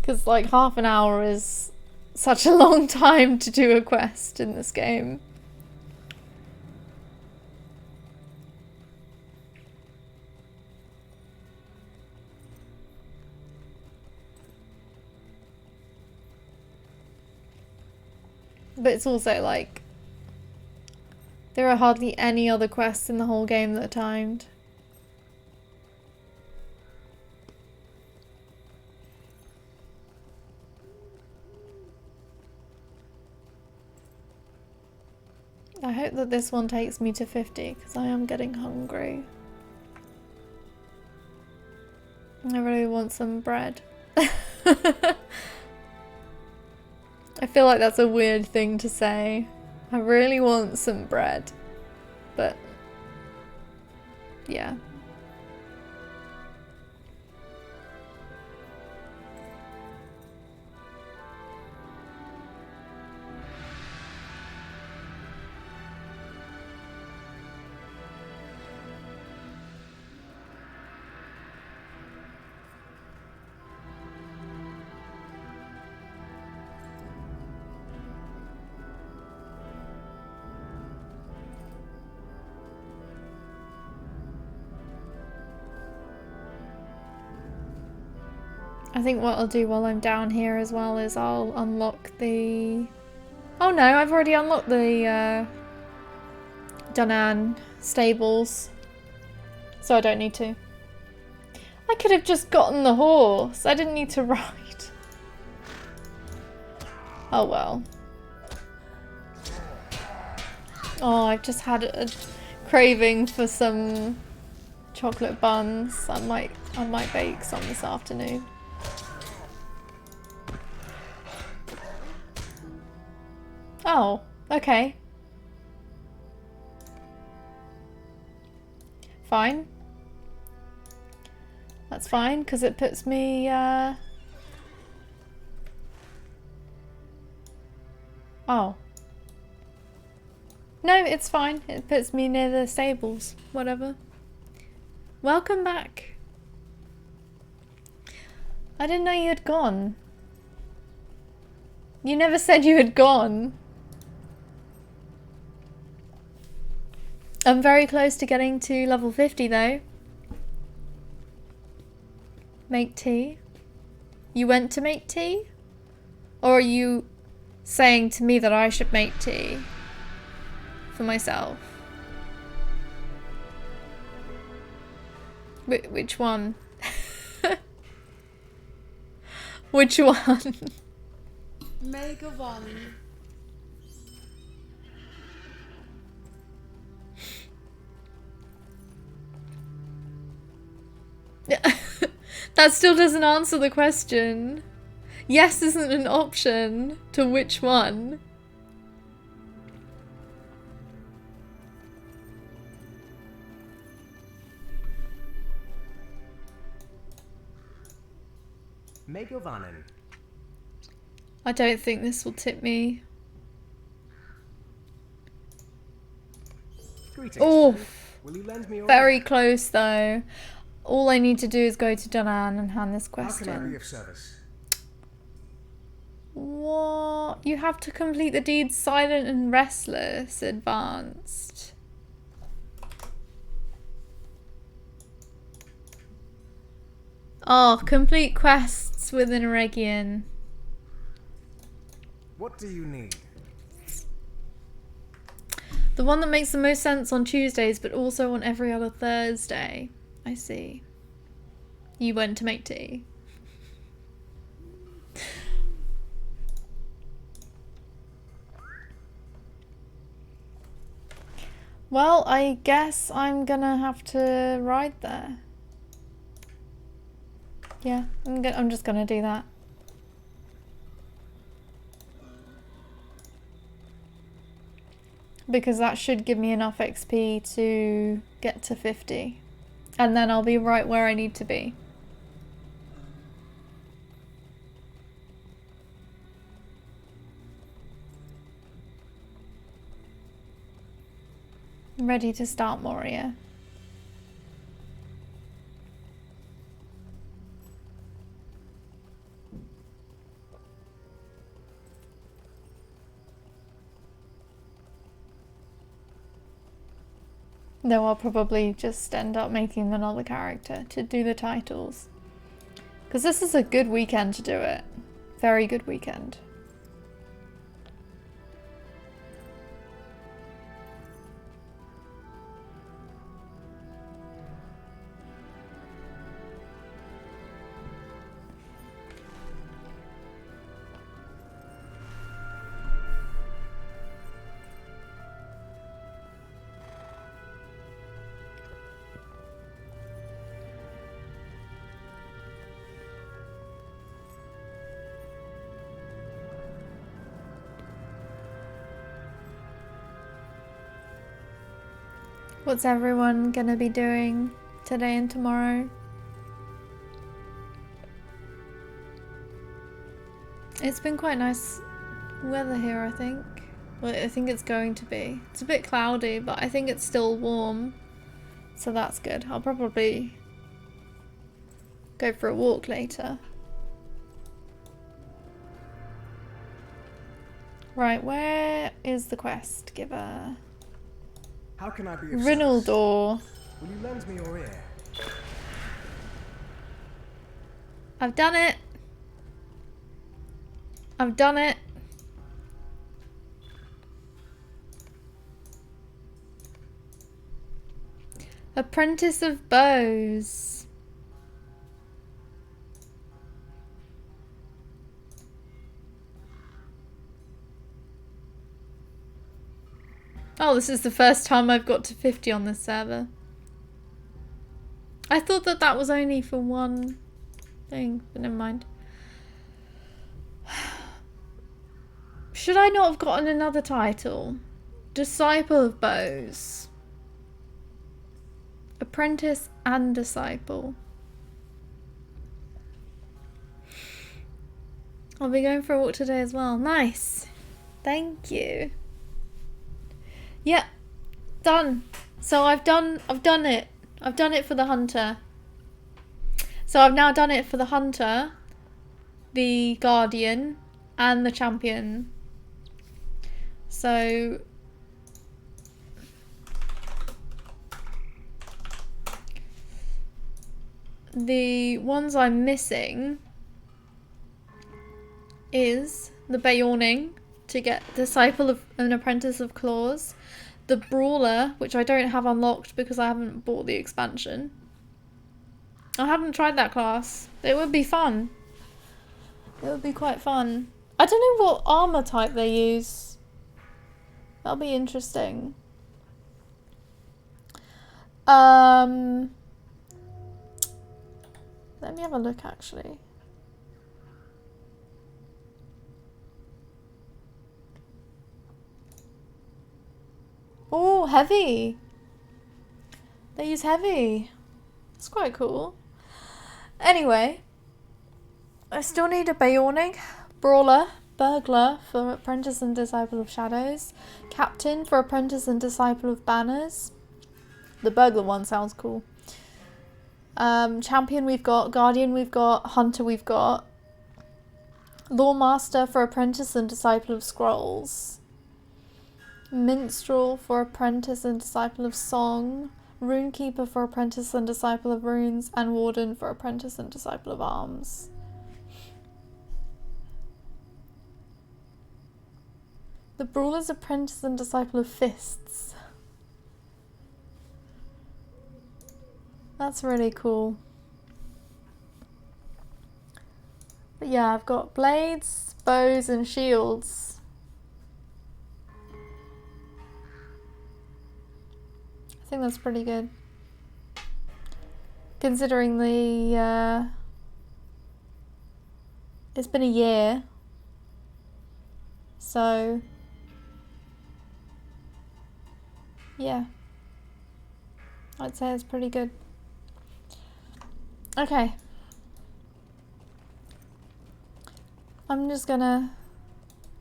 Speaker 1: Because, like, half an hour is such a long time to do a quest in this game. But it's also, like, there are hardly any other quests in the whole game that are timed. I hope that this one takes me to 50 because I am getting hungry. I really want some bread. I feel like that's a weird thing to say. I really want some bread. But yeah. I think what I'll do while I'm down here as well is I'll unlock the... Oh no, I've already unlocked the Dunnan stables. So I don't need to. I could have just gotten the horse. I didn't need to ride. Oh well. Oh, I've just had a craving for some chocolate buns. I might bake some this afternoon. Oh, okay. Fine. That's fine, because it puts me, Oh. No, it's fine. It puts me near the stables. Whatever. Welcome back. I didn't know you had gone. You never said you had gone. I'm very close to getting to level 50 though. Make tea? You went to make tea? Or are you saying to me that I should make tea for myself? Which one? Which one?
Speaker 3: Make a one.
Speaker 1: That still doesn't answer the question. Yes isn't an option to which one.
Speaker 5: Megovanen.
Speaker 1: I don't think this will tip me.
Speaker 5: Greetings.
Speaker 1: Oh,
Speaker 5: Will you lend me your
Speaker 1: very close though. All I need to do is go to Dunnan and hand this
Speaker 5: How
Speaker 1: quest
Speaker 5: can I be
Speaker 1: in.
Speaker 5: of service?
Speaker 1: What? You have to complete the deeds silent and restless advanced. Oh, complete quests with an Eregion.
Speaker 5: What do you need?
Speaker 1: The one that makes the most sense on Tuesdays, but also on every other Thursday. I see. You went to make tea. Well, I guess I'm gonna have to ride there. Yeah, I'm just gonna do that. Because that should give me enough XP to get to 50. And then I'll be right where I need to be. I'm ready to start Moria. Though I'll probably just end up making another character to do the titles. Because this is a good weekend to do it. Very good weekend. What's everyone gonna be doing today and tomorrow? It's been quite nice weather here, I think. Well, I think it's going to be. It's a bit cloudy, but I think it's still warm. So that's good. I'll probably go for a walk later. Right, where is the quest giver?
Speaker 5: How can I be of service?
Speaker 1: Rinaldor.
Speaker 5: Will you lend me your ear?
Speaker 1: I've done it. I've done it. Apprentice of Bows. Oh, this is the first time I've got to 50 on this server. I thought that that was only for one thing, but never mind. Should I not have gotten another title? Disciple of Bows. Apprentice and Disciple. I'll be going for a walk today as well. Nice. Thank you. Yeah, done. So I've done it. I've done it for the hunter. So I've now done it for the hunter, the guardian, and the champion. So the ones I'm missing is the Beorning to get Disciple of an Apprentice of Claws, the Brawler, which I don't have unlocked because I haven't bought the expansion. I haven't tried that class. It would be fun. It would be quite fun. I don't know what armor type they use. That'll be interesting. Let me have a look actually. Oh, heavy. They use heavy. It's quite cool. Anyway, I still need a Beorning, Brawler, Burglar for Apprentice and Disciple of Shadows, Captain for Apprentice and Disciple of Banners. The Burglar one sounds cool. Champion we've got, Guardian we've got, Hunter we've got, Lawmaster for Apprentice and Disciple of Scrolls, Minstrel for Apprentice and Disciple of Song, Runekeeper for Apprentice and Disciple of Runes, and Warden for Apprentice and Disciple of Arms. The Brawler's Apprentice and Disciple of Fists. That's really cool. But yeah, I've got blades, bows, and shields. I think that's pretty good. Considering the it's been a year. So yeah. I'd say it's pretty good. Okay. I'm just gonna...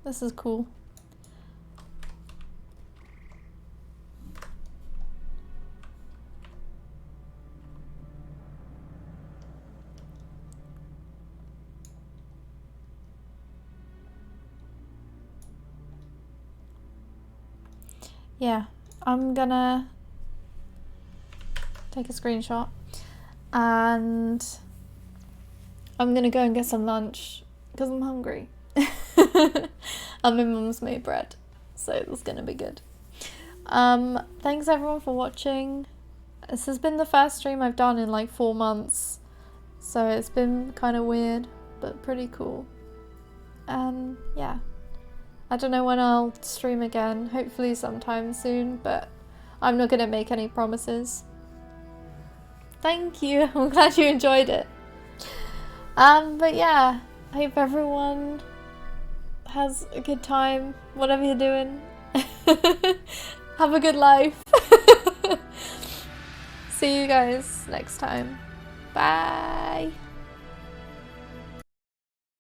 Speaker 1: This is cool. yeah, I'm gonna take a screenshot and I'm gonna go and get some lunch because I'm hungry. And my mum's made bread, so it's gonna be good. Thanks everyone for watching. This has been the first stream I've done in like 4 months, so it's been kind of weird but pretty cool. And yeah, I don't know when I'll stream again, hopefully sometime soon, but I'm not gonna make any promises. Thank you, I'm glad you enjoyed it. But yeah, I hope everyone has a good time, whatever you're doing. Have a good life. See you guys next time. Bye.